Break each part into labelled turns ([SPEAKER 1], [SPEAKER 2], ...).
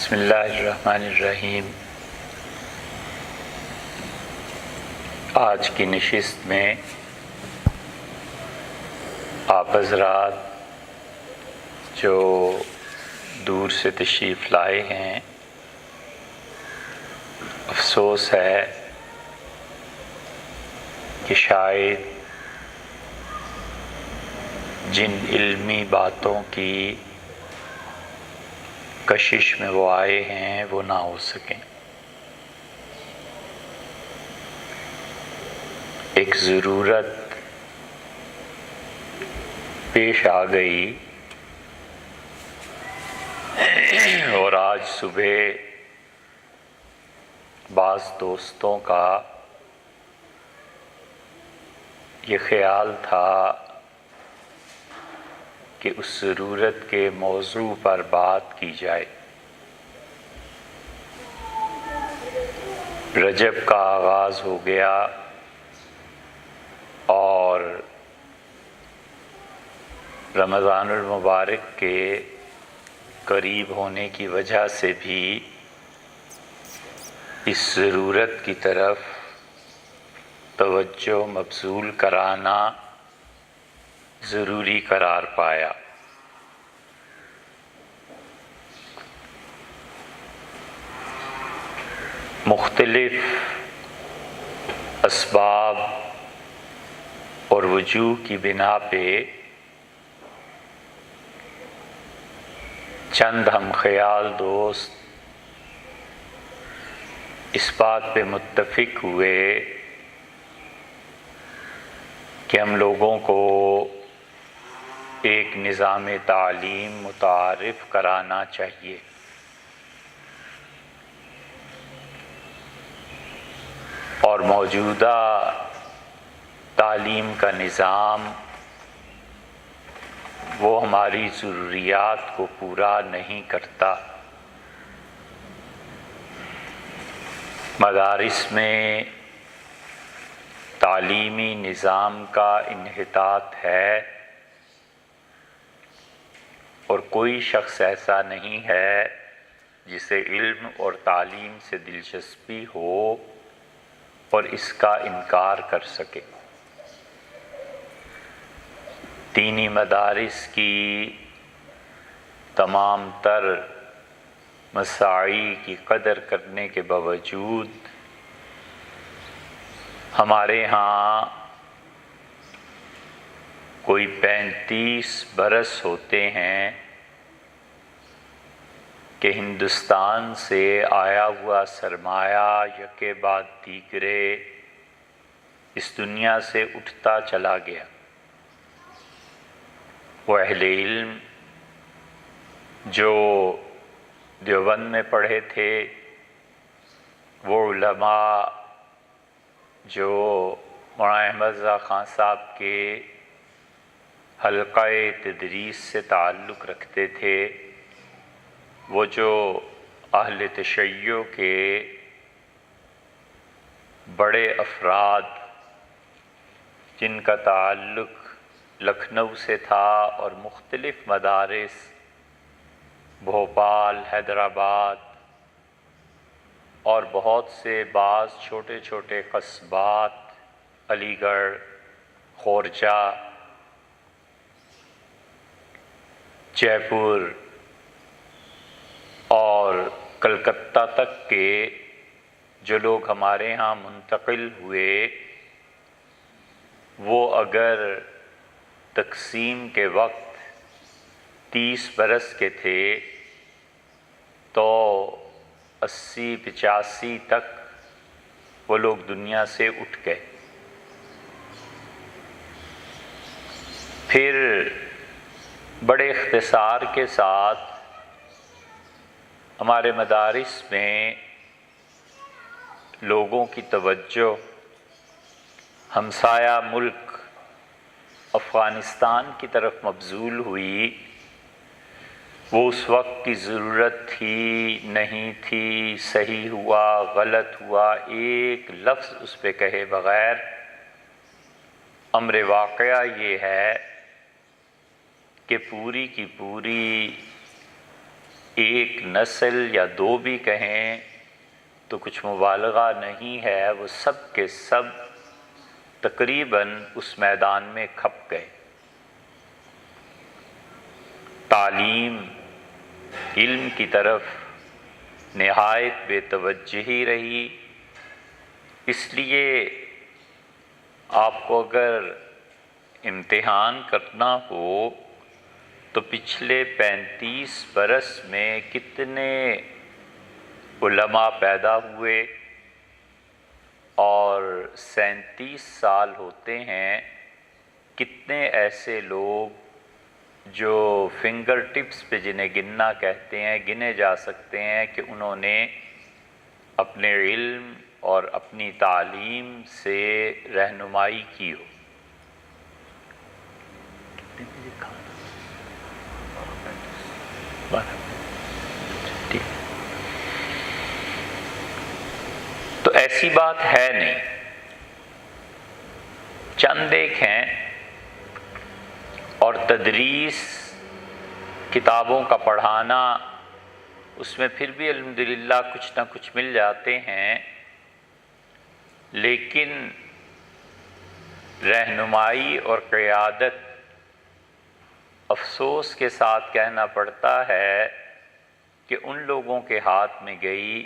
[SPEAKER 1] بسم اللہ الرحمن الرحیم۔ آج کی نشست میں آپ حضرات جو دور سے تشریف لائے ہیں، افسوس ہے کہ شاید جن علمی باتوں کی کشش میں وہ آئے ہیں وہ نہ ہو سکیں۔ ایک ضرورت پیش آ گئی اور آج صبح بعض دوستوں کا یہ خیال تھا کہ اس ضرورت کے موضوع پر بات کی جائے۔ رجب کا آغاز ہو گیا اور رمضان المبارک کے قریب ہونے کی وجہ سے بھی اس ضرورت کی طرف توجہ مبذول کرانا ضروری قرار پایا۔ مختلف اسباب اور وجوہ کی بنا پہ چند ہم خیال دوست اس بات پہ متفق ہوئے کہ ہم لوگوں کو ایک نظام تعلیم متعارف کرانا چاہیے۔ اور موجودہ تعلیم کا نظام وہ ہماری ضروریات کو پورا نہیں کرتا۔ مدارس میں تعلیمی نظام کا انحطاط ہے اور کوئی شخص ایسا نہیں ہے جسے علم اور تعلیم سے دلچسپی ہو اور اس کا انکار کر سکے۔ دینی مدارس کی تمام تر مساعی کی قدر کرنے کے باوجود ہمارے ہاں کوئی 35 برس ہوتے ہیں کہ ہندوستان سے آیا ہوا سرمایہ یکے بعد دیگرے اس دنیا سے اٹھتا چلا گیا۔ وہ اہل علم جو دیوبند میں پڑھے تھے، وہ علماء جو مولانا احمد رضا خان صاحب کے حلقہ تدریس سے تعلق رکھتے تھے، وہ جو اہل تشیع کے بڑے افراد جن کا تعلق لکھنؤ سے تھا اور مختلف مدارس بھوپال، حیدرآباد اور بہت سے بعض چھوٹے چھوٹے قصبات، علی گڑھ، خورجہ، جے پور اور کلکتہ تک کے جو لوگ ہمارے ہاں منتقل ہوئے، وہ اگر تقسیم کے وقت 30 برس کے تھے تو 80-85 تک وہ لوگ دنیا سے اٹھ گئے۔ پھر بڑے اختصار کے ساتھ ہمارے مدارس میں لوگوں کی توجہ ہمسایہ ملک افغانستان کی طرف مبذول ہوئی۔ وہ اس وقت کی ضرورت تھی، نہیں تھی، صحیح ہوا، غلط ہوا، ایک لفظ اس پہ کہے بغیر امر واقعہ یہ ہے کہ پوری کی پوری ایک نسل یا دو بھی کہیں تو کچھ مبالغہ نہیں ہے، وہ سب کے سب تقریباً اس میدان میں کھپ گئے۔ تعلیم، علم کی طرف نہایت بے توجہی رہی۔ اس لیے آپ کو اگر امتحان کرنا ہو تو پچھلے 35 برس میں کتنے علماء پیدا ہوئے، اور 37 سال ہوتے ہیں، کتنے ایسے لوگ جو فنگر ٹپس پہ جنہیں گننا کہتے ہیں، گنے جا سکتے ہیں کہ انہوں نے اپنے علم اور اپنی تعلیم سے رہنمائی کی ہو۔ تو ایسی بات ہے نہیں، چند ایک ہیں، اور تدریس، کتابوں کا پڑھانا، اس میں پھر بھی الحمدللہ کچھ نہ کچھ مل جاتے ہیں، لیکن رہنمائی اور قیادت افسوس کے ساتھ کہنا پڑتا ہے کہ ان لوگوں کے ہاتھ میں گئی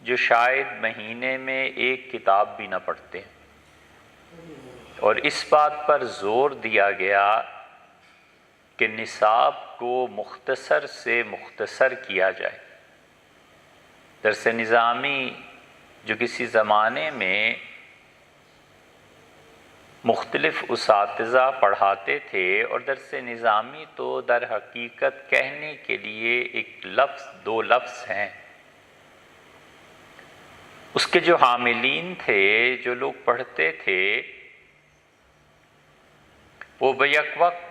[SPEAKER 1] جو شاید مہینے میں ایک کتاب بھی نہ پڑھتے، اور اس بات پر زور دیا گیا کہ نصاب کو مختصر سے مختصر کیا جائے۔ درس نظامی جو کسی زمانے میں مختلف اساتذہ پڑھاتے تھے، اور درس نظامی تو در حقیقت کہنے کے لیے ایک لفظ، دو لفظ ہیں، اس کے جو حاملین تھے، جو لوگ پڑھتے تھے، وہ بیک وقت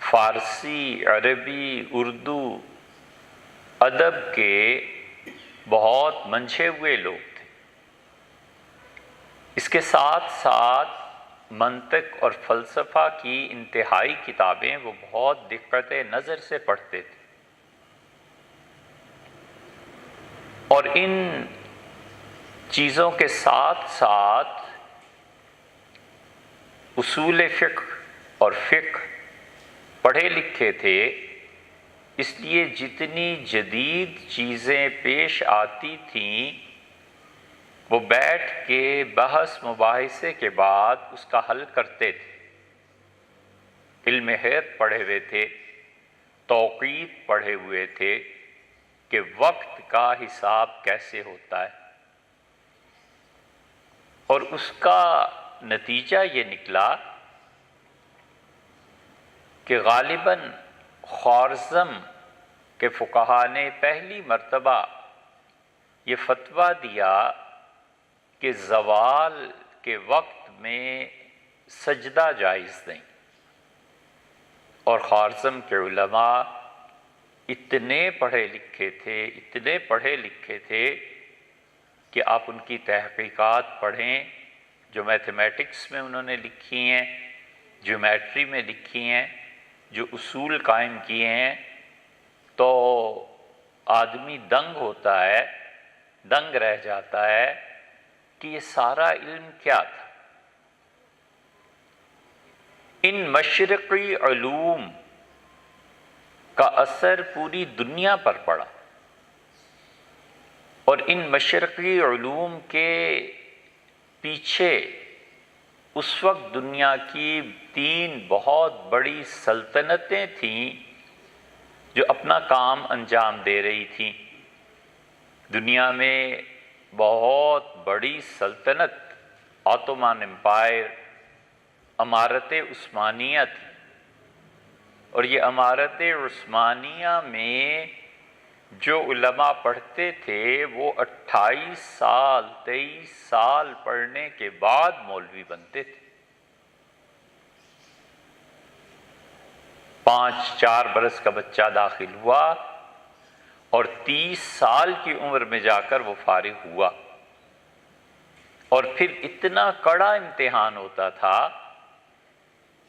[SPEAKER 1] فارسی، عربی، اردو ادب کے بہت منجھے ہوئے لوگ تھے۔ اس کے ساتھ ساتھ منطق اور فلسفہ کی انتہائی کتابیں وہ بہت دقت نظر سے پڑھتے تھے، اور ان چیزوں کے ساتھ ساتھ اصول فقہ اور فقہ پڑھے لکھے تھے، اس لیے جتنی جدید چیزیں پیش آتی تھیں وہ بیٹھ کے بحث مباحثے کے بعد اس کا حل کرتے تھے۔ علم حیط پڑھے ہوئے تھے، توقیت پڑھے ہوئے تھے کہ وقت کا حساب کیسے ہوتا ہے، اور اس کا نتیجہ یہ نکلا کہ غالباً خوارزم کے فقہا نے پہلی مرتبہ یہ فتویٰ دیا کہ زوال کے وقت میں سجدہ جائز نہیں، اور خوارزم کے علماء اتنے پڑھے لکھے تھے، اتنے پڑھے لکھے تھے کہ آپ ان کی تحقیقات پڑھیں جو میتھمیٹکس میں انہوں نے لکھی ہیں، جیومیٹری میں لکھی ہیں، جو اصول قائم کیے ہیں، تو آدمی دنگ ہوتا ہے، دنگ رہ جاتا ہے کہ یہ سارا علم کیا تھا۔ ان مشرقی علوم کا اثر پوری دنیا پر پڑا، اور ان مشرقی علوم کے پیچھے اس وقت دنیا کی 3 بہت بڑی سلطنتیں تھیں جو اپنا کام انجام دے رہی تھیں۔ دنیا میں بہت بڑی سلطنت آٹومان امپائر، امارت عثمانیہ تھی، اور یہ امارت عثمانیہ میں جو علماء پڑھتے تھے وہ 28 سال 23 سال پڑھنے کے بعد مولوی بنتے تھے۔ 4 برس کا بچہ داخل ہوا اور 30 سال کی عمر میں جا کر وہ فارغ ہوا، اور پھر اتنا کڑا امتحان ہوتا تھا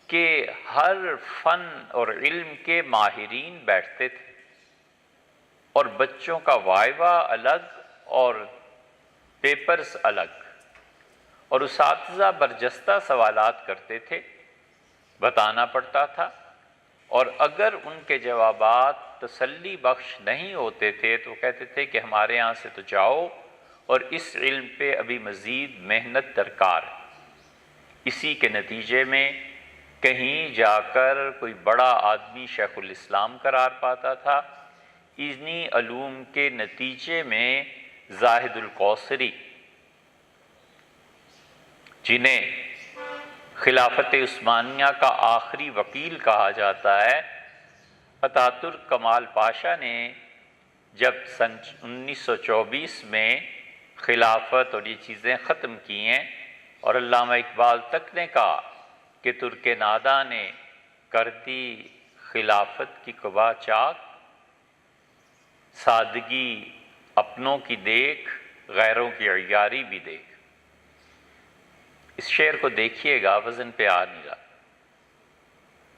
[SPEAKER 1] کہ ہر فن اور علم کے ماہرین بیٹھتے تھے اور بچوں کا وائوا الگ اور پیپرز الگ، اور اساتذہ برجستہ سوالات کرتے تھے، بتانا پڑتا تھا، اور اگر ان کے جوابات تسلی بخش نہیں ہوتے تھے تو کہتے تھے کہ ہمارے یہاں سے تو جاؤ، اور اس علم پہ ابھی مزید محنت درکار ہے۔ اسی کے نتیجے میں کہیں جا کر کوئی بڑا آدمی شیخ الاسلام قرار پاتا تھا۔ انہی علوم کے نتیجے میں زاہد القوصری، جنہیں خلافت عثمانیہ کا آخری وکیل کہا جاتا ہے، اتاترک کمال پاشا نے جب سن 1924 میں خلافت اور یہ چیزیں ختم کی ہیں، اور علامہ اقبال تک نے کہا کہ ترک نادا نے کر دی خلافت کی قبا چاک، سادگی اپنوں کی دیکھ، غیروں کی عیاری بھی دیکھ۔ اس شعر کو دیکھیے گا، وزن پہ آ نہیں رہا،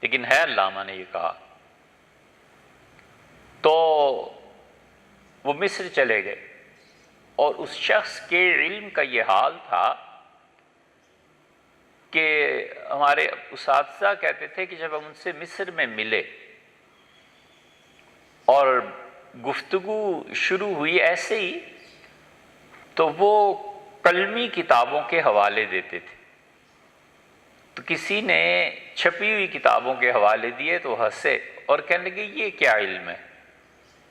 [SPEAKER 1] لیکن ہے علامہ نے یہ کہا۔ تو وہ مصر چلے گئے، اور اس شخص کے علم کا یہ حال تھا کہ ہمارے اساتذہ کہتے تھے کہ جب ہم ان سے مصر میں ملے اور گفتگو شروع ہوئی ایسے ہی، تو وہ قلمی کتابوں کے حوالے دیتے تھے۔ تو کسی نے چھپی ہوئی کتابوں کے حوالے دیے تو ہنسے اور کہنے لگے یہ کیا علم ہے؟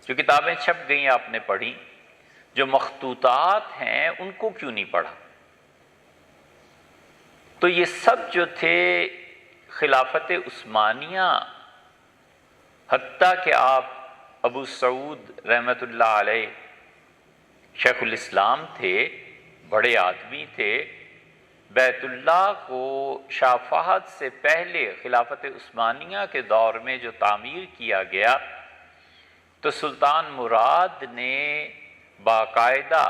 [SPEAKER 1] جو کتابیں چھپ گئیں آپ نے پڑھی، جو مخطوطات ہیں ان کو کیوں نہیں پڑھا؟ تو یہ سب جو تھے خلافت عثمانیہ، حتیٰ کہ آپ ابو سعود رحمۃ اللہ علیہ شیخ الاسلام تھے، بڑے آدمی تھے، بیت اللہ کو شاہ فہد سے پہلے خلافت عثمانیہ کے دور میں جو تعمیر کیا گیا، تو سلطان مراد نے باقاعدہ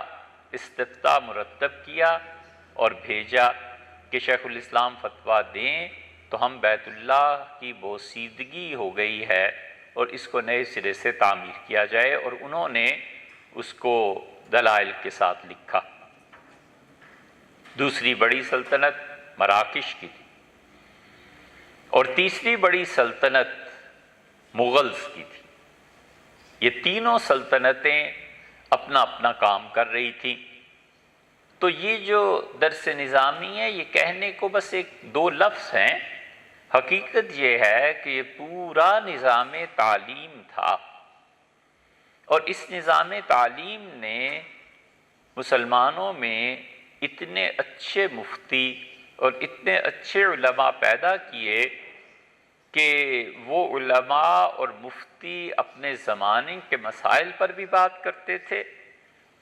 [SPEAKER 1] استفتاء مرتب کیا اور بھیجا کہ شیخ الاسلام فتویٰ دیں تو ہم بیت اللہ کی بوسیدگی ہو گئی ہے اور اس کو نئے سرے سے تعمیر کیا جائے، اور انہوں نے اس کو دلائل کے ساتھ لکھا۔ دوسری بڑی سلطنت مراکش کی تھی، اور تیسری بڑی سلطنت مغلز کی تھی۔ یہ تینوں سلطنتیں اپنا اپنا کام کر رہی تھیں۔ تو یہ جو درس نظامی ہے، یہ کہنے کو بس ایک دو لفظ ہیں، حقیقت یہ ہے کہ یہ پورا نظام تعلیم تھا، اور اس نظام تعلیم نے مسلمانوں میں اتنے اچھے مفتی اور اتنے اچھے علماء پیدا کیے کہ وہ علماء اور مفتی اپنے زمانے کے مسائل پر بھی بات کرتے تھے،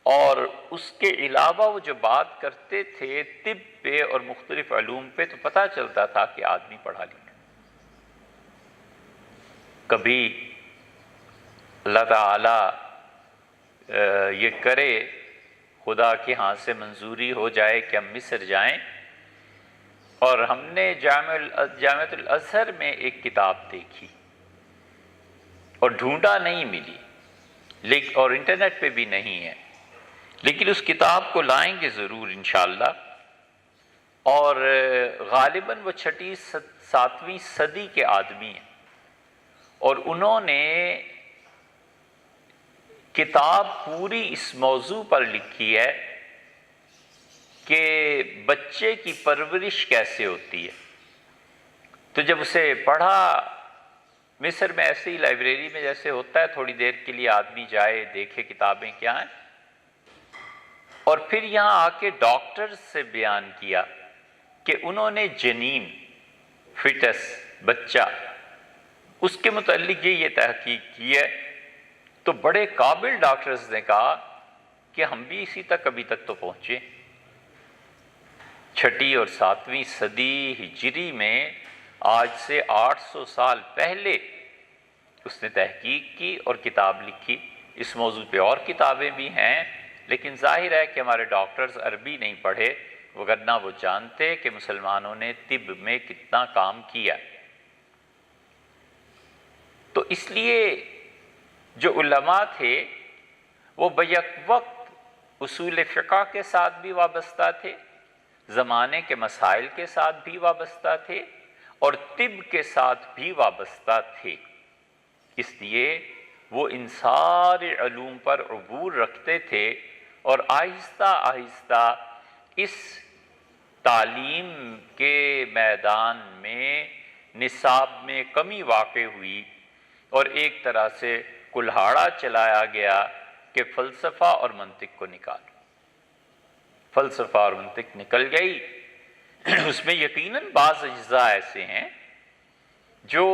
[SPEAKER 1] اور اس کے علاوہ وہ جو بات کرتے تھے طب پہ اور مختلف علوم پہ، تو پتہ چلتا تھا کہ آدمی پڑھا لکھا۔ کبھی اللہ تعالیٰ یہ کرے، خدا کے ہاں سے منظوری ہو جائے کہ ہم مصر جائیں، اور ہم نے جامعۃ الازہر میں ایک کتاب دیکھی اور ڈھونڈا نہیں ملی، اور انٹرنیٹ پہ بھی نہیں ہے، لیکن اس کتاب کو لائیں گے ضرور انشاءاللہ، اور غالباً وہ 6 7ویں صدی کے آدمی ہیں، اور انہوں نے کتاب پوری اس موضوع پر لکھی ہے کہ بچے کی پرورش کیسے ہوتی ہے۔ تو جب اسے پڑھا، مصر میں ایسے ہی لائبریری میں جیسے ہوتا ہے، تھوڑی دیر کے لیے آدمی جائے دیکھے کتابیں کیا ہیں، اور پھر یہاں آ کے ڈاکٹر سے بیان کیا کہ انہوں نے جنین، فٹس، بچہ، اس کے متعلق یہ تحقیق کی ہے، تو بڑے قابل ڈاکٹرز نے کہا کہ ہم بھی اسی تک ابھی تک تو پہنچے۔ 6 اور 7ویں صدی ہجری میں، آج سے 800 سال پہلے اس نے تحقیق کی اور کتاب لکھی۔ اس موضوع پہ اور کتابیں بھی ہیں، لیکن ظاہر ہے کہ ہمارے ڈاکٹرز عربی نہیں پڑھے، وگرنہ وہ جانتے کہ مسلمانوں نے طب میں کتنا کام کیا۔ تو اس لیے جو علماء تھے وہ بیک وقت اصول فقہ کے ساتھ بھی وابستہ تھے، زمانے کے مسائل کے ساتھ بھی وابستہ تھے، اور طب کے ساتھ بھی وابستہ تھے۔ اس لیے وہ ان سارے علوم پر عبور رکھتے تھے، اور آہستہ آہستہ اس تعلیم کے میدان میں نصاب میں کمی واقع ہوئی، اور ایک طرح سے کلہاڑا چلایا گیا کہ فلسفہ اور منطق کو نکالو۔ فلسفہ اور منطق نکل گئی۔ اس میں یقیناً بعض اجزاء ایسے ہیں جو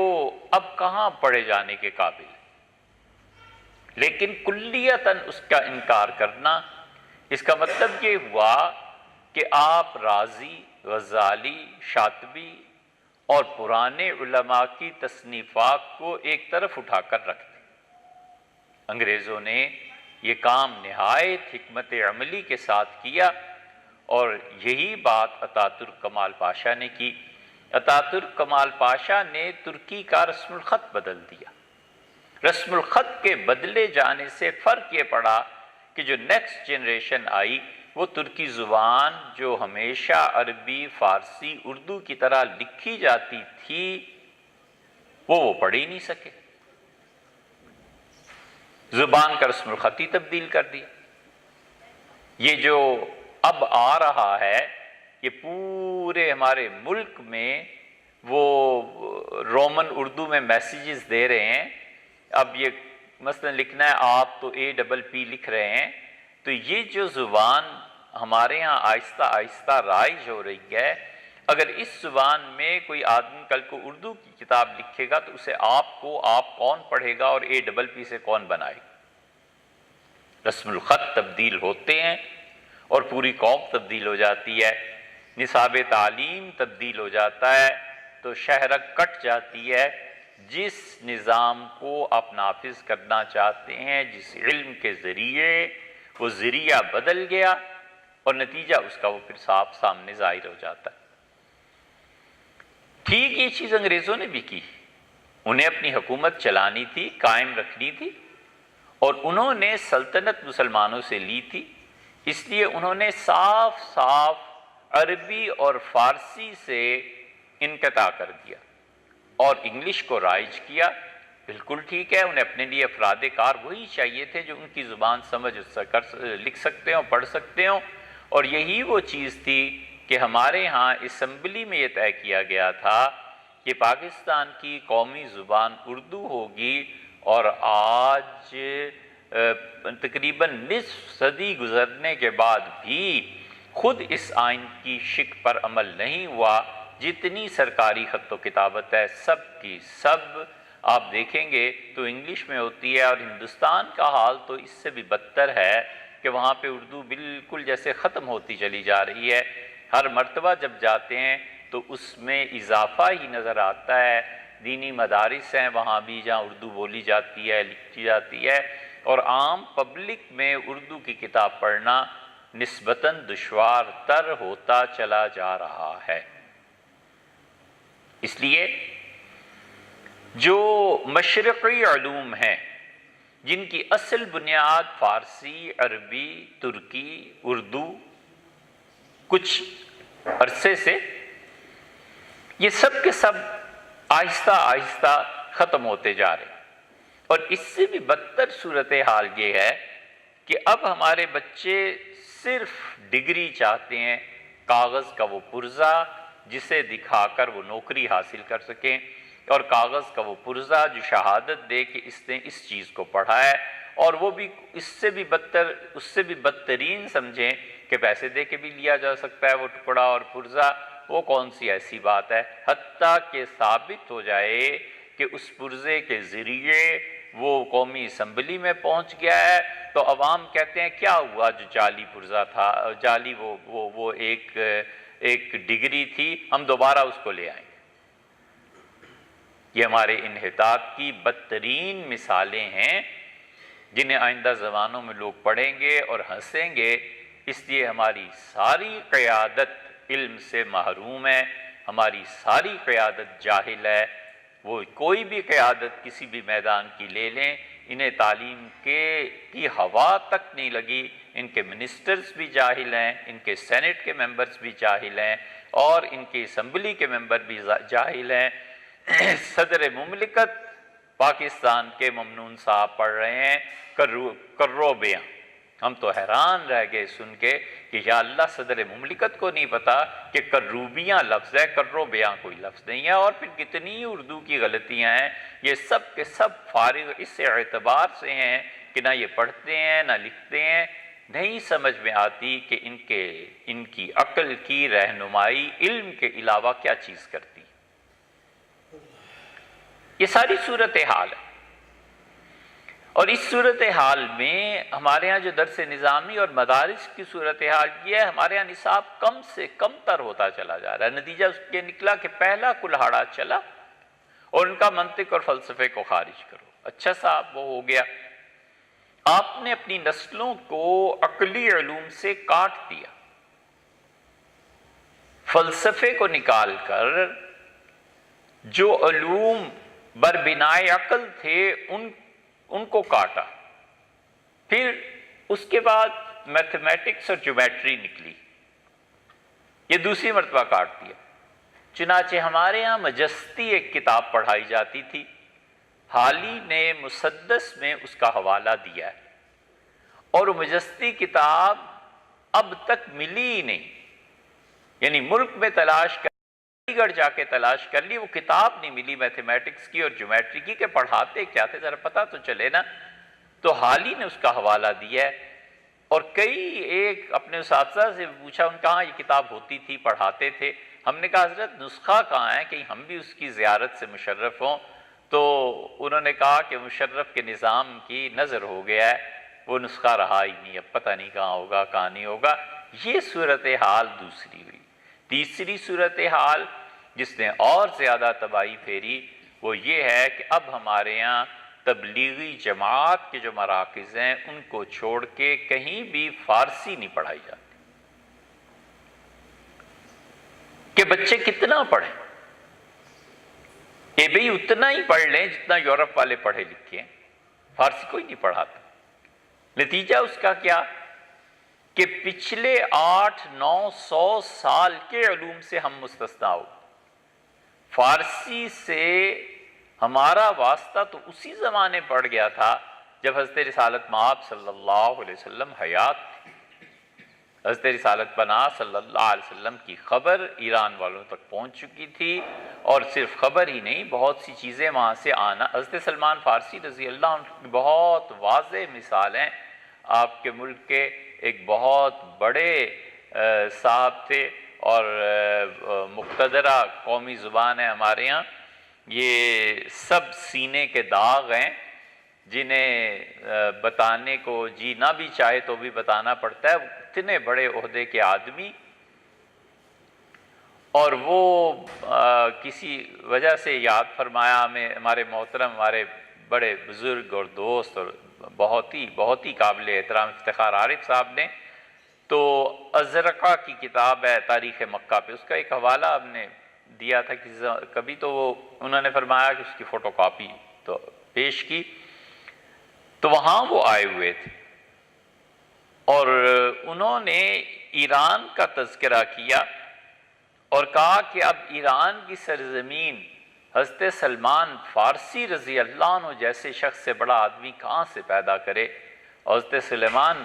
[SPEAKER 1] اب کہاں پڑھے جانے کے قابل ہیں، لیکن کلیتاً اس کا انکار کرنا، اس کا مطلب یہ ہوا کہ آپ رازی، غزالی، شاطبی اور پرانے علماء کی تصنیفات کو ایک طرف اٹھا کر رکھ دیں۔ انگریزوں نے یہ کام نہایت حکمت عملی کے ساتھ کیا، اور یہی بات اتاترک کمال پاشا نے کی۔ اتاترک کمال پاشا نے ترکی کا رسم الخط بدل دیا۔ رسم الخط کے بدلے جانے سے فرق یہ پڑا کہ جو نیکسٹ جنریشن آئی وہ ترکی زبان جو ہمیشہ عربی، فارسی، اردو کی طرح لکھی جاتی تھی وہ پڑھ ہی نہیں سکے۔ زبان کا رسم الخط ہی تبدیل کر دیا۔ یہ جو اب آ رہا ہے، یہ پورے ہمارے ملک میں وہ رومن اردو میں میسیجز دے رہے ہیں۔ اب یہ مثلا لکھنا ہے آپ تو APP لکھ رہے ہیں، تو یہ جو زبان ہمارے ہاں آہستہ آہستہ رائج ہو رہی ہے، اگر اس زبان میں کوئی آدمی کل کو اردو کی کتاب لکھے گا تو اسے آپ کون پڑھے گا اور APP سے کون بنائے گا؟ رسم الخط تبدیل ہوتے ہیں اور پوری قوم تبدیل ہو جاتی ہے، نصاب تعلیم تبدیل ہو جاتا ہے، تو شہرک کٹ جاتی ہے۔ جس نظام کو آپ نافذ کرنا چاہتے ہیں، جس علم کے ذریعے، وہ ذریعہ بدل گیا، اور نتیجہ اس کا وہ پھر صاف سامنے ظاہر ہو جاتا ہے۔ ٹھیک یہ چیز انگریزوں نے بھی کی، انہیں اپنی حکومت چلانی تھی، قائم رکھنی تھی، اور انہوں نے سلطنت مسلمانوں سے لی تھی، اس لیے انہوں نے صاف صاف عربی اور فارسی سے انقطاع کر دیا اور انگلش کو رائج کیا۔ بالکل ٹھیک ہے، انہیں اپنے لیے افراد کار وہی چاہیے تھے جو ان کی زبان سمجھ لکھ سکتے ہوں، پڑھ سکتے ہوں، اور یہی وہ چیز تھی کہ ہمارے ہاں اسمبلی میں یہ طے کیا گیا تھا کہ پاکستان کی قومی زبان اردو ہوگی، اور آج تقریباً نصف صدی گزرنے کے بعد بھی خود اس آئین کی شک پر عمل نہیں ہوا۔ جتنی سرکاری خط و کتابت ہے سب کی سب آپ دیکھیں گے تو انگلش میں ہوتی ہے، اور ہندوستان کا حال تو اس سے بھی بدتر ہے کہ وہاں پہ اردو بالکل جیسے ختم ہوتی چلی جا رہی ہے۔ ہر مرتبہ جب جاتے ہیں تو اس میں اضافہ ہی نظر آتا ہے۔ دینی مدارس ہیں وہاں بھی جہاں اردو بولی جاتی ہے، لکھی جاتی ہے، اور عام پبلک میں اردو کی کتاب پڑھنا نسبتاً دشوار تر ہوتا چلا جا رہا ہے۔ اس لیے جو مشرقی علوم ہیں جن کی اصل بنیاد فارسی، عربی، ترکی، اردو کچھ عرصے سے، یہ سب کے سب آہستہ آہستہ ختم ہوتے جا رہے ہیں، اور اس سے بھی بدتر صورتحال یہ ہے کہ اب ہمارے بچے صرف ڈگری چاہتے ہیں، کاغذ کا وہ پرزہ جسے دکھا کر وہ نوکری حاصل کر سکیں، اور کاغذ کا وہ پرزہ جو شہادت دے کہ اس نے اس چیز کو پڑھا ہے، اور وہ بھی اس سے بھی بدترین سمجھیں کہ پیسے دے کے بھی لیا جا سکتا ہے وہ ٹکڑا اور پرزہ۔ وہ کون سی ایسی بات ہے؟ حتیٰ کہ ثابت ہو جائے کہ اس پرزے کے ذریعے وہ قومی اسمبلی میں پہنچ گیا ہے، تو عوام کہتے ہیں کیا ہوا جو جعلی پرزہ تھا، جعلی وہ ایک ڈگری تھی، ہم دوبارہ اس کو لے آئیں گے۔ یہ ہمارے انحطاط کی بدترین مثالیں ہیں جنہیں آئندہ زمانوں میں لوگ پڑھیں گے اور ہنسیں گے۔ اس لیے ہماری ساری قیادت علم سے محروم ہے، ہماری ساری قیادت جاہل ہے۔ وہ کوئی بھی قیادت کسی بھی میدان کی لے لیں، انہیں تعلیم کی ہوا تک نہیں لگی۔ ان کے منسٹرز بھی جاہل ہیں، ان کے سینٹ کے ممبرز بھی جاہل ہیں، اور ان کی اسمبلی کے ممبر بھی جاہل ہیں۔ صدر مملکت پاکستان کے ممنون صاحب پڑھ رہے ہیں کرو بیاں۔ ہم تو حیران رہ گئے سن کے کہ یا اللہ صدر مملکت کو نہیں پتا کہ کروبیاں لفظ ہے، کرو بیاں کوئی لفظ نہیں ہے۔ اور پھر کتنی اردو کی غلطیاں ہیں، یہ سب کے سب فارغ اس اعتبار سے ہیں کہ نہ یہ پڑھتے ہیں نہ لکھتے ہیں، نہیں سمجھ میں آتی کہ ان کی عقل کی رہنمائی علم کے علاوہ کیا چیز کرتی۔ یہ ساری صورتحال ہے، اور اس صورتحال میں ہمارے ہاں جو درس نظامی اور مدارس کی صورتحال یہ ہے، ہمارے ہاں نصاب کم سے کم تر ہوتا چلا جا رہا ہے۔ نتیجہ اس کے نکلا کہ پہلا کلہاڑا چلا اور ان کا منطق اور فلسفے کو خارج کرو۔ اچھا صاحب وہ ہو گیا، آپ نے اپنی نسلوں کو عقلی علوم سے کاٹ دیا، فلسفے کو نکال کر جو علوم بربنائے عقل تھے ان کو کاٹا، پھر اس کے بعد میتھمیٹکس اور جیومیٹری نکلی، یہ دوسری مرتبہ کاٹ دیا۔ چنانچہ ہمارے ہاں مجستی ایک کتاب پڑھائی جاتی تھی، حالی نے مسدس میں اس کا حوالہ دیا ہے، اور وہ مجستی کتاب اب تک ملی ہی نہیں، یعنی ملک میں تلاش کر علی گڑھ جا کے تلاش کر لی، وہ کتاب نہیں ملی میتھمیٹکس کی اور جیومیٹری کی کہ پڑھاتے کیا تھے ذرا پتہ تو چلے نا۔ تو حالی نے اس کا حوالہ دیا ہے، اور کئی ایک اپنے اساتذہ سے پوچھا، ان کہاں یہ کتاب ہوتی تھی پڑھاتے تھے؟ ہم نے کہا حضرت نسخہ کہاں ہے کہ ہم بھی اس کی زیارت سے مشرف ہوں؟ تو انہوں نے کہا کہ مشرف کے نظام کی نظر ہو گیا ہے، وہ نسخہ رہا ہی نہیں، اب پتہ نہیں کہاں ہوگا کہاں نہیں ہوگا۔ یہ صورتحال دوسری ہوئی۔ تیسری صورتحال جس نے اور زیادہ تباہی پھیری وہ یہ ہے کہ اب ہمارے یہاں تبلیغی جماعت کے جو مراکز ہیں ان کو چھوڑ کے کہیں بھی فارسی نہیں پڑھائی جاتی، کہ بچے کتنا پڑھیں، کہ بھئی اتنا ہی پڑھ لیں جتنا یورپ والے پڑھے لکھے ہیں، فارسی کوئی نہیں پڑھاتا۔ نتیجہ اس کا کیا کہ پچھلے 800-900 سال کے علوم سے ہم مستثنیٰ ہو۔ فارسی سے ہمارا واسطہ تو اسی زمانے پڑ گیا تھا جب حضرت رسالت مآب صلی اللہ علیہ وسلم حیات تھی۔ حضرت رسالت پناہ صلی اللہ علیہ وسلم کی خبر ایران والوں تک پہنچ چکی تھی، اور صرف خبر ہی نہیں، بہت سی چیزیں وہاں سے آنا۔ حضرت سلمان فارسی رضی اللہ عنہ کی بہت واضح مثال ہیں۔ آپ کے ملک کے ایک بہت بڑے صاحب تھے، اور مقتدرہ قومی زبان ہے ہمارے یہاں، یہ سب سینے کے داغ ہیں جنہیں بتانے کو جی نہ بھی چاہے تو بھی بتانا پڑتا ہے۔ اتنے بڑے عہدے کے آدمی، اور وہ کسی وجہ سے یاد فرمایا ہمیں ہمارے محترم، ہمارے بڑے بزرگ اور دوست اور بہت ہی قابل احترام افتخار عارف صاحب نے، تو ازرقہ کی کتاب ہے تاریخ مکہ پہ، اس کا ایک حوالہ ہم نے دیا تھا کبھی، تو وہ انہوں نے فرمایا کہ اس کی فوٹو کاپی تو پیش کی، تو وہاں وہ آئے ہوئے تھے اور انہوں نے ایران کا تذکرہ کیا اور کہا کہ اب ایران کی سرزمین حضرت سلمان فارسی رضی اللہ عنہ جیسے شخص سے بڑا آدمی کہاں سے پیدا کرے۔ حضرت سلیمان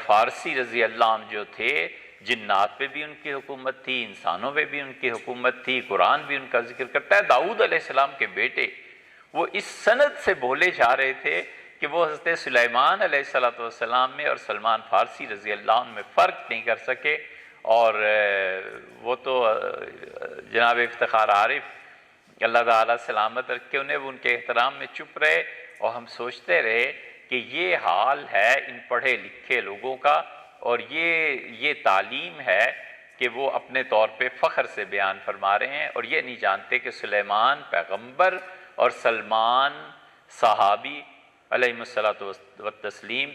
[SPEAKER 1] فارسی رضی اللہ عنہ جو تھے، جنات پہ بھی ان کی حکومت تھی، انسانوں پہ بھی ان کی حکومت تھی، قرآن بھی ان کا ذکر کرتا ہے۔ داؤد علیہ السلام کے بیٹے وہ اس سند سے بولے جا رہے تھے کہ وہ حضرت سلیمان علیہ السلام میں اور سلمان فارسی رضی اللہ عنہ میں فرق نہیں کر سکے، اور وہ تو جناب افتخار عارف اللہ تعالیٰ سلامت رکھے انہیں، وہ ان کے احترام میں چپ رہے، اور ہم سوچتے رہے کہ یہ حال ہے ان پڑھے لکھے لوگوں کا، اور یہ تعلیم ہے کہ وہ اپنے طور پہ فخر سے بیان فرما رہے ہیں، اور یہ نہیں جانتے کہ سلیمان پیغمبر اور سلمان صحابی علیہ الصلوۃ والتسلیم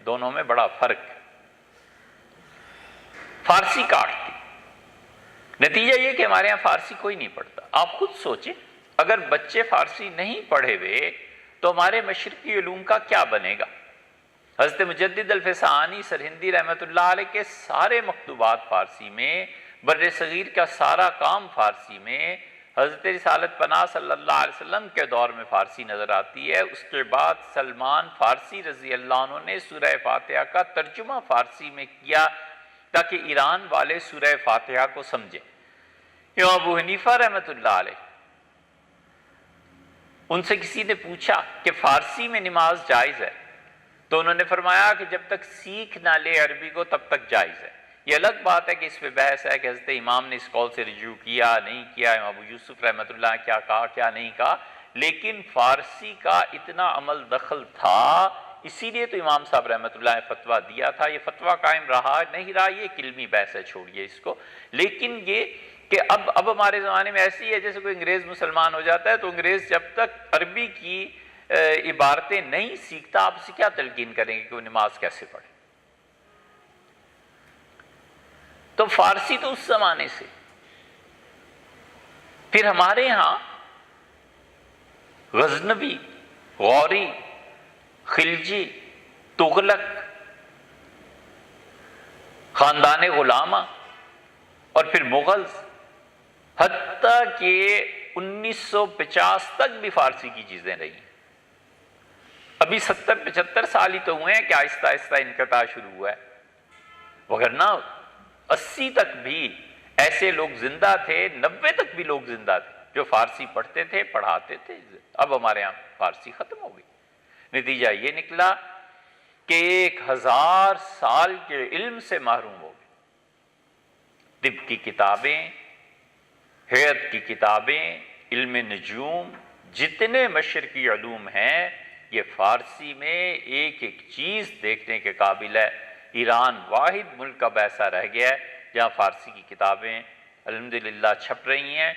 [SPEAKER 1] دونوں میں بڑا فرق ہے۔ فارسی کاٹتی، نتیجہ یہ کہ ہمارے ہاں فارسی کوئی نہیں پڑھتا۔ آپ خود سوچیں، اگر بچے فارسی نہیں پڑھے ہوئے تو ہمارے مشرقی علوم کا کیا بنے گا؟ حضرت مجدد الفسانی سرہندی رحمۃ اللہ علیہ کے سارے مکتوبات فارسی میں، بر صغیر کا سارا کام فارسی میں، حضرت رسالت پناہ صلی اللہ علیہ وسلم کے دور میں فارسی نظر آتی ہے۔ اس کے بعد سلمان فارسی رضی اللہ عنہ نے سورہ فاتحہ کا ترجمہ فارسی میں کیا تاکہ ایران والے سورہ فاتحہ کو سمجھیں۔ امام ابو حنیفہ رحمۃ اللہ علیہ، ان سے کسی نے پوچھا کہ فارسی میں نماز جائز ہے، تو انہوں نے فرمایا کہ جب تک سیکھ نہ لے عربی کو تب تک جائز ہے۔ یہ الگ بات ہے کہ اس پہ بحث ہے کہ حضرت امام نے اس قول سے رجوع کیا نہیں کیا، امام ابو یوسف رحمۃ اللہ کیا کہا کیا نہیں کہا، لیکن فارسی کا اتنا عمل دخل تھا، اسی لیے تو امام صاحب رحمۃ اللہ نے فتویٰ دیا تھا۔ یہ فتویٰ قائم رہا نہیں رہا یہ ایک علمی بحث ہے، چھوڑیے اس کو۔ لیکن یہ کہ اب ہمارے زمانے میں ایسی ہے جیسے کوئی انگریز مسلمان ہو جاتا ہے تو انگریز جب تک عربی کی عبارتیں نہیں سیکھتا آپ اسے کیا تلقین کریں گے کہ وہ نماز کیسے پڑھے؟ تو فارسی تو اس زمانے سے، پھر ہمارے ہاں غزنوی، غوری، خلجی، تغلق، خاندان غلامہ اور پھر مغلز، حتیٰ کہ 1950 تک بھی فارسی کی چیزیں رہی ہیں۔ ابھی 70-75 سال ہی تو ہوئے ہیں کہ آہستہ آہستہ انقطاع شروع ہوا ہے، وگرنہ 80 تک بھی ایسے لوگ زندہ تھے، 90 تک بھی لوگ زندہ تھے جو فارسی پڑھتے تھے، پڑھاتے تھے۔ اب ہمارے یہاں فارسی ختم ہو گئی۔ نتیجہ یہ نکلا کہ 1000 سال کے علم سے محروم ہو گئے۔ طب کی کتابیں، حیات کی کتابیں، علم نجوم، جتنے مشرقی علوم ہیں یہ فارسی میں ایک ایک چیز دیکھنے کے قابل ہے۔ ایران واحد ملک اب ایسا رہ گیا ہے جہاں فارسی کی کتابیں الحمدللہ چھپ رہی ہیں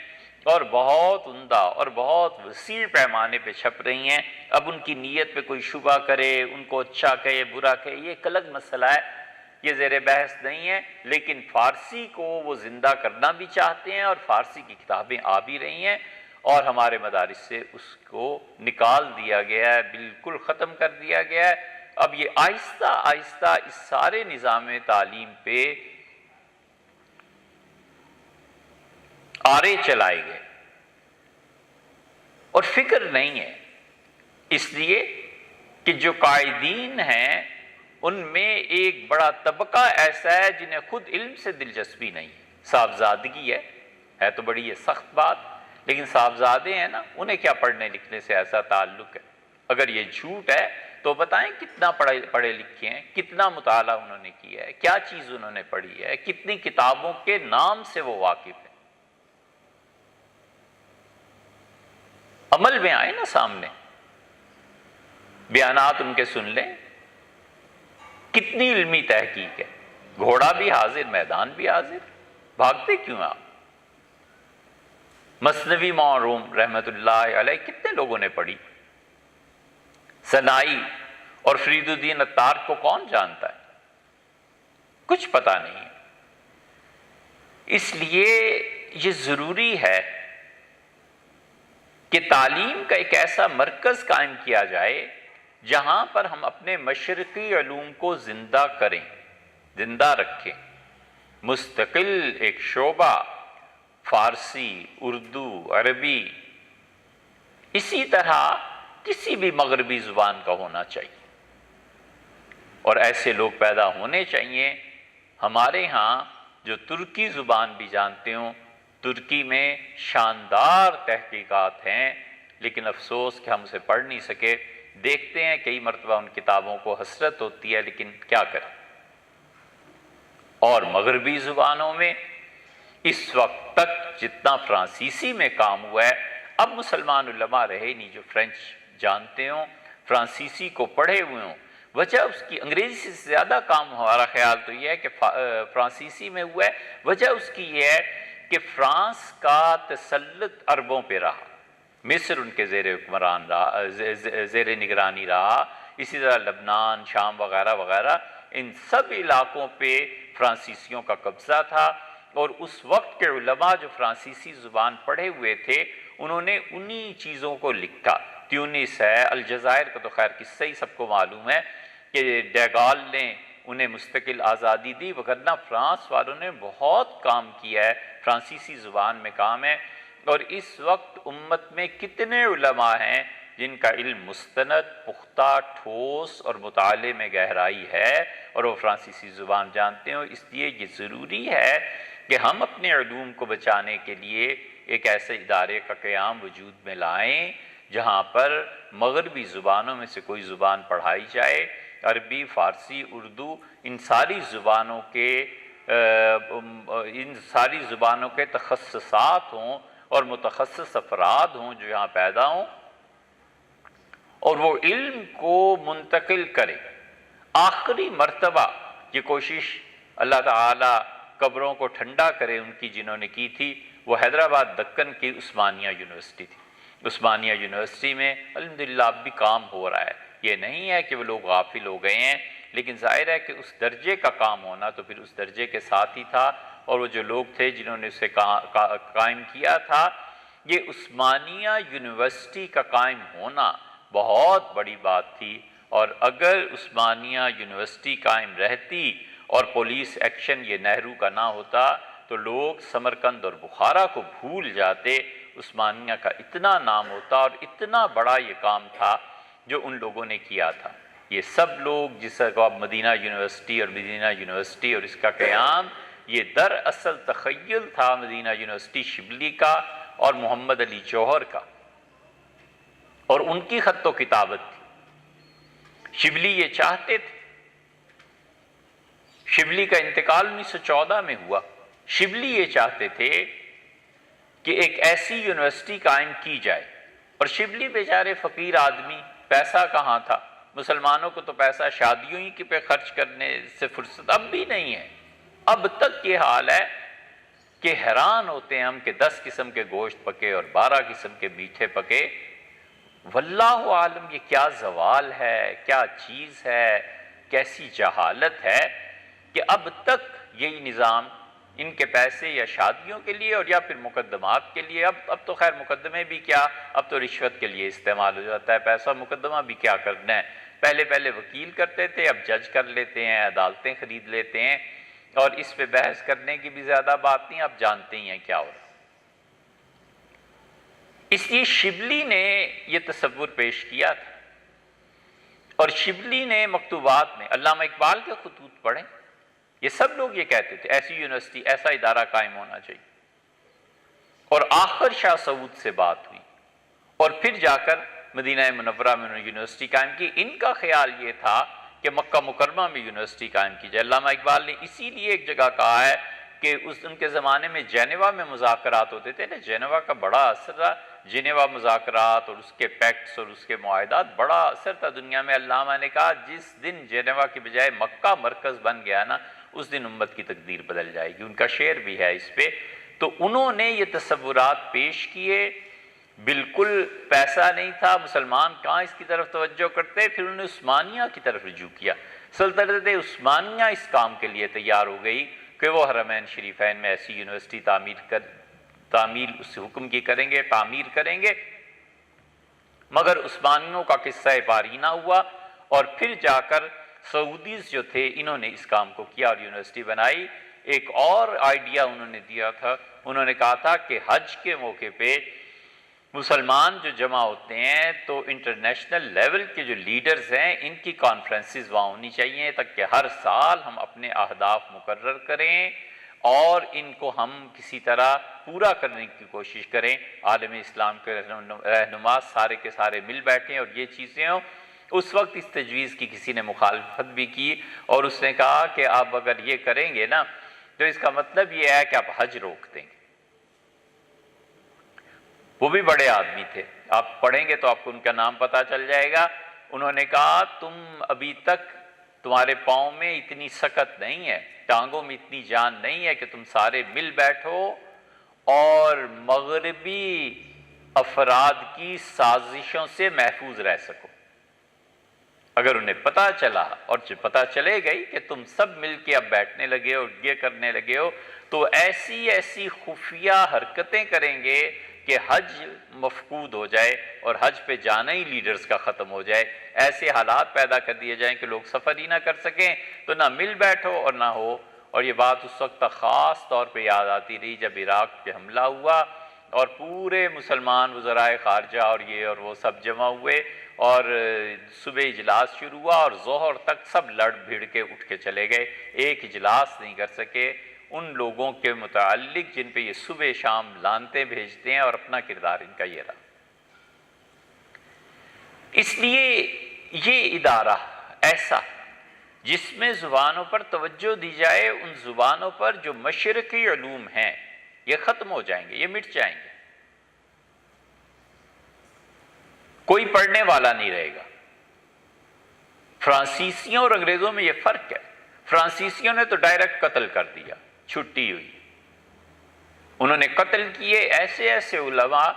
[SPEAKER 1] اور بہت عمدہ اور بہت وسیع پیمانے پہ چھپ رہی ہیں۔ اب ان کی نیت پہ کوئی شبہ کرے، ان کو اچھا کہے برا کہے، یہ ایک الگ مسئلہ ہے، یہ زیر بحث نہیں ہے، لیکن فارسی کو وہ زندہ کرنا بھی چاہتے ہیں اور فارسی کی کتابیں آ بھی رہی ہیں، اور ہمارے مدارس سے اس کو نکال دیا گیا ہے، بالکل ختم کر دیا گیا ہے۔ اب یہ آہستہ آہستہ اس سارے نظام تعلیم پہ آرے چلائے گئے اور فکر نہیں ہے، اس لیے کہ جو قائدین ہیں ان میں ایک بڑا طبقہ ایسا ہے جنہیں خود علم سے دلچسپی نہیں، صاحبزادگی ہے تو بڑی یہ سخت بات، لیکن صاحبزادے ہیں نا، انہیں کیا پڑھنے لکھنے سے ایسا تعلق ہے؟ اگر یہ جھوٹ ہے تو بتائیں کتنا پڑھے لکھے ہیں، کتنا مطالعہ انہوں نے کیا ہے، کیا چیز انہوں نے پڑھی ہے، کتنی کتابوں کے نام سے وہ واقف ہیں۔ عمل میں آئے نا سامنے، بیانات ان کے سن لیں، کتنی علمی تحقیق ہے، گھوڑا بھی حاضر، میدان بھی حاضر، بھاگتے کیوں آپ؟ مثنوی معروم رحمت اللہ علیہ کتنے لوگوں نے پڑھی؟ سنائی اور فرید الدین عطار کو کون جانتا ہے؟ کچھ پتہ نہیں ہے۔ اس لیے یہ ضروری ہے کہ تعلیم کا ایک ایسا مرکز قائم کیا جائے جہاں پر ہم اپنے مشرقی علوم کو زندہ کریں، زندہ رکھیں، مستقل ایک شعبہ فارسی، اردو، عربی، اسی طرح کسی بھی مغربی زبان کا ہونا چاہیے، اور ایسے لوگ پیدا ہونے چاہیے۔ ہمارے ہاں جو ترکی زبان بھی جانتے ہوں، ترکی میں شاندار تحقیقات ہیں، لیکن افسوس کہ ہم اسے پڑھ نہیں سکے۔ دیکھتے ہیں کئی مرتبہ ان کتابوں کو حسرت ہوتی ہے، لیکن کیا کریں۔ اور مغربی زبانوں میں اس وقت تک جتنا فرانسیسی میں کام ہوا ہے، اب مسلمان علماء رہے نہیں جو فرینچ جانتے ہوں، فرانسیسی کو پڑھے ہوئے ہوں۔ وجہ اس کی انگریزی سے زیادہ کام ہمارا خیال تو یہ ہے کہ فرانسیسی میں ہوا ہے۔ وجہ اس کی یہ ہے کہ فرانس کا تسلط عربوں پہ رہا، مصر ان کے زیر حکمران رہا، زیر نگرانی رہا، اسی طرح لبنان، شام وغیرہ وغیرہ، ان سب علاقوں پہ فرانسیسیوں کا قبضہ تھا، اور اس وقت کے علماء جو فرانسیسی زبان پڑھے ہوئے تھے انہوں نے انہی چیزوں کو لکھا۔ تیونس ہے، الجزائر کا تو خیر قصہ ہی سب کو معلوم ہے کہ ڈیگال نے انہیں مستقل آزادی دی، وگرنہ فرانس والوں نے بہت کام کیا ہے، فرانسیسی زبان میں کام ہے۔ اور اس وقت امت میں کتنے علماء ہیں جن کا علم مستند، پختہ، ٹھوس اور مطالعے میں گہرائی ہے، اور وہ فرانسیسی زبان جانتے ہیں۔ اس لیے یہ ضروری ہے کہ ہم اپنے علوم کو بچانے کے لیے ایک ایسے ادارے کا قیام وجود میں لائیں جہاں پر مغربی زبانوں میں سے کوئی زبان پڑھائی جائے، عربی، فارسی، اردو، ان ساری زبانوں کے تخصصات ہوں اور متخصص افراد ہوں جو یہاں پیدا ہوں، اور وہ علم کو منتقل کرے۔ آخری مرتبہ یہ کوشش اللہ تعالی قبروں کو ٹھنڈا کرے ان کی جنہوں نے کی تھی، وہ حیدرآباد دکن کی عثمانیہ یونیورسٹی تھی۔ عثمانیہ یونیورسٹی میں الحمدللہ اب بھی کام ہو رہا ہے، یہ نہیں ہے کہ وہ لوگ غافل ہو گئے ہیں، لیکن ظاہر ہے کہ اس درجے کا کام ہونا تو پھر اس درجے کے ساتھ ہی تھا، اور وہ جو لوگ تھے جنہوں نے اسے قائم کیا تھا، یہ عثمانیہ یونیورسٹی کا قائم ہونا بہت بڑی بات تھی۔ اور اگر عثمانیہ یونیورسٹی قائم رہتی اور پولیس ایکشن یہ نہرو کا نہ ہوتا تو لوگ سمرقند اور بخارا کو بھول جاتے۔ عثمانیہ کا اتنا نام ہوتا اور اتنا بڑا یہ کام تھا جو ان لوگوں نے کیا تھا۔ یہ سب لوگ جس کو اب مدینہ یونیورسٹی اور اس کا قیام، یہ دراصل تخیل تھا مدینہ یونیورسٹی شبلی کا اور محمد علی جوہر کا، اور ان کی خط و کتابت تھی۔ شبلی یہ چاہتے تھے، شبلی کا انتقال 1914 میں ہوا، شبلی یہ چاہتے تھے کہ ایک ایسی یونیورسٹی قائم کی جائے، اور شبلی بیچارے فقیر آدمی، پیسہ کہاں تھا؟ مسلمانوں کو تو پیسہ شادیوں ہی پہ خرچ کرنے سے فرصت اب بھی نہیں ہے۔ اب تک یہ حال ہے کہ حیران ہوتے ہیں ہم کہ 10 قسم کے گوشت پکے اور 12 قسم کے میٹھے پکے۔ واللہ عالم یہ کیا زوال ہے، کیا چیز ہے، کیسی جہالت ہے کہ اب تک یہی نظام ان کے پیسے یا شادیوں کے لیے اور یا پھر مقدمات کے لیے، اب تو خیر مقدمے بھی کیا، اب تو رشوت کے لیے استعمال ہو جاتا ہے پیسہ، مقدمہ بھی کیا کرنا ہے۔ پہلے وکیل کرتے تھے، اب جج کر لیتے ہیں، عدالتیں خرید لیتے ہیں، اور اس پہ بحث کرنے کی بھی زیادہ بات نہیں، آپ جانتے ہی ہیں کیا ہو رہا ہے۔ اس لیے شبلی نے یہ تصور پیش کیا تھا، اور شبلی نے مکتوبات میں علامہ اقبال کے خطوط پڑھیں، یہ سب لوگ یہ کہتے تھے ایسی یونیورسٹی، ایسا ادارہ قائم ہونا چاہیے۔ اور آخر شاہ سعود سے بات ہوئی، اور پھر جا کر مدینہ منورہ میں انہوں نے یونیورسٹی قائم کی۔ ان کا خیال یہ تھا کہ مکہ مکرمہ میں یونیورسٹی قائم کی جائے۔ علامہ اقبال نے اسی لیے ایک جگہ کہا ہے کہ ان کے زمانے میں جینیوا میں مذاکرات ہوتے تھے نا، جینیوا کا بڑا اثر رہا، جینیوا مذاکرات اور اس کے پیکٹس اور اس کے معاہدات بڑا اثر تھا دنیا میں۔ علامہ نے کہا جس دن جینیوا کی بجائے مکہ مرکز بن گیا نا، اس دن امت کی تقدیر بدل جائے گی۔ ان کا شعر بھی ہے اس پہ۔ تو انہوں نے یہ تصورات پیش کیے، بالکل پیسہ نہیں تھا، مسلمان کہاں اس کی طرف توجہ کرتے، پھر انہوں نے عثمانیہ کی طرف رجوع کیا۔ سلطنت عثمانیہ اس کام کے لیے تیار ہو گئی کہ وہ حرمین شریفین میں ایسی یونیورسٹی تعمیر اس حکم کی کریں گے، تعمیر کریں گے، مگر عثمانیوں کا قصہ پاری نہ ہوا، اور پھر جا کر سعودیز جو تھے انہوں نے اس کام کو کیا اور یونیورسٹی بنائی۔ ایک اور آئیڈیا انہوں نے دیا تھا، انہوں نے کہا تھا کہ حج کے موقع پہ مسلمان جو جمع ہوتے ہیں تو انٹرنیشنل لیول کے جو لیڈرز ہیں ان کی کانفرنسز وہاں ہونی چاہیے، تاکہ ہر سال ہم اپنے اہداف مقرر کریں اور ان کو ہم کسی طرح پورا کرنے کی کوشش کریں۔ عالم اسلام کے رہنما سارے کے سارے مل بیٹھیں اور یہ چیزیں ہوں۔ اس وقت اس تجویز کی کسی نے مخالفت بھی کی، اور اس نے کہا کہ آپ اگر یہ کریں گے نا تو اس کا مطلب یہ ہے کہ آپ حج روک دیں گے۔ وہ بھی بڑے آدمی تھے، آپ پڑھیں گے تو آپ کو ان کا نام پتہ چل جائے گا۔ انہوں نے کہا تم ابھی تک تمہارے پاؤں میں اتنی سکت نہیں ہے، ٹانگوں میں اتنی جان نہیں ہے کہ تم سارے مل بیٹھو اور مغربی افراد کی سازشوں سے محفوظ رہ سکو۔ اگر انہیں پتہ چلا، اور جو پتہ چلے گئی کہ تم سب مل کے اب بیٹھنے لگے ہو، یہ کرنے لگے ہو، تو ایسی خفیہ حرکتیں کریں گے کہ حج مفقود ہو جائے اور حج پہ جانا ہی لیڈرز کا ختم ہو جائے، ایسے حالات پیدا کر دیے جائیں کہ لوگ سفر ہی نہ کر سکیں، تو نہ مل بیٹھو اور نہ ہو۔ اور یہ بات اس وقت خاص طور پہ یاد آتی رہی جب عراق پہ حملہ ہوا اور پورے مسلمان وزرائے خارجہ اور یہ اور وہ سب جمع ہوئے، اور صبح اجلاس شروع ہوا اور ظہر تک سب لڑ بھیڑ کے اٹھ کے چلے گئے، ایک اجلاس نہیں کر سکے ان لوگوں کے متعلق جن پہ یہ صبح شام لانتیں بھیجتے ہیں، اور اپنا کردار ان کا یہ رہا۔ اس لیے یہ ادارہ ایسا جس میں زبانوں پر توجہ دی جائے، ان زبانوں پر جو مشرقی علوم ہیں یہ ختم ہو جائیں گے، یہ مٹ جائیں گے، کوئی پڑھنے والا نہیں رہے گا۔ فرانسیسیوں اور انگریزوں میں یہ فرق ہے، فرانسیسیوں نے تو ڈائریکٹ قتل کر دیا، چھٹی ہوئی، انہوں نے قتل کیے ایسے ایسے علماء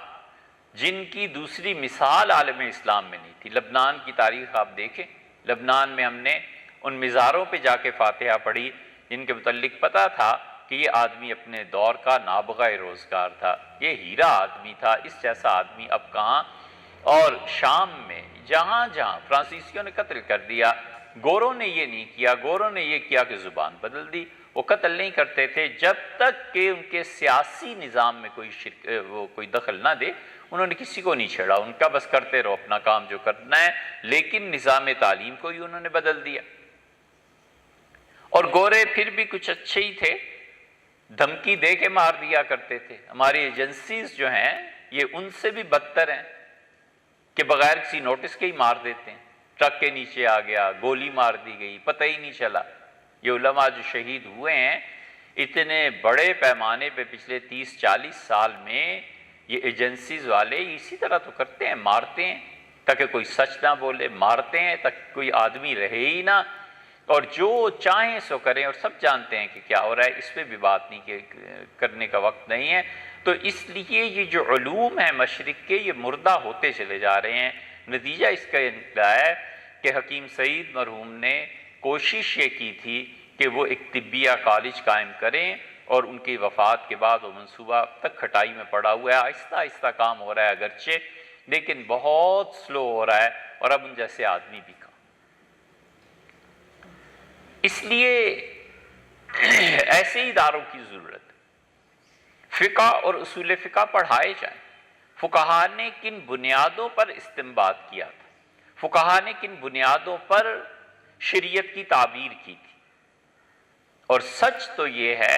[SPEAKER 1] جن کی دوسری مثال عالم اسلام میں نہیں تھی۔ لبنان کی تاریخ آپ دیکھیں، لبنان میں ہم نے ان مزاروں پہ جا کے فاتحہ پڑھی جن کے متعلق پتہ تھا کہ یہ آدمی اپنے دور کا نابغہ روزگار تھا، یہ ہیرا آدمی تھا، اس جیسا آدمی اب کہاں۔ اور شام میں جہاں جہاں فرانسیسیوں نے قتل کر دیا، گوروں نے یہ نہیں کیا، گوروں نے یہ کیا کہ زبان بدل دی، وہ قتل نہیں کرتے تھے جب تک کہ ان کے سیاسی نظام میں کوئی دخل نہ دے، انہوں نے کسی کو نہیں چھیڑا، ان کا بس کرتے رہو اپنا کام جو کرنا ہے، لیکن نظام تعلیم کو ہی انہوں نے بدل دیا۔ اور گورے پھر بھی کچھ اچھے ہی تھے، دھمکی دے کے مار دیا کرتے تھے۔ ہماری ایجنسیز جو ہیں یہ ان سے بھی بدتر ہیں کہ بغیر کسی نوٹس کے ہی مار دیتے ہیں، ٹرک کے نیچے آ گیا، گولی مار دی گئی، پتہ ہی نہیں چلا۔ یہ علماء جو شہید ہوئے ہیں اتنے بڑے پیمانے پہ پچھلے 30-40 سال میں، یہ ایجنسیز والے اسی طرح تو کرتے ہیں، مارتے ہیں تاکہ کوئی سچ نہ بولے، مارتے ہیں تاکہ کوئی آدمی رہے ہی نہ، اور جو چاہیں سو کریں، اور سب جانتے ہیں کہ کیا ہو رہا ہے، اس پہ بھی بات نہیں کرنے کا وقت نہیں ہے۔ تو اس لیے یہ جو علوم ہیں مشرق کے، یہ مردہ ہوتے چلے جا رہے ہیں۔ نتیجہ اس کا یہ نکلا ہے کہ حکیم سعید مرحوم نے کوشش یہ کی تھی کہ وہ ایک طبیہ کالج قائم کریں، اور ان کی وفات کے بعد وہ منصوبہ اب تک کھٹائی میں پڑا ہوا ہے، آہستہ آہستہ کام ہو رہا ہے اگرچہ، لیکن بہت سلو ہو رہا ہے، اور اب ان جیسے آدمی بھی کم۔ اس لیے ایسے اداروں کی ضرورت ہے۔ فقہ اور اصول فقہ پڑھائے جائیں۔ فقہا نے کن بنیادوں پر استنباط کیا تھا، فقہا نے کن بنیادوں پر شریعت کی تعبیر کی تھی۔ اور سچ تو یہ ہے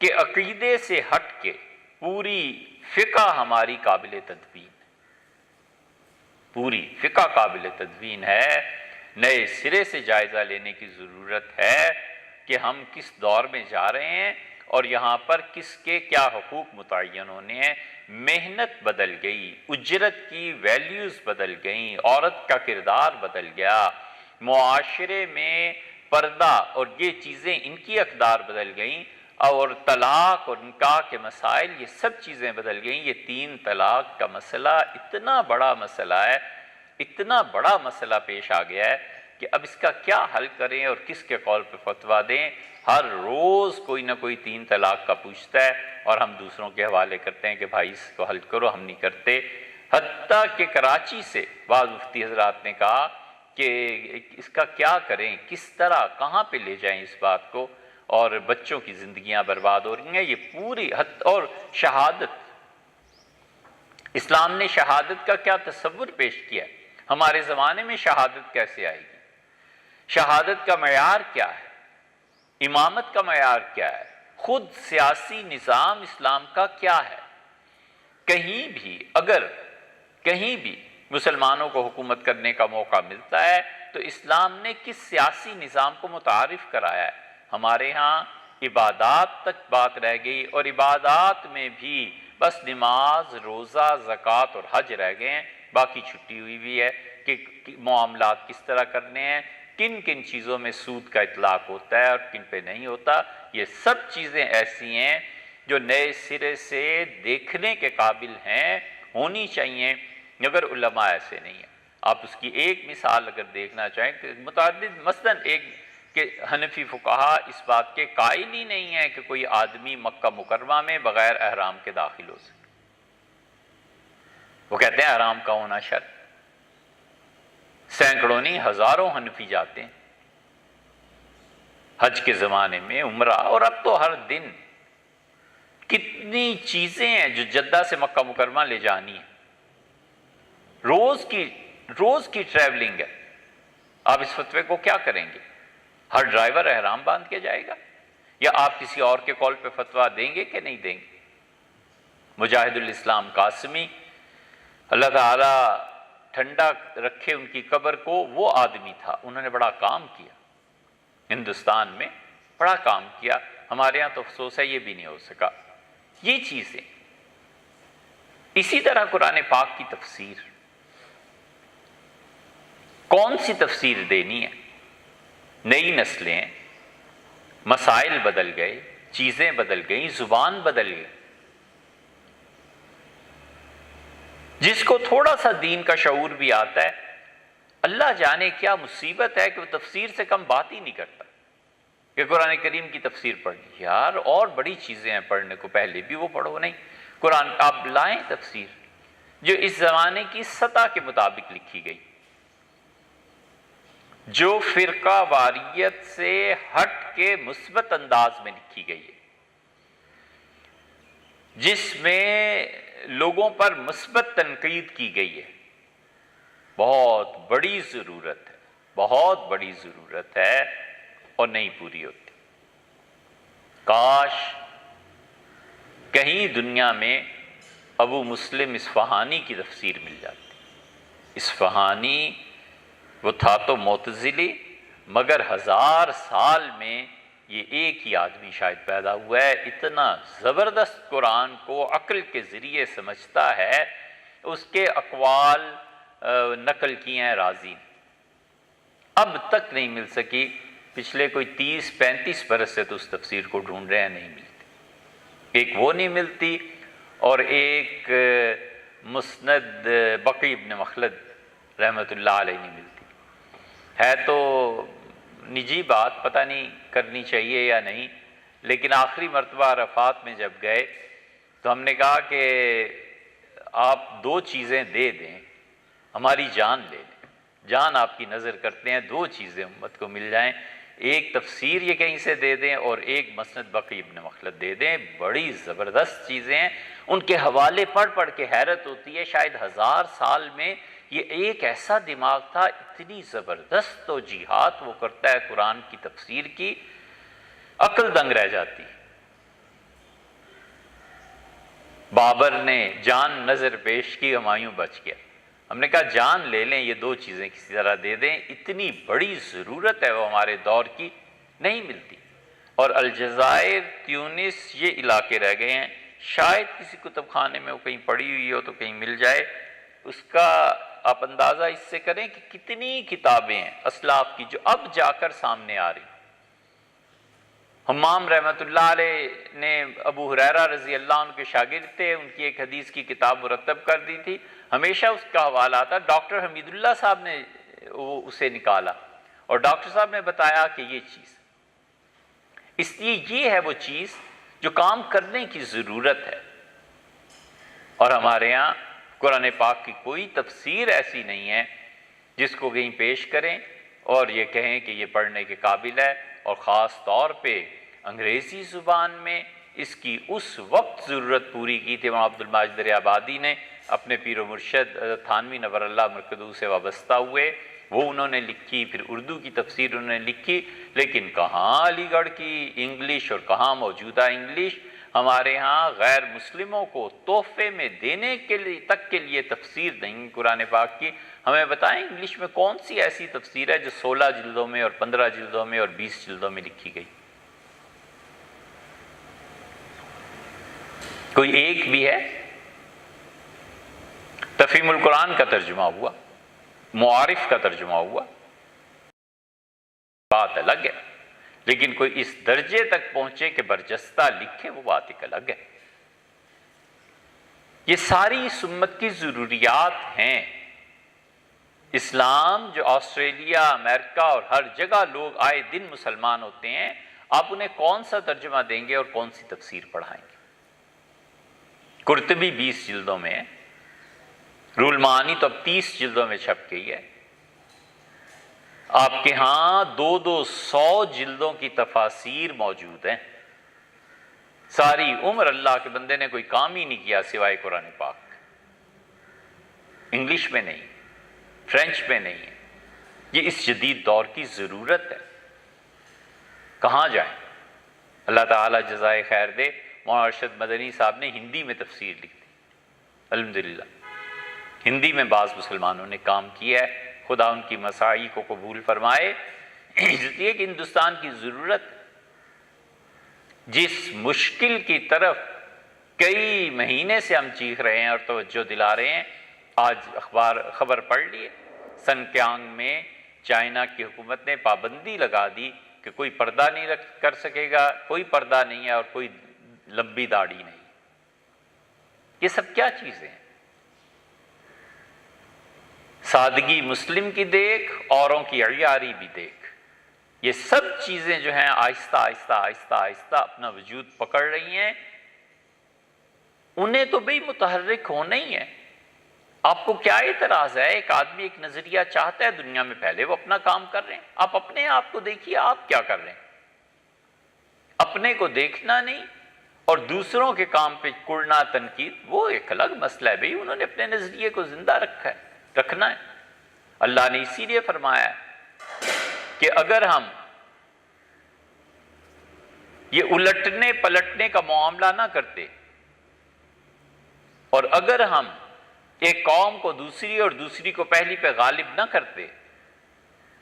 [SPEAKER 1] کہ عقیدے سے ہٹ کے پوری فقہ ہماری قابل تدوین ہے، پوری فقہ قابل تدوین ہے۔ نئے سرے سے جائزہ لینے کی ضرورت ہے کہ ہم کس دور میں جا رہے ہیں اور یہاں پر کس کے کیا حقوق متعین ہونے ہیں۔ محنت بدل گئی، اجرت کی ویلیوز بدل گئیں، عورت کا کردار بدل گیا، معاشرے میں پردہ اور یہ چیزیں ان کی اقدار بدل گئیں، اور طلاق اور نکاح کے مسائل یہ سب چیزیں بدل گئیں۔ یہ 3 طلاق کا مسئلہ اتنا بڑا مسئلہ ہے، اتنا بڑا مسئلہ پیش آ گیا ہے کہ اب اس کا کیا حل کریں اور کس کے قول پہ فتویٰ دیں۔ ہر روز کوئی نہ کوئی 3 طلاق کا پوچھتا ہے، اور ہم دوسروں کے حوالے کرتے ہیں کہ بھائی اس کو حل کرو، ہم نہیں کرتے۔ حتیٰ کہ کراچی سے بعض مفتی حضرات نے کہا کہ اس کا کیا کریں، کس طرح کہاں پہ لے جائیں اس بات کو، اور بچوں کی زندگیاں برباد ہو رہی ہیں۔ یہ پوری اور شہادت، اسلام نے شہادت کا کیا تصور پیش کیا ہے؟ ہمارے زمانے میں شہادت کیسے آئے گی؟ شہادت کا معیار کیا ہے؟ امامت کا معیار کیا ہے؟ خود سیاسی نظام اسلام کا کیا ہے؟ کہیں بھی اگر کہیں بھی مسلمانوں کو حکومت کرنے کا موقع ملتا ہے تو اسلام نے کس سیاسی نظام کو متعارف کرایا ہے؟ ہمارے ہاں عبادات تک بات رہ گئی، اور عبادات میں بھی بس نماز، روزہ، زکوٰۃ اور حج رہ گئے ہیں، باقی چھٹی ہوئی بھی ہے کہ معاملات کس طرح کرنے ہیں، کن کن چیزوں میں سود کا اطلاق ہوتا ہے اور کن پہ نہیں ہوتا۔ یہ سب چیزیں ایسی ہیں جو نئے سرے سے دیکھنے کے قابل ہیں، ہونی چاہیے، مگر علماء ایسے نہیں ہیں۔ آپ اس کی ایک مثال اگر دیکھنا چاہیں کہ متعدد، مثلاً ایک کہ حنفی فقہا اس بات کے قائل ہی نہیں ہے کہ کوئی آدمی مکہ مکرمہ میں بغیر احرام کے داخل ہو سکے۔ وہ کہتے ہیں حرام کا ہونا شرط، سینکڑوں نہیں ہزاروں حنفی جاتے ہیں حج کے زمانے میں، عمرہ، اور اب تو ہر دن کتنی چیزیں ہیں جو جدہ سے مکہ مکرمہ لے جانی ہے، روز کی ٹریولنگ ہے۔ آپ اس فتوے کو کیا کریں گے؟ ہر ڈرائیور احرام باندھ کے جائے گا، یا آپ کسی اور کے کال پہ فتویٰ دیں گے کہ نہیں دیں گے؟ مجاہد الاسلام قاسمی، اللہ تعالیٰ ٹھنڈا رکھے ان کی قبر کو، وہ آدمی تھا، انہوں نے بڑا کام کیا ہندوستان میں، بڑا کام کیا۔ ہمارے ہاں تو افسوس ہے یہ بھی نہیں ہو سکا۔ یہ چیزیں، اسی طرح قرآن پاک کی تفسیر، کون سی تفسیر دینی ہے؟ نئی نسلیں، مسائل بدل گئے، چیزیں بدل گئیں، زبان بدل گئی۔ جس کو تھوڑا سا دین کا شعور بھی آتا ہے، اللہ جانے کیا مصیبت ہے کہ وہ تفسیر سے کم بات ہی نہیں کرتا کہ قرآن کریم کی تفسیر پڑھنی۔ یار اور بڑی چیزیں ہیں پڑھنے کو، پہلے بھی وہ پڑھو نہیں۔ قرآن آپ لائیں تفسیر جو اس زمانے کی سطح کے مطابق لکھی گئی، جو فرقہ واریت سے ہٹ کے مثبت انداز میں لکھی گئی ہے، جس میں لوگوں پر مثبت تنقید کی گئی ہے۔ بہت بڑی ضرورت ہے، بہت بڑی ضرورت ہے، اور نہیں پوری ہوتی۔ کاش کہیں دنیا میں ابو مسلم اصفہانی کی تفسیر مل جاتی۔ اصفہانی وہ تھا تو معتزلی، مگر 1000 سال میں یہ ایک ہی آدمی شاید پیدا ہوا ہے، اتنا زبردست قرآن کو عقل کے ذریعے سمجھتا ہے، اس کے اقوال نقل کیے ہیں رازی نے، اب تک نہیں مل سکی۔ پچھلے کوئی 30-35 برس سے تو اس تفسیر کو ڈھونڈ رہے ہیں، نہیں ملتی۔ ایک وہ نہیں ملتی، اور ایک مسند بقی ابن مخلد رحمۃ اللہ علیہ نہیں ملتی۔ ہے تو نجی بات، پتہ نہیں کرنی چاہیے یا نہیں، لیکن آخری مرتبہ عرفات میں جب گئے تو ہم نے کہا کہ آپ 2 چیزیں دے دیں، ہماری جان لے لیں، جان آپ کی نظر کرتے ہیں، 2 چیزیں امت کو مل جائیں، ایک تفسیر یہ کہیں سے دے دیں اور ایک مسند بقی ابن مخلد دے دیں۔ بڑی زبردست چیزیں ہیں، ان کے حوالے پڑھ پڑھ کے حیرت ہوتی ہے۔ شاید 1000 سال میں یہ ایک ایسا دماغ تھا، اتنی زبردست توجیہات وہ کرتا ہے قرآن کی تفسیر کی، عقل دنگ رہ جاتی۔ بابر نے جان نظر پیش کی، ہمایوں بچ گیا۔ ہم نے کہا جان لے لیں، یہ 2 چیزیں کسی طرح دے دیں، اتنی بڑی ضرورت ہے وہ ہمارے دور کی، نہیں ملتی۔ اور الجزائر، تیونس، یہ علاقے رہ گئے ہیں، شاید کسی کتب خانے میں وہ کہیں پڑی ہوئی ہو تو کہیں مل جائے۔ اس کا آپ اندازہ اس سے کریں کہ کتنی کتابیں ہیں اسلاف کی جو اب جا کر سامنے آ رہی۔ حمام رحمۃ اللہ علیہ نے ابو ہریرہ رضی اللہ عنہ کے شاگرد تھے، ان کی ایک حدیث کی کتاب مرتب کر دی تھی، ہمیشہ اس کا حوالہ آتا۔ ڈاکٹر حمید اللہ صاحب نے اسے نکالا اور ڈاکٹر صاحب نے بتایا کہ یہ چیز، اس لیے یہ ہے وہ چیز جو کام کرنے کی ضرورت ہے۔ اور ہمارے ہاں قرآن پاک کی کوئی تفسیر ایسی نہیں ہے جس کو کہیں پیش کریں اور یہ کہیں کہ یہ پڑھنے کے قابل ہے، اور خاص طور پہ انگریزی زبان میں اس کی اس وقت ضرورت پوری کی تھی۔ وہاں عبد الماجد دریا آبادی نے اپنے پیر و مرشد تھانوی نور اللہ مرکزو سے وابستہ ہوئے، وہ انہوں نے لکھی، پھر اردو کی تفسیر انہوں نے لکھی، لیکن کہاں علی گڑھ کی انگلش اور کہاں موجودہ انگلش۔ ہمارے ہاں غیر مسلموں کو تحفے میں دینے کے لیے تک کے لیے تفسیر نہیں قرآن پاک کی۔ ہمیں بتائیں انگلش میں کون سی ایسی تفسیر ہے جو 16 جلدوں میں اور 15 جلدوں میں اور 20 جلدوں میں لکھی گئی؟ کوئی ایک بھی ہے؟ تفہیم القرآن کا ترجمہ ہوا، معارف کا ترجمہ ہوا، بات الگ ہے، لیکن کوئی اس درجے تک پہنچے کہ برجستہ لکھے، وہ بات ایک الگ ہے۔ یہ ساری اس امت کی ضروریات ہیں۔ اسلام جو آسٹریلیا، امریکہ اور ہر جگہ لوگ آئے دن مسلمان ہوتے ہیں، آپ انہیں کون سا ترجمہ دیں گے اور کون سی تفسیر پڑھائیں گے؟ قرطبی 20 جلدوں میں ہے، روح المعانی تو اب 30 جلدوں میں چھپ گئی ہے. آپ کے ہاں 200 جلدوں کی تفاسیر موجود ہیں. ساری عمر اللہ کے بندے نے کوئی کام ہی نہیں کیا سوائے قرآن پاک. انگلش میں نہیں، فرینچ میں نہیں ہے. یہ اس جدید دور کی ضرورت ہے. کہاں جائیں؟ اللہ تعالیٰ جزائے خیر دے. مولانا ارشد مدنی صاحب نے ہندی میں تفسیر لکھی، الحمدللہ. ہندی میں بعض مسلمانوں نے کام کیا ہے، خدا ان کی مساعی کو قبول فرمائے. اس لیے کہ ہندوستان کی ضرورت، جس مشکل کی طرف کئی مہینے سے ہم چیخ رہے ہیں اور توجہ دلا رہے ہیں. آج خبر پڑھ لیے، سنکیانگ میں چائنا کی حکومت نے پابندی لگا دی کہ کوئی پردہ نہیں کر سکے گا، کوئی پردہ نہیں ہے اور کوئی لمبی داڑھی نہیں. یہ سب کیا چیزیں ہیں؟ سادگی مسلم کی دیکھ، اوروں کی عیاری بھی دیکھ. یہ سب چیزیں جو ہیں آہستہ آہستہ آہستہ آہستہ اپنا وجود پکڑ رہی ہیں. انہیں تو بھئی متحرک ہونا ہی ہے. آپ کو کیا اعتراض ہے؟ ایک آدمی ایک نظریہ چاہتا ہے دنیا میں، پہلے وہ اپنا کام کر رہے ہیں. آپ اپنے آپ کو دیکھیے، آپ کیا کر رہے ہیں. اپنے کو دیکھنا نہیں اور دوسروں کے کام پہ کڑنا، تنقید، وہ ایک الگ مسئلہ ہے. بھئی انہوں نے اپنے نظریے کو زندہ رکھنا ہے. اللہ نے اسی لیے فرمایا کہ اگر ہم یہ الٹنے پلٹنے کا معاملہ نہ کرتے اور اگر ہم ایک قوم کو دوسری اور دوسری کو پہلی پہ غالب نہ کرتے،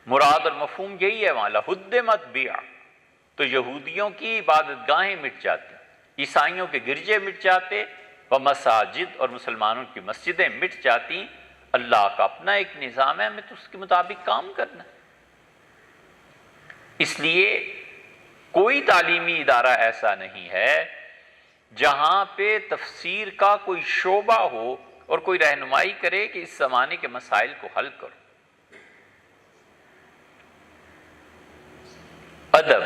[SPEAKER 1] مراد اور مفہوم یہی ہے وہاں لَهُدِّمَتْ بِيَعْ، تو یہودیوں کی عبادت گاہیں مٹ جاتی، عیسائیوں کے گرجے مٹ جاتے، ومساجد اور مسلمانوں کی مسجدیں مٹ جاتی. اللہ کا اپنا ایک نظام ہے، ہمیں تو اس کے مطابق کام کرنا ہے. اس لیے کوئی تعلیمی ادارہ ایسا نہیں ہے جہاں پہ تفسیر کا کوئی شعبہ ہو اور کوئی رہنمائی کرے کہ اس زمانے کے مسائل کو حل کرو. ادب،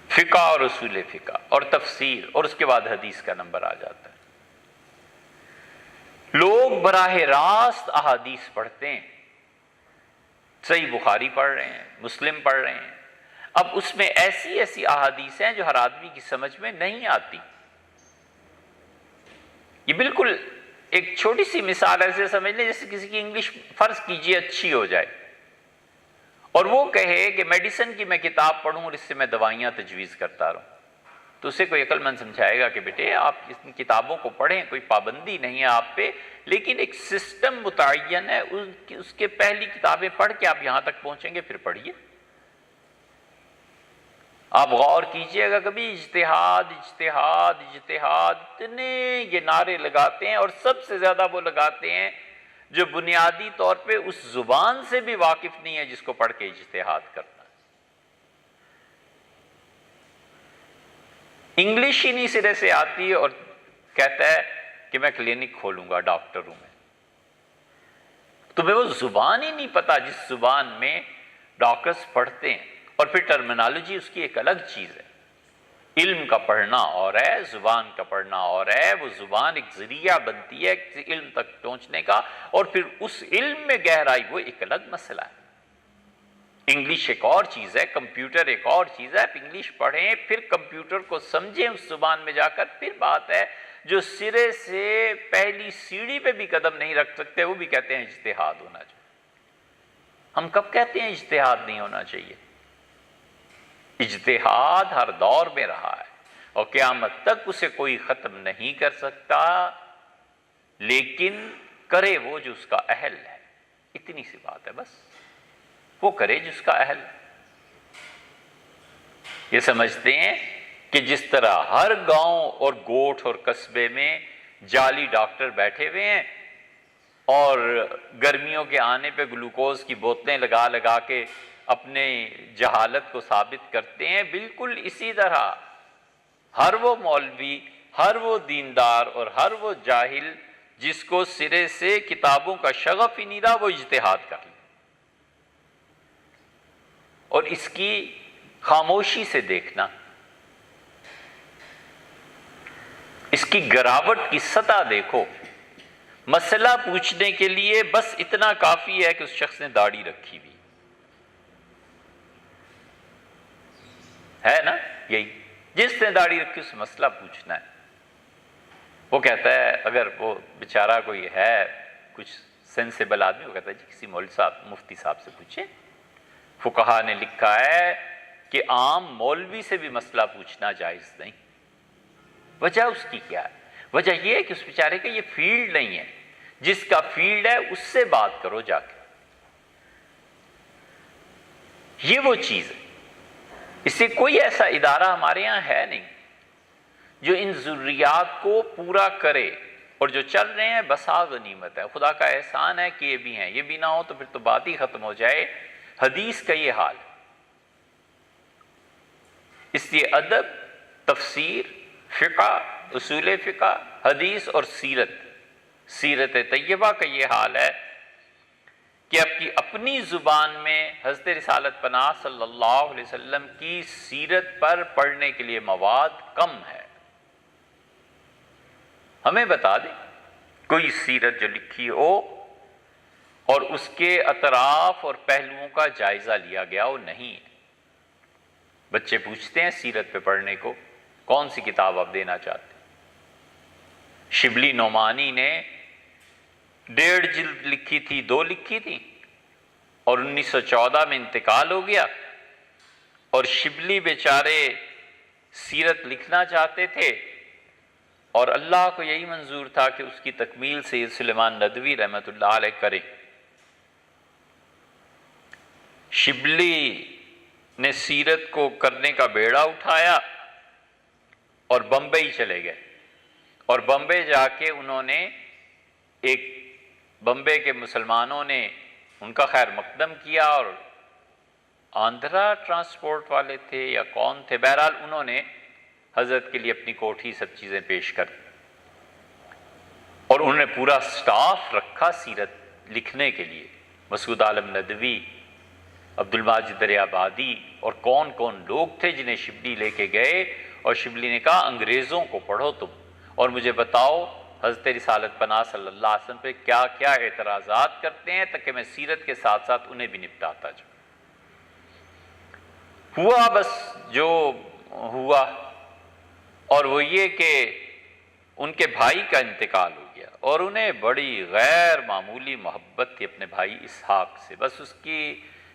[SPEAKER 1] فقہ اور اصول فقہ اور تفسیر، اور اس کے بعد حدیث کا نمبر آ جاتا ہے. لوگ براہ راست احادیث پڑھتے ہیں، صحیح بخاری پڑھ رہے ہیں، مسلم پڑھ رہے ہیں. اب اس میں ایسی احادیث ہیں جو ہر آدمی کی سمجھ میں نہیں آتی. یہ بالکل ایک چھوٹی سی مثال ایسے سمجھ لیں جیسے کسی کی انگلش فرض کیجئے اچھی ہو جائے اور وہ کہے کہ میڈیسن کی میں کتاب پڑھوں اور اس سے میں دوائیاں تجویز کرتا رہوں. تو اسے کوئی عقل مند سمجھائے گا کہ بیٹے آپ ان کتابوں کو پڑھیں، کوئی پابندی نہیں ہے آپ پہ، لیکن ایک سسٹم متعین ہے، اس کے پہلی کتابیں پڑھ کے آپ یہاں تک پہنچیں گے، پھر پڑھیے. آپ غور کیجئے گا کبھی اجتہاد اجتہاد اجتہاد، اتنے یہ نعرے لگاتے ہیں، اور سب سے زیادہ وہ لگاتے ہیں جو بنیادی طور پہ اس زبان سے بھی واقف نہیں ہے جس کو پڑھ کے اجتہاد کرنا. انگلش ہی نہیں سرے سے آتی اور کہتا ہے کہ میں کلینک کھولوں گا، ڈاکٹر ہوں میں. تمہیں وہ زبان ہی نہیں پتا جس زبان میں ڈاکٹرز پڑھتے ہیں. اور پھر ٹرمینالوجی اس کی ایک الگ چیز ہے. علم کا پڑھنا اور ہے، زبان کا پڑھنا اور ہے. وہ زبان ایک ذریعہ بنتی ہے کسی علم تک پہنچنے کا، اور پھر اس علم میں گہرائی وہ ایک الگ مسئلہ ہے. انگلش ایک اور چیز ہے، کمپیوٹر ایک اور چیز ہے. آپ انگلش پڑھیں، پھر کمپیوٹر کو سمجھیں اس زبان میں جا کر، پھر بات ہے. جو سرے سے پہلی سیڑھی پہ بھی قدم نہیں رکھ سکتے وہ بھی کہتے ہیں اجتہاد ہونا چاہیے. ہم کب کہتے ہیں اجتہاد نہیں ہونا چاہیے؟ اجتہاد ہر دور میں رہا ہے اور قیامت تک اسے کوئی ختم نہیں کر سکتا، لیکن کرے وہ جو اس کا اہل ہے. اتنی سی بات ہے بس. وہ کرے جس کا اہل. یہ سمجھتے ہیں کہ جس طرح ہر گاؤں اور گوٹھ اور قصبے میں جعلی ڈاکٹر بیٹھے ہوئے ہیں اور گرمیوں کے آنے پہ گلوکوز کی بوتلیں لگا لگا کے اپنے جہالت کو ثابت کرتے ہیں، بالکل اسی طرح ہر وہ مولوی، ہر وہ دیندار اور ہر وہ جاہل جس کو سرے سے کتابوں کا شغف ہی نہیں رہا، وہ اجتہاد کر لے. اور اس کی خاموشی سے دیکھنا، اس کی گراوٹ کی سطح دیکھو. مسئلہ پوچھنے کے لیے بس اتنا کافی ہے کہ اس شخص نے داڑھی رکھی ہوئی ہے نا، یہی جس نے داڑھی رکھی اس مسئلہ پوچھنا ہے۔ وہ کہتا ہے اگر وہ بیچارہ کوئی ہے کچھ سینسیبل آدمی، وہ کہتا ہے جی کسی مولوی صاحب مفتی صاحب سے پوچھیں۔ فقہا نے لکھا ہے کہ عام مولوی سے بھی مسئلہ پوچھنا جائز نہیں۔ وجہ اس کی کیا ہے؟ وجہ یہ ہے کہ اس بیچارے کا یہ فیلڈ نہیں ہے، جس کا فیلڈ ہے اس سے بات کرو جا کے، یہ وہ چیز ہے۔ اس سے کوئی ایسا ادارہ ہمارے یہاں ہے نہیں جو ان ضروریات کو پورا کرے، اور جو چل رہے ہیں بسا غنیمت ہے، خدا کا احسان ہے کہ یہ بھی ہیں، یہ بھی نہ ہو تو پھر تو بات ہی ختم ہو جائے۔ حدیث کا یہ حال ہے، اس لیے ادب، تفسیر، فقہ، اصول فقہ، حدیث اور سیرت طیبہ کا یہ حال ہے کہ اپنی زبان میں حضرت رسالت پناہ صلی اللہ علیہ وسلم کی سیرت پر پڑھنے کے لیے مواد کم ہے۔ ہمیں بتا دیں کوئی سیرت جو لکھی ہو اور اس کے اطراف اور پہلوؤں کا جائزہ لیا گیا ہو، نہیں ہے۔ بچے پوچھتے ہیں سیرت پہ پڑھنے کو کون سی کتاب آپ دینا چاہتے ہیں؟ شبلی نعمانی نے 1.5 جلد لکھی تھی، 2 لکھی تھی، اور 1914 میں انتقال ہو گیا، اور شبلی بیچارے سیرت لکھنا چاہتے تھے، اور اللہ کو یہی منظور تھا کہ اس کی تکمیل سید سلیمان ندوی رحمۃ اللہ علیہ کریں۔ شبلی نے سیرت کو کرنے کا بیڑا اٹھایا اور بمبئی چلے گئے، اور بمبئی جا کے انہوں نے بمبئی کے مسلمانوں نے ان کا خیر مقدم کیا، اور آندھرا ٹرانسپورٹ والے تھے یا کون تھے، بہرحال انہوں نے حضرت کے لیے اپنی کوٹھی سب چیزیں پیش کر دی، اور انہوں نے پورا سٹاف رکھا سیرت لکھنے کے لیے، مسعود عالم ندوی، عبد الماجد دریابادی، اور کون کون لوگ تھے جنہیں شبلی لے کے گئے، اور شبلی نے کہا انگریزوں کو پڑھو تم، اور مجھے بتاؤ حضرت رسالت پناہ صلی اللہ علیہ وسلم پہ کیا کیا اعتراضات کرتے ہیں، تاکہ میں سیرت کے ساتھ ساتھ انہیں بھی نپٹاتا جاؤں۔ ہوا بس جو ہوا، اور وہ یہ کہ ان کے بھائی کا انتقال ہو گیا، اور انہیں بڑی غیر معمولی محبت تھی اپنے بھائی اسحاق سے، بس اس کی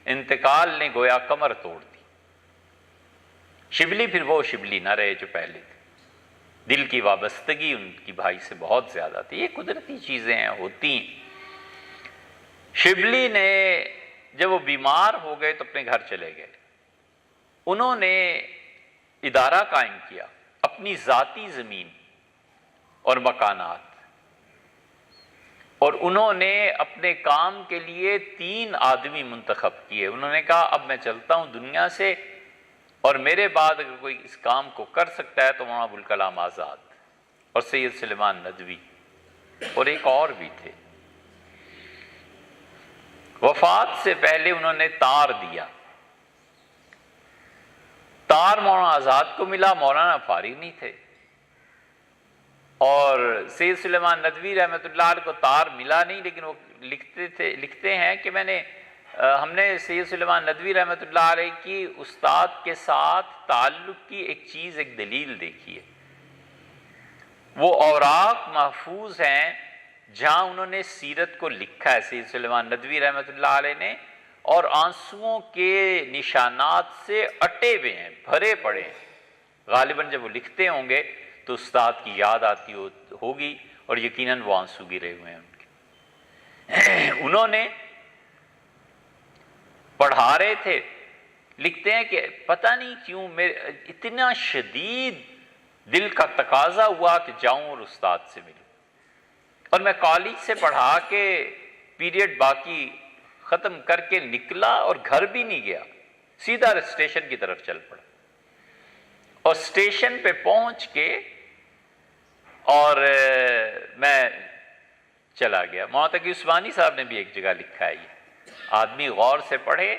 [SPEAKER 1] انتقال نے گویا کمر توڑ دی۔ شبلی پھر وہ شبلی نہ رہے جو پہلے تھے، دل کی وابستگی ان کی بھائی سے بہت زیادہ تھی۔ یہ قدرتی چیزیں ہیں، ہوتی ہیں۔ شبلی نے جب وہ بیمار ہو گئے تو اپنے گھر چلے گئے، انہوں نے ادارہ قائم کیا، اپنی ذاتی زمین اور مکانات، اور انہوں نے اپنے کام کے لیے 3 آدمی منتخب کیے۔ انہوں نے کہا اب میں چلتا ہوں دنیا سے، اور میرے بعد اگر کوئی اس کام کو کر سکتا ہے تو مولانا ابوالکلام آزاد اور سید سلیمان ندوی، اور ایک اور بھی تھے۔ وفات سے پہلے انہوں نے تار دیا، تار مولانا آزاد کو ملا، مولانا فارغ نہیں تھے، اور سید سلیمان ندوی رحمۃ اللہ علیہ کو تار ملا نہیں، لیکن وہ لکھتے ہیں کہ ہم نے سید سلیمان ندوی رحمۃ اللہ علیہ کی استاد کے ساتھ تعلق کی ایک دلیل دیکھی ہے۔ وہ اوراق محفوظ ہیں جہاں انہوں نے سیرت کو لکھا ہے سید سلیمان ندوی رحمۃ اللہ علیہ نے، اور آنسوؤں کے نشانات سے اٹے ہوئے ہیں، بھرے پڑے ہیں۔ غالباً جب وہ لکھتے ہوں گے تو استاد کی یاد آتی ہوگی، اور یقیناً وہ آنسو گرے ہوئے ہیں ان کے۔ انہوں نے پڑھا رہے تھے، لکھتے ہیں کہ پتہ نہیں کیوں اتنا شدید دل کا تقاضا ہوا کہ جاؤں اور استاد سے ملوں، اور میں کالج سے پڑھا کے پیریڈ باقی ختم کر کے نکلا، اور گھر بھی نہیں گیا، سیدھا اسٹیشن کی طرف چل پڑا، اور اسٹیشن پہ پہنچ کے اور میں چلا گیا۔ مولانا تقی عثمانی صاحب نے بھی ایک جگہ لکھا ہے، یہ آدمی غور سے پڑھے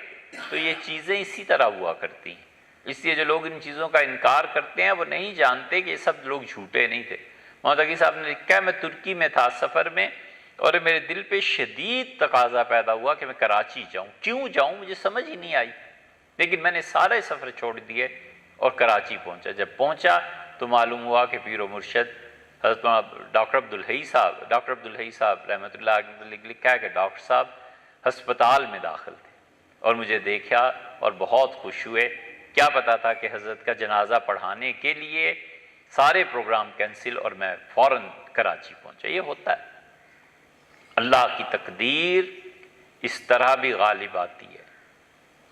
[SPEAKER 1] تو یہ چیزیں اسی طرح ہوا کرتی ہیں۔ اس لیے جو لوگ ان چیزوں کا انکار کرتے ہیں وہ نہیں جانتے کہ یہ سب لوگ جھوٹے نہیں تھے۔ مولانا تقی صاحب نے لکھا ہے میں ترکی میں تھا سفر میں، اور میرے دل پہ شدید تقاضا پیدا ہوا کہ میں کراچی جاؤں. کیوں جاؤں مجھے سمجھ ہی نہیں آئی، لیکن میں نے سارے سفر چھوڑ دیے اور کراچی پہنچا. جب پہنچا تو معلوم ہوا کہ پیر و مرشد حضرت ڈاکٹر عبدالحی صاحب رحمۃ اللہ علیہ لکھا ہے کہ ڈاکٹر صاحب ہسپتال میں داخل تھے اور مجھے دیکھا اور بہت خوش ہوئے. کیا پتا تھا کہ حضرت کا جنازہ پڑھانے کے لیے سارے پروگرام کینسل اور میں فوراً کراچی پہنچا. یہ ہوتا ہے، اللہ کی تقدیر اس طرح بھی غالب آتی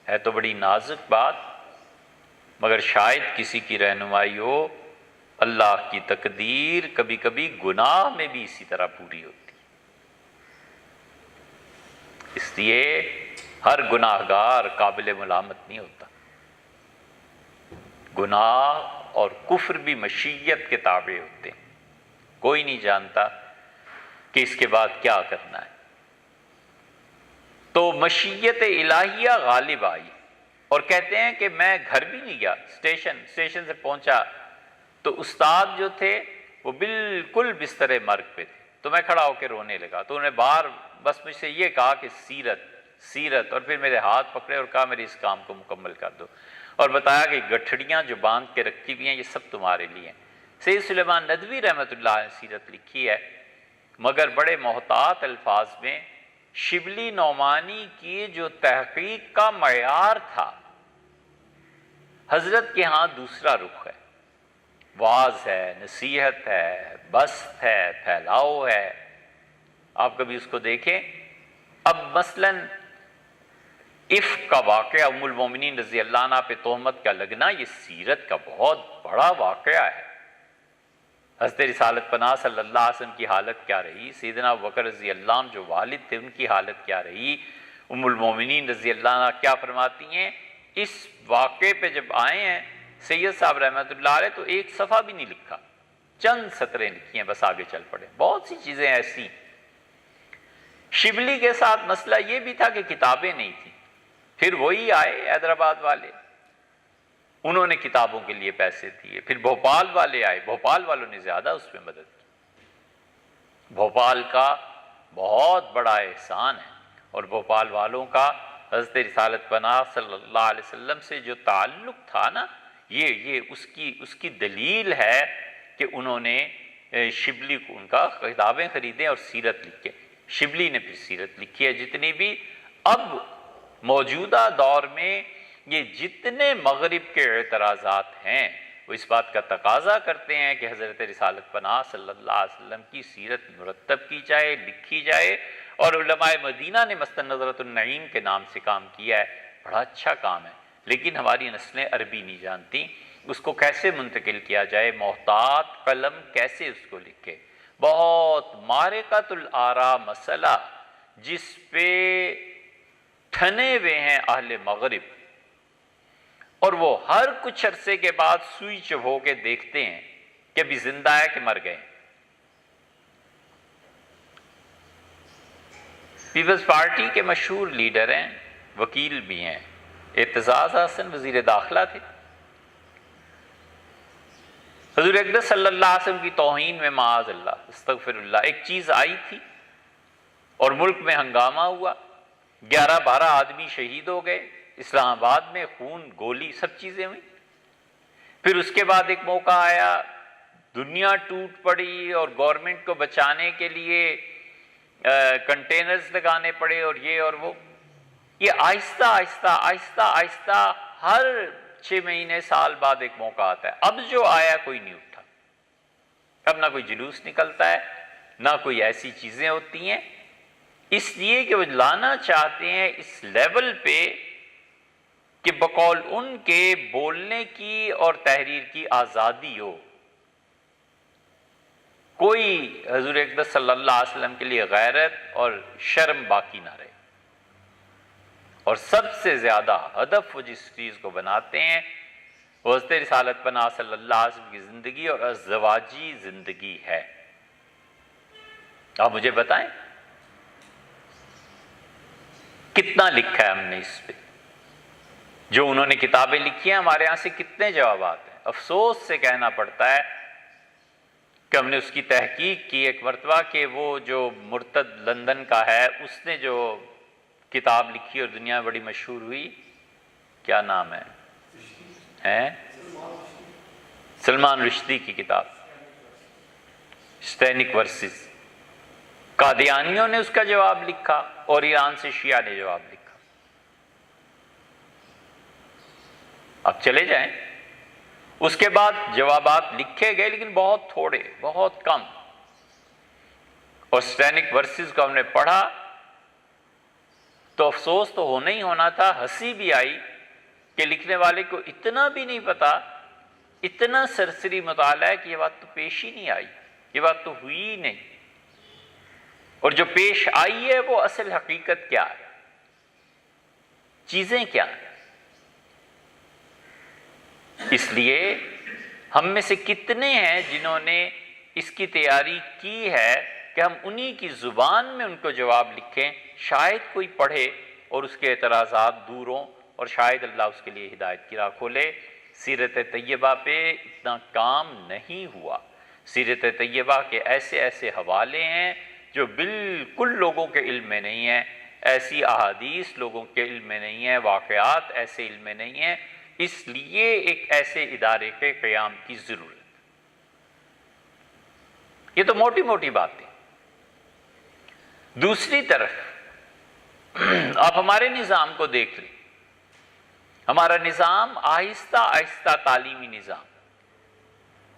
[SPEAKER 1] ہے تو بڑی نازک بات، مگر شاید کسی کی رہنمائی ہو. اللہ کی تقدیر کبھی کبھی گناہ میں بھی اسی طرح پوری ہوتی ہے. اس لیے ہر گناہ گار قابل ملامت نہیں ہوتا. گناہ اور کفر بھی مشیت کے تابع ہوتے ہیں. کوئی نہیں جانتا کہ اس کے بعد کیا کرنا ہے. تو مشیت الہیہ غالب آئی اور کہتے ہیں کہ میں گھر بھی نہیں گیا، اسٹیشن سے پہنچا تو استاد جو تھے وہ بالکل بستر مرگ پہ تھے. تو میں کھڑا ہو کے رونے لگا. تو انہیں بار بس مجھ سے یہ کہا کہ سیرت، اور پھر میرے ہاتھ پکڑے اور کہا میرے اس کام کو مکمل کر دو، اور بتایا کہ گٹھڑیاں جو باندھ کے رکھی ہوئی ہیں یہ سب تمہارے لیے ہیں. سید سلیمان ندوی رحمۃ اللہ علیہ سیرت لکھی ہے، مگر بڑے محتاط الفاظ میں. شبلی نعمانی کی جو تحقیق کا معیار تھا، حضرت کے ہاں دوسرا رخ ہے. واعظ ہے، نصیحت ہے، بسط ہے، پھیلاؤ ہے. آپ کبھی اس کو دیکھیں. اب مثلاً عفق کا واقعہ، ام المومنین رضی اللہ عنہ پہ تہمت کا لگنا، یہ سیرت کا بہت بڑا واقعہ ہے. حضرت رسالت پناہ صلی اللہ علیہ وسلم کی حالت کیا رہی، سیدنا ابوبکر رضی اللہ عنہ جو والد تھے ان کی حالت کیا رہی، ام المومنین رضی اللہ عنہ کیا فرماتی ہیں. اس واقعے پہ جب آئے ہیں سید صاحب رحمۃ اللہ علیہ تو ایک صفحہ بھی نہیں لکھا، چند سطریں لکھی ہیں، بس آگے چل پڑے. بہت سی چیزیں ایسی. شبلی کے ساتھ مسئلہ یہ بھی تھا کہ کتابیں نہیں تھیں. پھر وہی آئے حیدرآباد والے، انہوں نے کتابوں کے لیے پیسے دیے. پھر بھوپال والے آئے، بھوپال والوں نے زیادہ اس میں مدد کی. بھوپال کا بہت بڑا احسان ہے، اور بھوپال والوں کا حضرت رسالت پناہ صلی اللہ علیہ وسلم سے جو تعلق تھا نا، یہ اس کی دلیل ہے کہ انہوں نے شبلی کو ان کا کتابیں خریدیں اور سیرت لکھے. شبلی نے پھر سیرت لکھی ہے جتنی بھی. اب موجودہ دور میں یہ جتنے مغرب کے اعتراضات ہیں وہ اس بات کا تقاضا کرتے ہیں کہ حضرت رسالت پناہ صلی اللہ علیہ وسلم کی سیرت مرتب کی جائے، لکھی جائے. اور علماء مدینہ نے مثلا نظرۃ النعیم کے نام سے کام کیا ہے، بڑا اچھا کام ہے. لیکن ہماری نسلیں عربی نہیں جانتی، اس کو کیسے منتقل کیا جائے، محتاط قلم کیسے اس کو لکھے. بہت معرکۃ الآراء مسئلہ جس پہ ٹھنے ہوئے ہیں اہل مغرب، اور وہ ہر کچھ عرصے کے بعد سوئی چبھو کے دیکھتے ہیں کہ ابھی زندہ ہے کہ مر گئے. پیپلز پارٹی کے مشہور لیڈر ہیں، وکیل بھی ہیں، اعتزاز احسن وزیر داخلہ تھے. حضور اقدس صلی اللہ علیہ وسلم کی توہین میں معاذ اللہ استغفر اللہ ایک چیز آئی تھی اور ملک میں ہنگامہ ہوا، 11-12 آدمی شہید ہو گئے، اسلام آباد میں خون گولی سب چیزیں ہوئیں. پھر اس کے بعد ایک موقع آیا، دنیا ٹوٹ پڑی اور گورنمنٹ کو بچانے کے لیے کنٹینرز لگانے پڑے اور یہ اور وہ. یہ آہستہ آہستہ آہستہ ہر 6 مہینے سال بعد ایک موقع آتا ہے. اب جو آیا کوئی نہیں اٹھا. اب نہ کوئی جلوس نکلتا ہے، نہ کوئی ایسی چیزیں ہوتی ہیں، اس لیے کہ وہ لانا چاہتے ہیں اس لیول پہ کہ بقول ان کے بولنے کی اور تحریر کی آزادی ہو. کوئی حضور اقدس صلی اللہ علیہ وسلم کے لیے غیرت اور شرم باقی نہ رہے. اور سب سے زیادہ ہدف وہ جس چیز کو بناتے ہیں وہ حضرت رسالت پناہ صلی اللہ علیہ وسلم کی زندگی اور ازدواجی زندگی ہے. آپ مجھے بتائیں کتنا لکھا ہے ہم نے اس پہ؟ جو انہوں نے کتابیں لکھی ہیں ہمارے یہاں سے کتنے جوابات ہیں؟ افسوس سے کہنا پڑتا ہے کہ ہم نے اس کی تحقیق کی ایک مرتبہ کہ وہ جو مرتد لندن کا ہے اس نے جو کتاب لکھی اور دنیا میں بڑی مشہور ہوئی، کیا نام ہے؟ سلمان رشدی کی کتاب اسٹینک ورسز، قادیانیوں نے اس کا جواب لکھا اور ایران سے شیعہ نے جواب لکھا۔ اب چلے جائیں، اس کے بعد جوابات لکھے گئے لیکن بہت تھوڑے، بہت کم، اور اسٹینک ورسز کو ہم نے پڑھا تو افسوس تو ہونا ہی ہونا تھا، ہنسی بھی آئی کہ لکھنے والے کو اتنا بھی نہیں پتا، اتنا سرسری مطالعہ ہے کہ یہ بات تو پیش ہی نہیں آئی، یہ بات تو ہوئی ہی نہیں، اور جو پیش آئی ہے وہ اصل حقیقت کیا ہے، چیزیں کیا ہیں۔ اس لیے ہم میں سے کتنے ہیں جنہوں نے اس کی تیاری کی ہے کہ ہم انہی کی زبان میں ان کو جواب لکھیں، شاید کوئی پڑھے اور اس کے اعتراضات دور ہوں، اور شاید اللہ اس کے لیے ہدایت کی راہ کھولے۔ سیرت طیبہ پہ اتنا کام نہیں ہوا، سیرت طیبہ کے ایسے ایسے حوالے ہیں جو بالکل لوگوں کے علم میں نہیں ہیں، ایسی احادیث لوگوں کے علم میں نہیں ہیں، واقعات ایسے علم میں نہیں ہیں، اس لیے ایک ایسے ادارے کے قیام کی ضرورت۔ یہ تو موٹی موٹی باتیں۔ دوسری طرف آپ ہمارے نظام کو دیکھ لیں، ہمارا نظام آہستہ آہستہ تعلیمی نظام،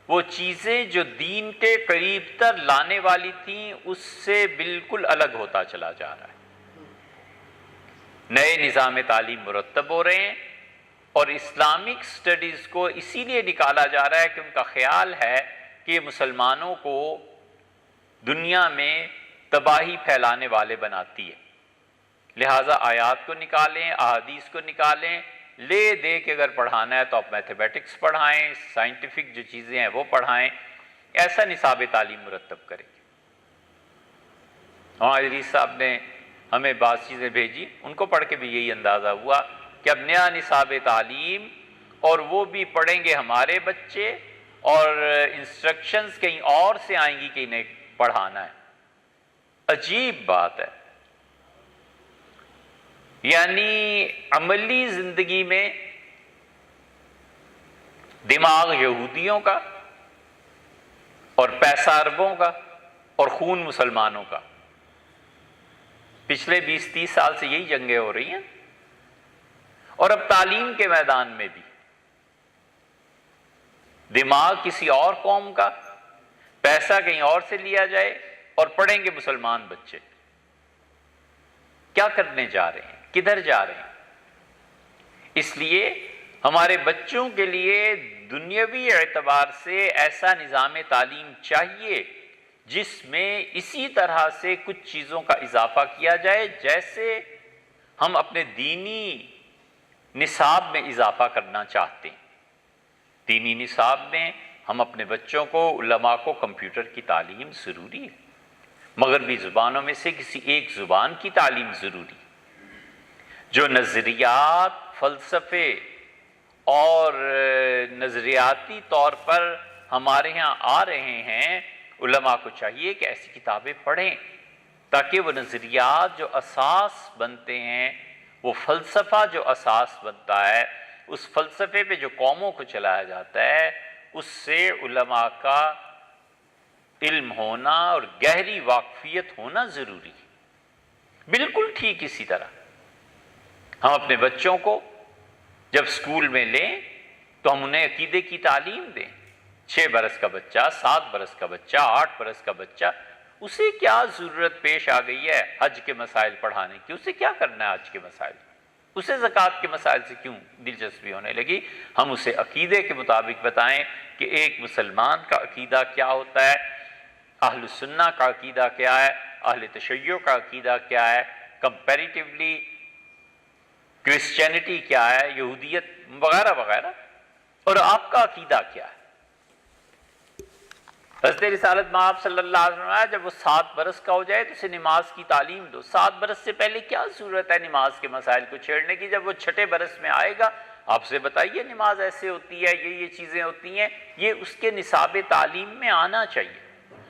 [SPEAKER 1] وہ چیزیں جو دین کے قریب تر لانے والی تھیں اس سے بالکل الگ ہوتا چلا جا رہا ہے۔ نئے نظام تعلیم مرتب ہو رہے ہیں اور اسلامک سٹڈیز کو اسی لیے نکالا جا رہا ہے کہ ان کا خیال ہے کہ یہ مسلمانوں کو دنیا میں تباہی پھیلانے والے بناتی ہے، لہٰذا آیات کو نکالیں، احادیث کو نکالیں، لے دے کے اگر پڑھانا ہے تو آپ میتھمیٹکس پڑھائیں، سائنٹیفک جو چیزیں ہیں وہ پڑھائیں، ایسا نصاب تعلیم مرتب کریں۔ ہمارے ادریس صاحب نے ہمیں بعض چیزیں بھیجی، ان کو پڑھ کے بھی یہی اندازہ ہوا کہ اب نیا نصاب تعلیم، اور وہ بھی پڑھیں گے ہمارے بچے، اور انسٹرکشنز کہیں اور سے آئیں گی کہ انہیں پڑھانا ہے۔ عجیب بات ہے، یعنی عملی زندگی میں دماغ یہودیوں کا اور پیسہ عربوں کا اور خون مسلمانوں کا، پچھلے 20-30 سال سے یہی جنگیں ہو رہی ہیں، اور اب تعلیم کے میدان میں بھی دماغ کسی اور قوم کا، پیسہ کہیں اور سے لیا جائے اور پڑھیں گے مسلمان بچے۔ کیا کرنے جا رہے ہیں، کدھر جا رہے ہیں؟ اس لیے ہمارے بچوں کے لیے دنیاوی اعتبار سے ایسا نظام تعلیم چاہیے جس میں اسی طرح سے کچھ چیزوں کا اضافہ کیا جائے جیسے ہم اپنے دینی نصاب میں اضافہ کرنا چاہتے ہیں۔ دینی نصاب میں ہم اپنے بچوں کو، علماء کو کمپیوٹر کی تعلیم ضروری ہے، مغربی زبانوں میں سے کسی ایک زبان کی تعلیم ضروری، جو نظریات، فلسفے اور نظریاتی طور پر ہمارے ہاں آ رہے ہیں، علماء کو چاہیے کہ ایسی کتابیں پڑھیں تاکہ وہ نظریات جو اساس بنتے ہیں، وہ فلسفہ جو اساس بنتا ہے، اس فلسفے پہ جو قوموں کو چلایا جاتا ہے، اس سے علماء کا علم ہونا اور گہری واقفیت ہونا ضروری ہے۔ بالکل ٹھیک اسی طرح ہم اپنے بچوں کو جب اسکول میں لیں تو ہم انہیں عقیدے کی تعلیم دیں۔ 6 برس کا بچہ، 7 برس کا بچہ، 8 برس کا بچہ، اسے کیا ضرورت پیش آ گئی ہے حج کے مسائل پڑھانے کی؟ اسے کیا کرنا ہے حج کے مسائل؟ اسے زکوٰۃ کے مسائل سے کیوں دلچسپی ہونے لگی؟ ہم اسے عقیدے کے مطابق بتائیں کہ ایک مسلمان کا عقیدہ کیا ہوتا ہے، اہل سنہ کا عقیدہ کیا ہے، اہل تشیع کا عقیدہ کیا ہے، کمپیریٹیولی کرسچینٹی کیا ہے، یہودیت وغیرہ وغیرہ، اور آپ کا عقیدہ کیا ہے۔ حضرت رسالت مآب صلی اللہ علیہ وسلم جب وہ 7 برس کا ہو جائے تو اسے نماز کی تعلیم دو۔ 7 برس سے پہلے کیا ضرورت ہے نماز کے مسائل کو چھیڑنے کی؟ جب وہ 6 برس میں آئے گا آپ سے بتائیے نماز ایسے ہوتی ہے، یہ چیزیں ہوتی ہیں، یہ اس کے نصاب تعلیم میں آنا چاہیے۔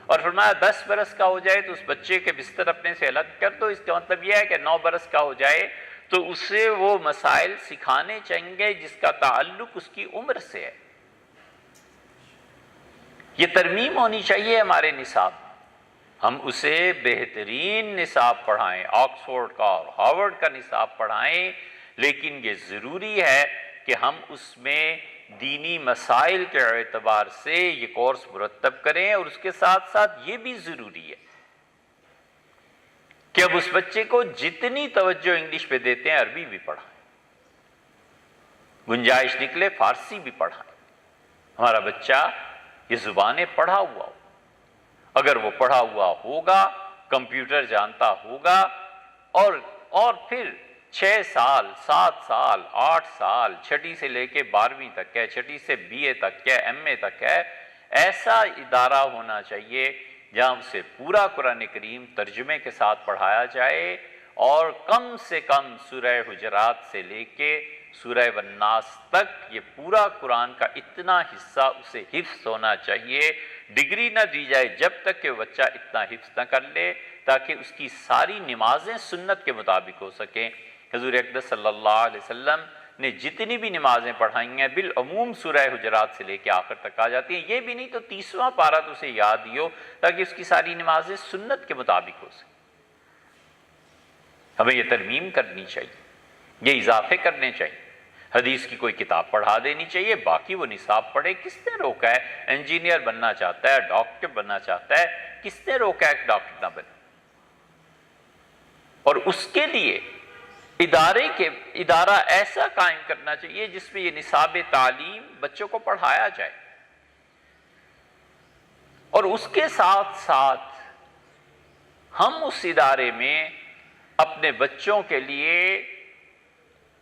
[SPEAKER 1] اور فرمایا 10 برس کا ہو جائے تو اس بچے کے بستر اپنے سے الگ کر دو. اس کا مطلب یہ ہے کہ 9 برس کا ہو جائے تو اسے وہ مسائل سکھانے چاہیے جس کا تعلق اس کی عمر سے ہے. یہ ترمیم ہونی چاہیے ہمارے نصاب. ہم اسے بہترین نصاب پڑھائیں، آکسفورڈ کا اور ہارورڈ کا نصاب پڑھائیں، لیکن یہ ضروری ہے کہ ہم اس میں دینی مسائل کے اعتبار سے یہ کورس مرتب کریں. اور اس کے ساتھ ساتھ یہ بھی ضروری ہے کہ اب اس بچے کو جتنی توجہ انگلش پہ دیتے ہیں عربی بھی پڑھائیں، گنجائش نکلے فارسی بھی پڑھائیں. ہمارا بچہ یہ زبانیں پڑھا ہوا ہو. اگر وہ پڑھا ہوا ہوگا، کمپیوٹر جانتا ہوگا، اور پھر 6 سال 7 سال 8 سال، چھٹی سے لے کے 12ویں تک ہے، چھٹی سے BA تک ہے، MA تک ہے، ایسا ادارہ ہونا چاہیے جہاں سے پورا قرآن کریم ترجمے کے ساتھ پڑھایا جائے، اور کم سے کم سورہ حجرات سے لے کے سورہ والناس تک یہ پورا قرآن کا اتنا حصہ اسے حفظ ہونا چاہیے. ڈگری نہ دی جائے جب تک کہ بچہ اتنا حفظ نہ کر لے تاکہ اس کی ساری نمازیں سنت کے مطابق ہو سکیں. حضور اقدس صلی اللہ علیہ وسلم نے جتنی بھی نمازیں پڑھائی ہیں بالعموم سورہ حجرات سے لے کے آخر تک آ جاتی ہیں. یہ بھی نہیں تو 30واں پارہ تو اسے یاد ہی ہو تاکہ اس کی ساری نمازیں سنت کے مطابق ہو سکیں. ہمیں یہ ترمیم کرنی چاہیے، یہ اضافے کرنے چاہیے. حدیث کی کوئی کتاب پڑھا دینی چاہیے، باقی وہ نصاب پڑھے. کس نے روکا ہے؟ انجینئر بننا چاہتا ہے، ڈاکٹر بننا چاہتا ہے، کس نے روکا ہے کہ ڈاکٹر نہ بنے؟ اور اس کے لیے ادارہ ایسا قائم کرنا چاہیے جس میں یہ نصاب تعلیم بچوں کو پڑھایا جائے، اور اس کے ساتھ ساتھ ہم اس ادارے میں اپنے بچوں کے لیے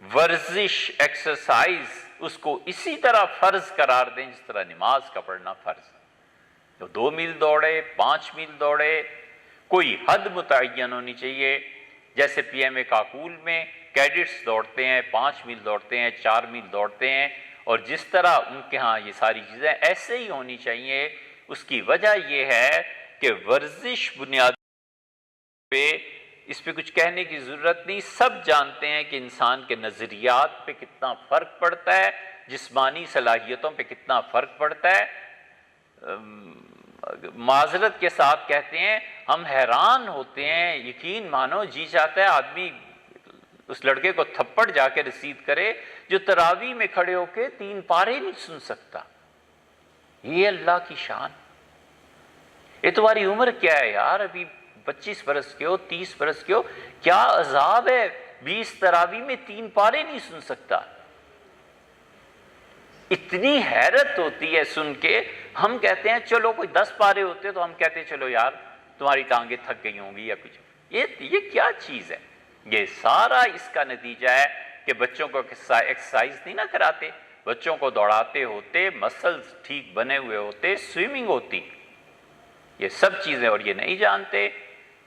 [SPEAKER 1] ورزش، ایکسرسائز اس کو اسی طرح فرض قرار دیں جس طرح نماز کا پڑھنا فرض ہے. تو 2 میل دوڑے، 5 میل دوڑے، کوئی حد متعین ہونی چاہیے. جیسے PMA کاکول میں کیڈٹس دوڑتے ہیں، 5 میل دوڑتے ہیں، 4 میل دوڑتے ہیں، اور جس طرح ان کے ہاں یہ ساری چیزیں ایسے ہی ہونی چاہیے. اس کی وجہ یہ ہے کہ ورزش بنیاد پہ، اس پہ کچھ کہنے کی ضرورت نہیں. سب جانتے ہیں کہ انسان کے نظریات پہ کتنا فرق پڑتا ہے، جسمانی صلاحیتوں پہ کتنا فرق پڑتا ہے. معذرت کے ساتھ کہتے ہیں، ہم حیران ہوتے ہیں، یقین مانو جی چاہتا ہے آدمی اس لڑکے کو تھپڑ جا کے رسید کرے جو تراویح میں کھڑے ہو کے 3 پارے نہیں سن سکتا. یہ اللہ کی شان. یہ تمہاری عمر کیا ہے یار؟ ابھی 25 برس کے ہو، 30 برس کے ہو، کیا عذاب ہے 20 تراویح میں 3 پارے نہیں سن سکتا. اتنی حیرت ہوتی ہے سن کے. ہم کہتے ہیں چلو کوئی 10 پارے ہوتے تو ہم کہتے ہیں چلو یار تمہاری ٹانگیں تھک گئی ہوں گی یا کچھ. یہ کیا چیز ہے؟ یہ سارا اس کا نتیجہ ہے کہ بچوں کو ایکسرسائز نہیں نہ کراتے، بچوں کو دوڑاتے ہوتے، مسلز ٹھیک بنے ہوئے ہوتے، سوئمنگ ہوتی. یہ سب چیزیں، اور یہ نہیں جانتے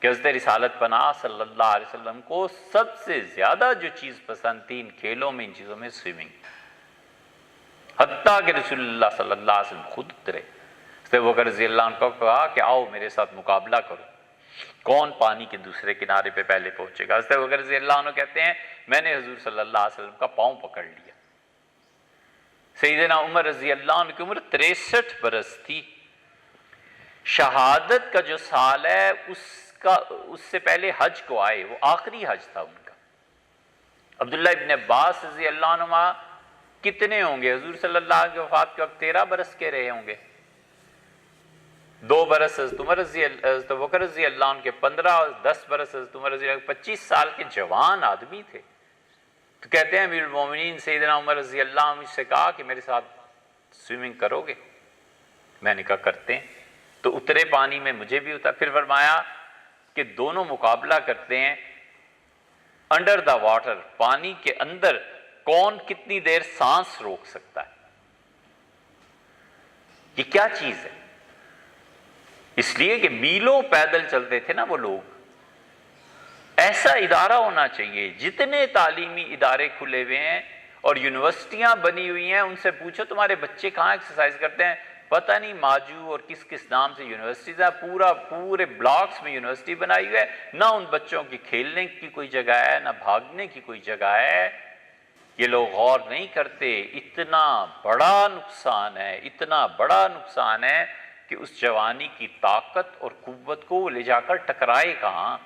[SPEAKER 1] کہ حضرت رسالت پناہ صلی اللہ علیہ وسلم کو سب سے زیادہ جو چیز پسند تھی ان کھیلوں میں، ان چیزوں میں سوئمنگ. حتیٰ کہ رسول اللہ صلی اللہ علیہ وسلم خود اترے، حضرت ابوبکر رضی اللہ عنہ کو کہا کہ آؤ میرے ساتھ مقابلہ کرو، کون پانی کے دوسرے کنارے پہ پہلے پہنچے گا. حضرت ابوبکر رضی اللہ عنہ کہتے ہیں میں نے حضور صلی اللہ علیہ وسلم کا پاؤں پکڑ لیا. سیدنا عمر رضی اللہ عنہ کی عمر 63 برس تھی. شہادت کا جو سال ہے اس سے پہلے حج کو آئے، وہ آخری حج تھا ان کا. عبداللہ ابن عباس رضی اللہ عنہ کتنے ہوں گے؟ حضور صلی اللہ علیہ وسلم کی وفات کے وقت 13 برس کے رہے ہوں گے. 2 برس حضرت ابوبکر رضی اللہ عنہ کے، 15 اور 10 برس حضرت عمر رضی اللہ عنہ، 25 سال کے جوان آدمی تھے. تو کہتے ہیں امیر المومنین سیدنا عمر رضی اللہ عنہ سے کہا کہ میرے ساتھ سوئمنگ کرو گے؟ میں نے کہا کرتے ہیں. تو اترے پانی میں، مجھے بھی اترا. پھر فرمایا کہ دونوں مقابلہ کرتے ہیں انڈر دا واٹر، پانی کے اندر کون کتنی دیر سانس روک سکتا ہے. یہ کیا چیز ہے؟ اس لیے کہ میلوں پیدل چلتے تھے نا وہ لوگ. ایسا ادارہ ہونا چاہیے. جتنے تعلیمی ادارے کھلے ہوئے ہیں اور یونیورسٹیاں بنی ہوئی ہیں، ان سے پوچھو تمہارے بچے کہاں ایکسرسائز کرتے ہیں؟ پتہ نہیں ماجو اور کس کس نام سے یونیورسٹیز ہیں، پورے بلاکس میں یونیورسٹی بنائی ہوئی ہے، نہ ان بچوں کی کھیلنے کی کوئی جگہ ہے، نہ بھاگنے کی کوئی جگہ ہے۔ یہ لوگ غور نہیں کرتے، اتنا بڑا نقصان ہے، اتنا بڑا نقصان ہے کہ اس جوانی کی طاقت اور قوت کو وہ لے جا کر ٹکرائے کہاں؟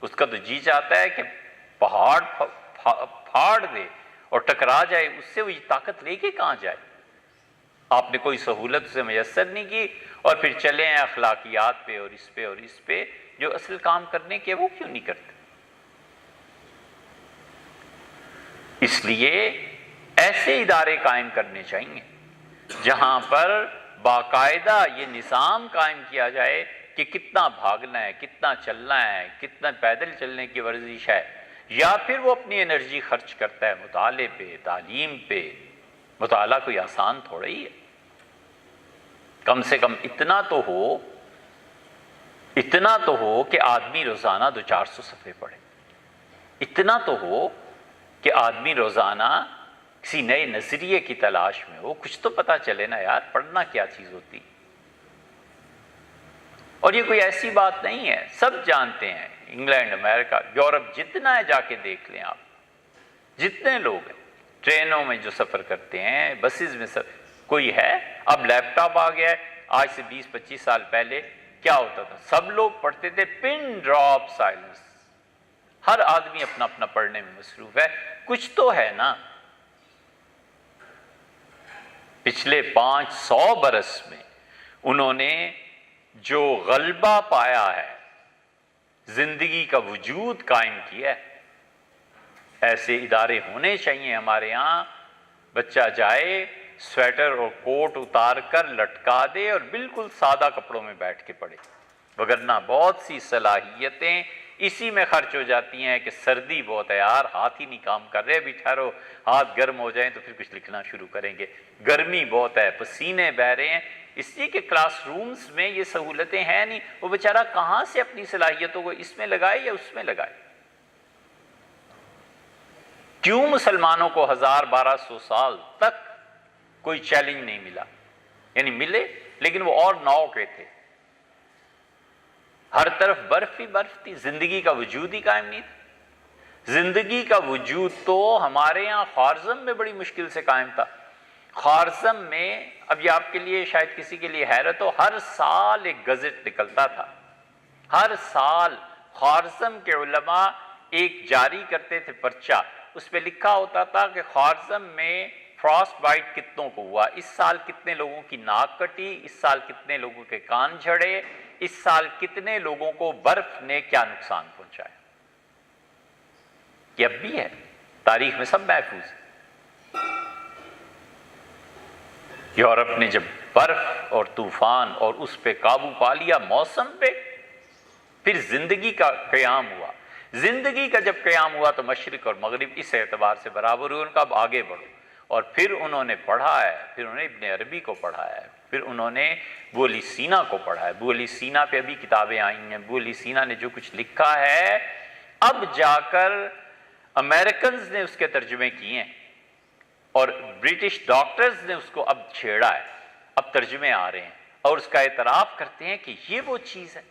[SPEAKER 1] اس کا تو جی چاہتا ہے کہ پہاڑ پھاڑ دے اور ٹکرا جائے، اس سے وہ یہ طاقت لے کے کہاں جائے؟ آپ نے کوئی سہولت اسے میسر نہیں کی، اور پھر چلے ہیں اخلاقیات پہ اور اس پہ اور اس پہ، جو اصل کام کرنے کے وہ کیوں نہیں کرتے؟ اس لیے ایسے ادارے قائم کرنے چاہیے جہاں پر باقاعدہ یہ نظام قائم کیا جائے کہ کتنا بھاگنا ہے، کتنا چلنا ہے، کتنا پیدل چلنے کی ورزش ہے، یا پھر وہ اپنی انرجی خرچ کرتا ہے مطالعے پہ، تعلیم پہ۔ مطالعہ کوئی آسان تھوڑا ہی ہے، کم سے کم اتنا تو ہو کہ آدمی روزانہ 200-400 صفحے پڑھے، اتنا تو ہو کہ آدمی روزانہ کسی نئے نظریے کی تلاش میں ہو، کچھ تو پتہ چلے نا یار پڑھنا کیا چیز ہوتی۔ اور یہ کوئی ایسی بات نہیں ہے، سب جانتے ہیں، انگلینڈ، امریکہ، یورپ جتنا ہے جا کے دیکھ لیں آپ، جتنے لوگ ہیں ٹرینوں میں جو سفر کرتے ہیں، بسز میں کوئی ہے؟ اب لیپ ٹاپ آ گیا ہے، آج سے 20-25 سال پہلے کیا ہوتا تھا؟ سب لوگ پڑھتے تھے پن ڈراپ سائلنس، ہر آدمی اپنا اپنا پڑھنے میں مصروف ہے، کچھ تو ہے نا۔ پچھلے 500 برس میں انہوں نے جو غلبہ پایا ہے، زندگی کا وجود قائم کیا ہے، ایسے ادارے ہونے چاہیے ہمارے ہاں۔ بچہ جائے سویٹر اور کوٹ اتار کر لٹکا دے اور بالکل سادہ کپڑوں میں بیٹھ کے پڑھے، وگرنہ بہت سی صلاحیتیں اسی میں خرچ ہو جاتی ہیں کہ سردی بہت ہے یار، ہاتھ ہی نہیں کام کر رہے، ابھی ٹھہرو ہاتھ گرم ہو جائیں تو پھر کچھ لکھنا شروع کریں گے، گرمی بہت ہے، پسینے بہہ رہے ہیں، اس لیے کہ کلاس رومز میں یہ سہولتیں ہیں نہیں۔ وہ بیچارہ کہاں سے اپنی صلاحیتوں کو اس میں لگائے یا اس میں لگائے؟ کیوں مسلمانوں کو 1200 سال تک کوئی چیلنج نہیں ملا؟ یعنی ملے لیکن وہ اور نو کے تھے، ہر طرف برف ہی برف تھی، زندگی کا وجود ہی قائم نہیں تھا۔ زندگی کا وجود تو ہمارے یہاں خوارزم میں بڑی مشکل سے قائم تھا۔ خوارزم میں، اب یہ آپ کے لیے شاید کسی کے لیے حیرت ہو، ہر سال ایک گزٹ نکلتا تھا، ہر سال خوارزم کے علماء ایک جاری کرتے تھے پرچہ، اس پہ لکھا ہوتا تھا کہ خوارزم میں فراسٹ بائٹ کتنوں کو ہوا، اس سال کتنے لوگوں کی ناک کٹی، اس سال کتنے لوگوں کے کان جھڑے، اس سال کتنے لوگوں کو برف نے کیا نقصان پہنچایا۔ یہ اب بھی ہے، تاریخ میں سب محفوظ ہے۔ یورپ نے جب برف اور طوفان اور اس پہ قابو پا لیا، موسم پہ، پھر زندگی کا قیام ہوا۔ زندگی کا جب قیام ہوا تو مشرق اور مغرب اس اعتبار سے برابر ہوئے، ان کا اب آگے بڑھو۔ اور پھر انہوں نے پڑھا ہے، پھر انہوں نے ابن عربی کو پڑھا ہے، پھر انہوں نے ابو علی سینا کو پڑھا ہے، ابو علی سینا پہ ابھی کتابیں آئی ہیں، ابو علی سینا نے جو کچھ لکھا ہے اب جا کر امریکنز نے اس کے ترجمے کیے ہیں، اور برٹش ڈاکٹرز نے اس کو اب چھیڑا ہے، اب ترجمے آ رہے ہیں اور اس کا اعتراف کرتے ہیں کہ یہ وہ چیز ہے۔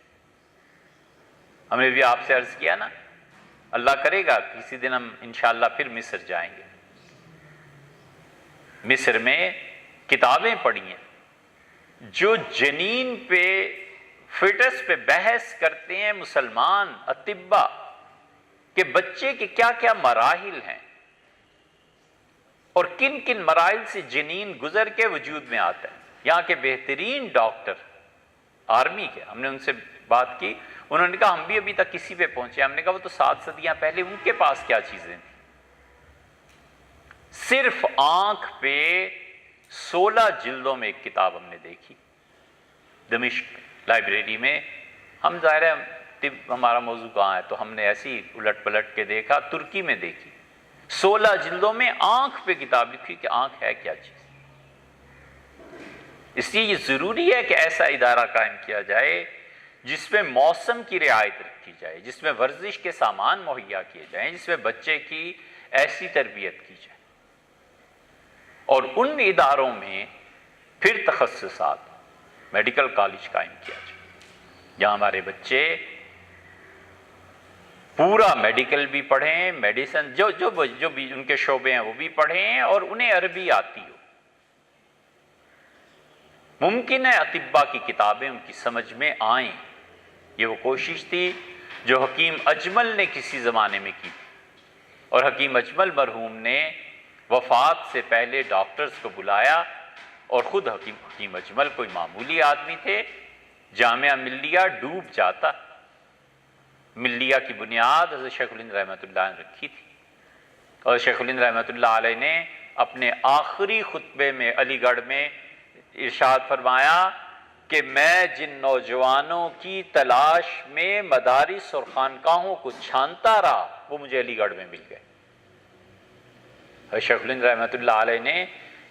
[SPEAKER 1] ہم نے بھی آپ سے عرض کیا نا، اللہ کرے گا کسی دن ہم انشاءاللہ پھر مصر جائیں گے، مصر میں کتابیں پڑھی ہیں جو جنین پہ، فٹس پہ بحث کرتے ہیں مسلمان اطباء کہ بچے کے کیا کیا مراحل ہیں اور کن کن مراحل سے جنین گزر کے وجود میں آتا ہے۔ یہاں کے بہترین ڈاکٹر آرمی کے، ہم نے ان سے بات کی، انہوں نے کہا ہم بھی ابھی تک کسی پہ پہنچے، ہم نے کہا وہ تو 7 صدیاں پہلے ان کے پاس کیا چیزیں تھیں۔ صرف آنکھ پہ 16 جلدوں میں ایک کتاب ہم نے دیکھی دمشق لائبریری میں، ہم ظاہر ہے طب ہمارا موضوع کہاں ہے تو ہم نے ایسی الٹ پلٹ کے دیکھا، ترکی میں دیکھی، 16 جلدوں میں آنکھ پہ کتاب لکھی کہ آنکھ ہے کیا چیز۔ اس لیے یہ ضروری ہے کہ ایسا ادارہ قائم کیا جائے جس میں موسم کی رعایت رکھی جائے، جس میں ورزش کے سامان مہیا کیے جائیں، جس میں بچے کی ایسی تربیت کی جائے۔ اور ان اداروں میں پھر تخصصات، میڈیکل کالج قائم کیا جائے جہاں ہمارے بچے پورا میڈیکل بھی پڑھیں، میڈیسن جو بھی ان کے شعبے ہیں وہ بھی پڑھیں، اور انہیں عربی آتی ہو۔ ممکن ہے اطباء کی کتابیں ان کی سمجھ میں آئیں۔ یہ وہ کوشش تھی جو حکیم اجمل نے کسی زمانے میں کی، اور حکیم اجمل مرحوم نے وفات سے پہلے ڈاکٹرز کو بلایا، اور خود حکیم اجمل کوئی معمولی آدمی تھے۔ جامعہ ملیہ ڈوب جاتا، ملیہ کی بنیاد حضرت شیخ الہند رحمۃ اللہ نے رکھی تھی، اور شیخ الہند رحمۃ اللہ علیہ نے اپنے آخری خطبے میں علی گڑھ میں ارشاد فرمایا کہ میں جن نوجوانوں کی تلاش میں مدارس اور خانقاہوں کو چھانتا رہا وہ مجھے علی گڑھ میں مل گئے۔ شیخ الہند رحمۃ اللہ علیہ نے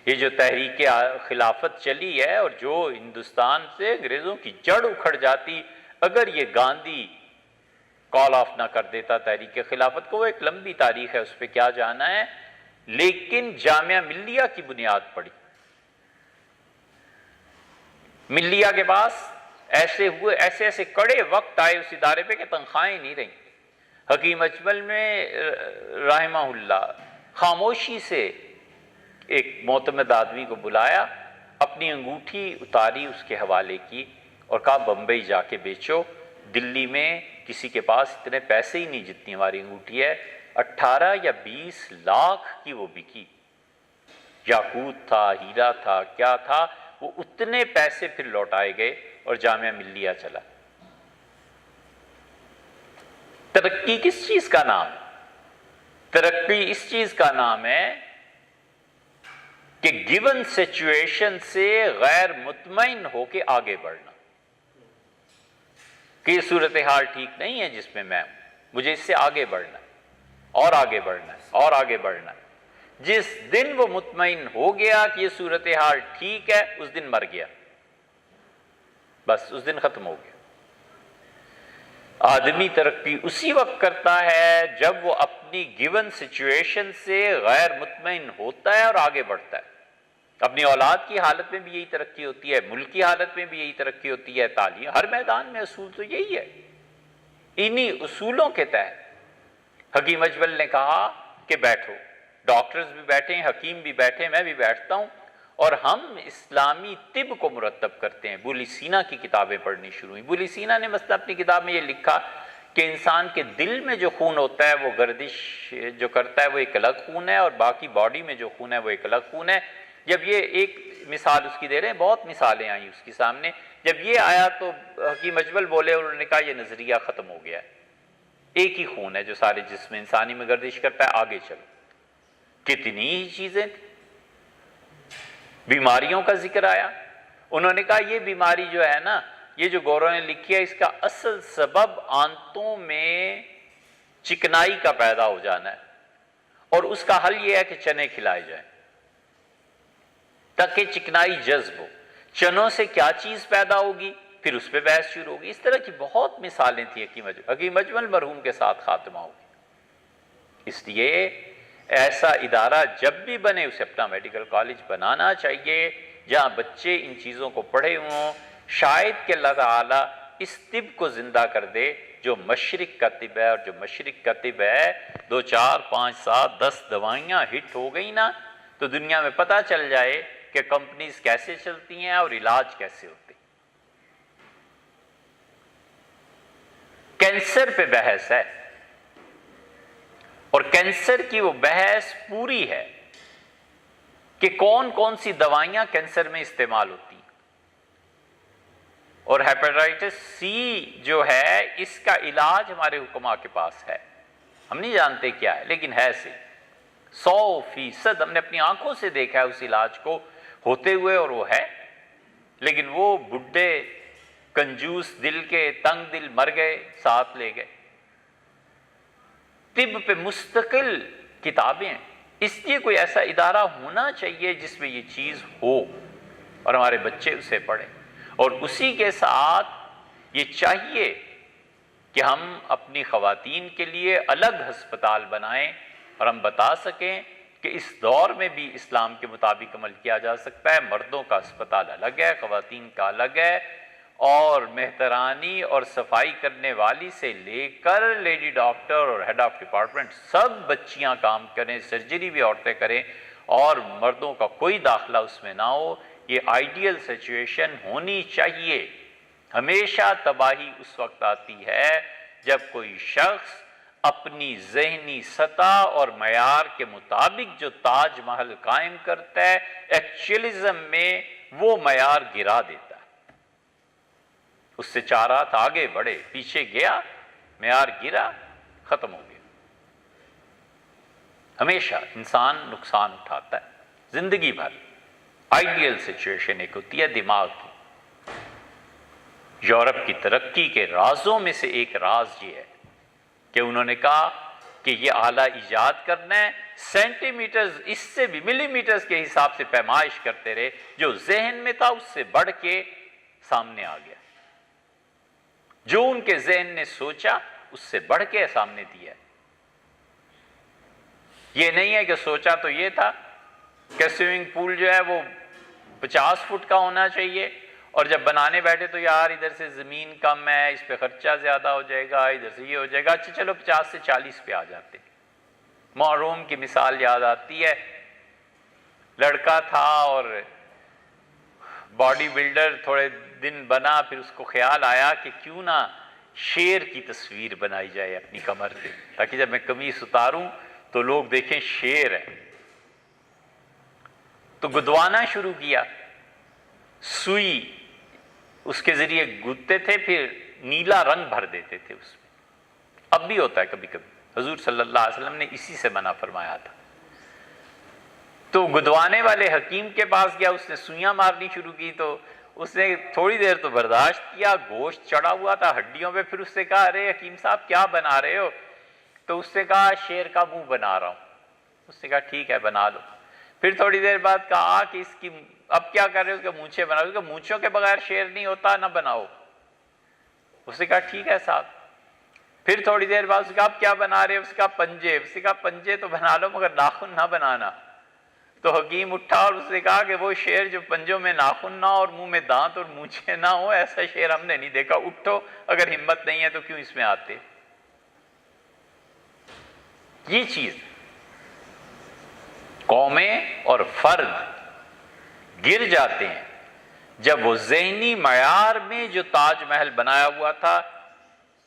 [SPEAKER 1] یہ جو تحریک خلافت چلی ہے، اور جو ہندوستان سے انگریزوں کی جڑ اکھڑ جاتی اگر یہ گاندھی کال آف نہ کر دیتا تحریک خلافت کو، وہ ایک لمبی تاریخ ہے، اس پہ کیا جانا ہے، لیکن جامعہ ملیہ کی بنیاد پڑی۔ ملیہ کے پاس ایسے کڑے وقت آئے اس ادارے پہ کہ تنخواہیں نہیں رہیں۔ حکیم اجمل نے رحمہ اللہ خاموشی سے ایک معتمد آدمی کو بلایا، اپنی انگوٹھی اتاری، اس کے حوالے کی، اور کہا بمبئی جا کے بیچو، دلی میں کسی کے پاس اتنے پیسے ہی نہیں جتنی ہماری انگوٹھی ہے۔ 18 یا 20 لاکھ کی وہ بکی، یاقوت تھا، ہیرا تھا، کیا تھا، وہ اتنے پیسے پھر لوٹائے گئے اور جامعہ ملیہ چلا۔ ترقی کس چیز کا نام ہے؟ ترقی اس چیز کا نام ہے کہ گیون سچویشن سے غیر مطمئن ہو کے آگے بڑھنا، کہ یہ صورتحال ٹھیک نہیں ہے جس میں میں ہوں، مجھے اس سے آگے بڑھنا ہے، اور آگے بڑھنا ہے، اور آگے بڑھنا ہے۔ جس دن وہ مطمئن ہو گیا کہ یہ صورتحال ٹھیک ہے، اس دن مر گیا، بس اس دن ختم ہو گیا۔ آدمی ترقی اسی وقت کرتا ہے جب وہ اپنی گیون سچویشن سے غیر مطمئن ہوتا ہے اور آگے بڑھتا ہے۔ اپنی اولاد کی حالت میں بھی یہی ترقی ہوتی ہے، ملک کی حالت میں بھی یہی ترقی ہوتی ہے، تعلیم، ہر میدان میں اصول تو یہی ہے۔ انہی اصولوں کے تحت حکیم اجمل نے کہا کہ بیٹھو، ڈاکٹرز بھی بیٹھے ہیں، حکیم بھی بیٹھے، میں بھی بیٹھتا ہوں، اور ہم اسلامی طب کو مرتب کرتے ہیں۔ بولی سینا کی کتابیں پڑھنی شروع ہوئی۔ بولی سینا نے مثلا اپنی کتاب میں یہ لکھا کہ انسان کے دل میں جو خون ہوتا ہے وہ گردش جو کرتا ہے وہ ایک الگ خون ہے، اور باقی باڈی میں جو خون ہے وہ ایک الگ خون ہے۔ جب یہ ایک مثال اس کی دے رہے ہیں، بہت مثالیں آئیں اس کے سامنے، جب یہ آیا تو حکیم اجمل بولے، انہوں نے کہا یہ نظریہ ختم ہو گیا ہے، ایک ہی خون ہے جو سارے جسم انسانی میں گردش کرتا ہے، آگے چلو۔ کتنی ہی چیزیں تھیں۔ بیماریوں کا ذکر آیا، انہوں نے کہا یہ بیماری جو ہے نا، یہ جو گورو نے لکھی ہے، اس کا اصل سبب آنتوں میں چکنائی کا پیدا ہو جانا ہے، اور اس کا حل یہ ہے کہ چنے کھلائے جائیں تاکہ چکنائی جذب ہو۔ چنوں سے کیا چیز پیدا ہوگی، پھر اس پہ بحث شروع ہوگی۔ اس طرح کی بہت مثالیں تھیں حکیم اجمل مرحوم کے ساتھ خاتمہ ہوگی۔ اس لیے ایسا ادارہ جب بھی بنے اسے اپنا میڈیکل کالج بنانا چاہیے جہاں بچے ان چیزوں کو پڑھے ہوں۔ شاید کہ اللہ تعالیٰ اس طب کو زندہ کر دے جو مشرق کا طب ہے، اور جو مشرق کا طب ہے 2 4 5 7 10 دوائیاں ہٹ ہو گئی نا تو دنیا میں پتہ چل جائے کہ کمپنیز کیسے چلتی ہیں اور علاج کیسے ہوتے ہیں۔ کینسر پہ بحث ہے، اور کینسر کی وہ بحث پوری ہے کہ کون کون سی دوائیاں کینسر میں استعمال ہوتی ہیں، اور ہیپیٹائٹس سی جو ہے اس کا علاج ہمارے حکماء کے پاس ہے، ہم نہیں جانتے کیا ہے لیکن ہے سے 100% ہم نے اپنی آنکھوں سے دیکھا ہے اس علاج کو ہوتے ہوئے، اور وہ ہے، لیکن وہ بڈھے کنجوس دل کے تنگ دل مر گئے، ساتھ لے گئے۔ طب پہ مستقل کتابیں، اس لیے کوئی ایسا ادارہ ہونا چاہیے جس میں یہ چیز ہو اور ہمارے بچے اسے پڑھیں، اور اسی کے ساتھ یہ چاہیے کہ ہم اپنی خواتین کے لیے الگ ہسپتال بنائیں اور ہم بتا سکیں کہ اس دور میں بھی اسلام کے مطابق عمل کیا جا سکتا ہے. مردوں کا اسپتال الگ ہے، خواتین کا الگ ہے، اور مہترانی اور صفائی کرنے والی سے لے کر لیڈی ڈاکٹر اور ہیڈ آف ڈپارٹمنٹ سب بچیاں کام کریں، سرجری بھی عورتیں کریں اور مردوں کا کوئی داخلہ اس میں نہ ہو. یہ آئیڈیل سچویشن ہونی چاہیے. ہمیشہ تباہی اس وقت آتی ہے جب کوئی شخص اپنی ذہنی سطح اور معیار کے مطابق جو تاج محل قائم کرتا ہے، ایکچوئلزم میں وہ معیار گرا دیتا ہے. اس سے چار ہاتھ آگے بڑھے، پیچھے گیا، معیار گرا، ختم ہو گیا. ہمیشہ انسان نقصان اٹھاتا ہے زندگی بھر. آئیڈیل سچویشن ایک ہوتی ہے دماغ کی. یورپ کی ترقی کے رازوں میں سے ایک راز یہ ہے کہ انہوں نے کہا کہ یہ آلہ ایجاد کرنا ہے، سینٹی میٹرز اس سے بھی ملی میٹرز کے حساب سے پیمائش کرتے رہے. جو ذہن میں تھا اس سے بڑھ کے سامنے آ گیا. جو ان کے ذہن نے سوچا اس سے بڑھ کے سامنے دیا. یہ نہیں ہے کہ سوچا تو یہ تھا کہ سوئمنگ پول جو ہے وہ 50 فٹ کا ہونا چاہیے، اور جب بنانے بیٹھے تو یار ادھر سے زمین کم ہے، اس پہ خرچہ زیادہ ہو جائے گا، ادھر سے یہ ہو جائے گا، اچھا چلو 50 سے 40 پہ آ جاتے. روم کی مثال یاد آتی ہے. لڑکا تھا اور باڈی بلڈر، تھوڑے دن بنا، پھر اس کو خیال آیا کہ کیوں نہ شیر کی تصویر بنائی جائے اپنی کمر پہ، تاکہ جب میں قمیص اتاروں تو لوگ دیکھیں شیر ہے. تو گدوانا شروع کیا. سوئی اس کے ذریعے گدتے تھے، پھر نیلا رنگ بھر دیتے تھے اس میں. اب بھی ہوتا ہے کبھی کبھی. حضور صلی اللہ علیہ وسلم نے اسی سے منع فرمایا تھا. تو گدوانے والے حکیم کے پاس گیا، اس نے سوئیاں مارنی شروع کی. تو اس نے تھوڑی دیر تو برداشت کیا، گوشت چڑھا ہوا تھا ہڈیوں پہ. پھر اس سے کہا ارے حکیم صاحب کیا بنا رہے ہو؟ تو اس نے کہا شیر کا منہ بنا رہا ہوں. اس نے کہا ٹھیک ہے بنا لو. پھر تھوڑی دیر بعد کہا کہ اس کی اب کیا کر رہے ہو؟ اس کے مونچھیں بنا لو. مونچھوں کے بغیر شیر نہیں ہوتا، نہ بناؤ. اس نے کہا ٹھیک ہے صاحب. پھر تھوڑی دیر بعد اس نے کہا اب کیا بنا رہے ہو؟ اس کا پنجے. اس نے کہا پنجے تو بنا لو مگر ناخن نہ بنانا. تو حکیم اٹھا اور اس نے کہا کہ وہ شیر جو پنجوں میں ناخن نہ اور منہ میں دانت اور مونچھیں نہ ہو، ایسا شیر ہم نے نہیں دیکھا. اٹھو، اگر ہمت نہیں ہے تو کیوں اس میں آتے. یہ چیز قومیں اور فرد گر جاتے ہیں جب وہ ذہنی معیار میں جو تاج محل بنایا ہوا تھا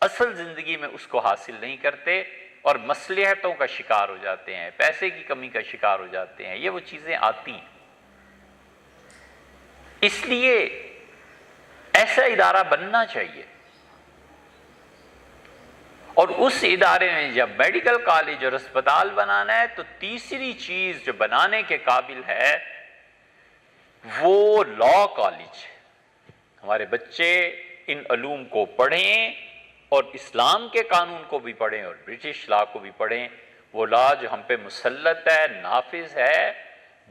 [SPEAKER 1] اصل زندگی میں اس کو حاصل نہیں کرتے اور مصلحتوں کا شکار ہو جاتے ہیں، پیسے کی کمی کا شکار ہو جاتے ہیں. یہ وہ چیزیں آتی ہیں. اس لیے ایسا ادارہ بننا چاہیے. اور اس ادارے میں جب میڈیکل کالج اور اسپتال بنانا ہے تو تیسری چیز جو بنانے کے قابل ہے وہ لا کالج. ہمارے بچے ان علوم کو پڑھیں اور اسلام کے قانون کو بھی پڑھیں اور برٹش لا کو بھی پڑھیں. وہ لا جو ہم پہ مسلط ہے، نافذ ہے،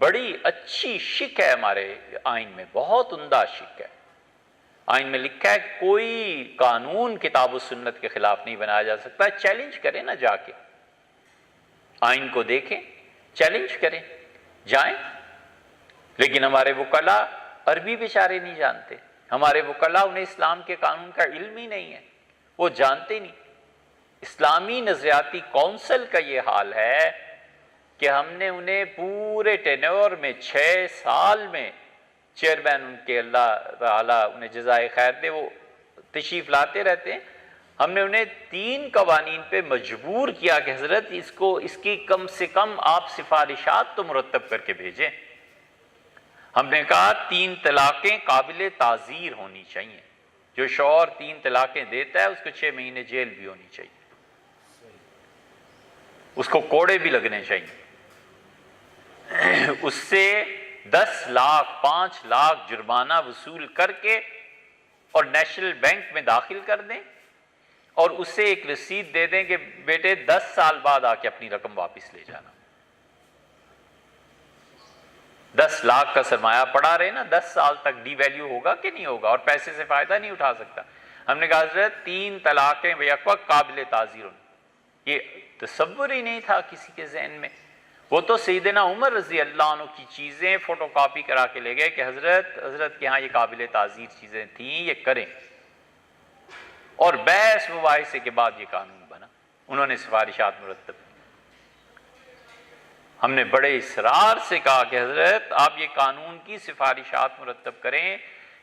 [SPEAKER 1] بڑی اچھی شک ہے ہمارے آئین میں، بہت عمدہ شک ہے. آئین میں لکھا ہے کہ کوئی قانون کتاب و سنت کے خلاف نہیں بنایا جا سکتا. چیلنج کریں نا، جا کے آئین کو دیکھیں، چیلنج کریں، جائیں. لیکن ہمارے وکلاء عربی بیچارے نہیں جانتے. ہمارے وکلاء انہیں اسلام کے قانون کا علم ہی نہیں ہے، وہ جانتے نہیں. اسلامی نظریاتی کونسل کا یہ حال ہے کہ ہم نے انہیں پورے ٹینور میں 6 سال میں چیئرمین ان کے، اللہ تعالیٰ انہیں جزائے خیر دے، وہ تشریف لاتے رہتے ہیں، ہم نے انہیں 3 قوانین پہ مجبور کیا کہ حضرت اس کی کم سے کم آپ سفارشات تو مرتب کر کے بھیجیں. ہم نے کہا 3 طلاقیں قابل تعزیر ہونی چاہیے. جو شوہر 3 طلاقیں دیتا ہے اس کو 6 مہینے جیل بھی ہونی چاہیے، اس کو کوڑے بھی لگنے چاہیے. اس سے 10 لاکھ 5 لاکھ جرمانہ وصول کر کے اور نیشنل بینک میں داخل کر دیں اور اس سے ایک رسید دے دیں کہ بیٹے 10 سال بعد آ کے اپنی رقم واپس لے جانا. 10 لاکھ کا سرمایہ پڑا رہے نا، 10 سال تک ڈی ویلیو ہوگا کہ نہیں ہوگا اور پیسے سے فائدہ نہیں اٹھا سکتا. ہم نے کہا حضرت 3 طلاقیں بیک وقت قابل تعزیر ہوں. یہ تصور ہی نہیں تھا کسی کے ذہن میں. وہ تو سیدنا عمر رضی اللہ عنہ کی چیزیں فوٹو کاپی کرا کے لے گئے کہ حضرت کے ہاں یہ قابل تعزیر چیزیں تھیں، یہ کریں، اور بحث مباحثے کے بعد یہ قانون بنا، انہوں نے سفارشات مرتب کی۔ ہم نے بڑے اصرار سے کہا کہ حضرت آپ یہ قانون کی سفارشات مرتب کریں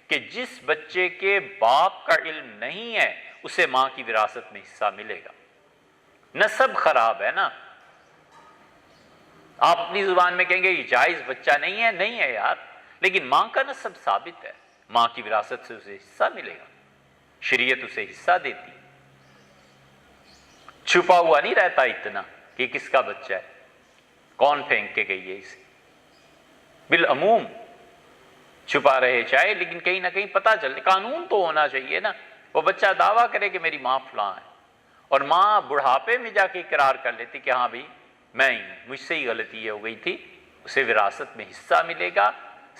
[SPEAKER 1] کہ جس بچے کے باپ کا علم نہیں ہے اسے ماں کی وراثت میں حصہ ملے گا۔ نسب خراب ہے نا، آپ اپنی زبان میں کہیں گے یہ جائز بچہ نہیں ہے یار، لیکن ماں کا نسب ثابت ہے، ماں کی وراثت سے اسے حصہ ملے گا، شریعت اسے حصہ دیتی ہے۔ چھپا ہوا نہیں رہتا اتنا کہ کس کا بچہ ہے، کون پھینک کے گئی ہے اسے، بالعموم چھپا رہے چاہے، لیکن کہیں نہ کہیں پتہ چلے، قانون تو ہونا چاہیے نا۔ وہ بچہ دعویٰ کرے کہ میری ماں فلاں ہے، اور ماں بڑھاپے میں جا کے اقرار کر لیتی کہ ہاں بھائی میں ہی، مجھ سے ہی غلطی یہ ہو گئی تھی، اسے وراثت میں حصہ ملے گا۔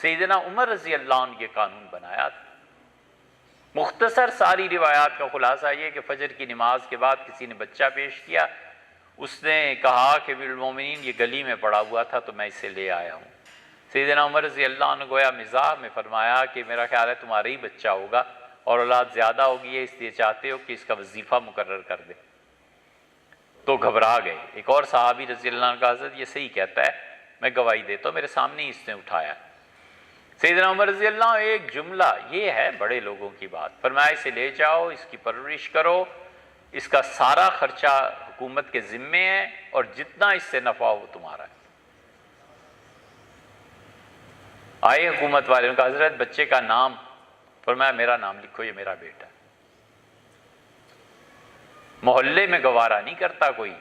[SPEAKER 1] سیدنا عمر رضی اللہ عنہ یہ قانون بنایا تھا۔ مختصر ساری روایات کا خلاصہ یہ کہ فجر کی نماز کے بعد کسی نے بچہ پیش کیا، اس نے کہا کہ امیر المومنین یہ گلی میں پڑا ہوا تھا تو میں اسے لے آیا ہوں۔ سیدنا عمر رضی اللہ عنہ گویا مزاح میں فرمایا کہ میرا خیال ہے تمہارا ہی بچہ ہوگا، اور اولاد زیادہ ہوگی ہے اس لیے چاہتے ہو کہ اس کا وظیفہ مقرر کر دے۔ تو گھبرا گئے۔ ایک اور صحابی رضی اللہ عنہ کا حضرت یہ صحیح کہتا ہے، میں گواہی دیتا ہوں، میرے سامنے ہی اس نے اٹھایا۔ سیدنا عمر رضی اللہ عنہ ایک جملہ، یہ ہے بڑے لوگوں کی بات، فرمایا اسے لے جاؤ، اس کی پرورش کرو، اس کا سارا خرچہ حکومت کے ذمے ہے، اور جتنا اس سے نفع ہو وہ تمہارا ہے۔ آئے حکومت والے، ان کا حضرت بچے کا نام، فرمایا میرا نام لکھو، یہ میرا بیٹا ہے۔ محلے میں گوارا نہیں کرتا کوئی،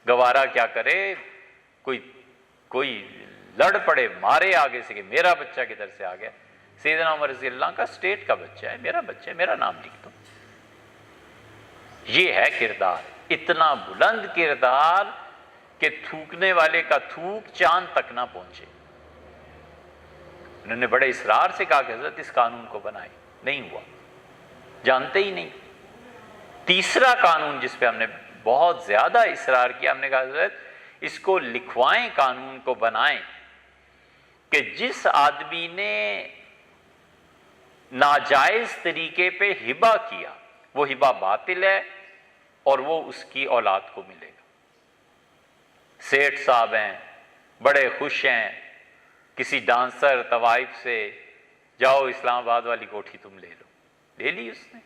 [SPEAKER 1] گوارا کیا کرے، کوئی لڑ پڑے، مارے آگے سے کہ میرا بچہ کدھر سے آ گیا۔ سیدنا عمر رضی اللہ کا اسٹیٹ کا بچہ ہے، میرا بچہ ہے، میرا نام لکھ دو۔ یہ ہے کردار، اتنا بلند کردار کہ تھوکنے والے کا تھوک چاند تک نہ پہنچے۔ انہوں نے بڑے اصرار سے کہا کہ حضرت اس قانون کو بنائے، نہیں ہوا، جانتے ہی نہیں۔ تیسرا قانون جس پہ ہم نے بہت زیادہ اصرار کیا، ہم نے کہا حضرت اس کو لکھوائیں، قانون کو بنائیں کہ جس آدمی نے ناجائز طریقے پہ ہبہ کیا وہ ہبہ باطل ہے اور وہ اس کی اولاد کو ملے گا۔ سیٹھ صاحب ہیں، بڑے خوش ہیں، کسی ڈانسر طوائف سے جاؤ اسلام آباد والی کوٹھی تم لے لو، لے لی اس نے۔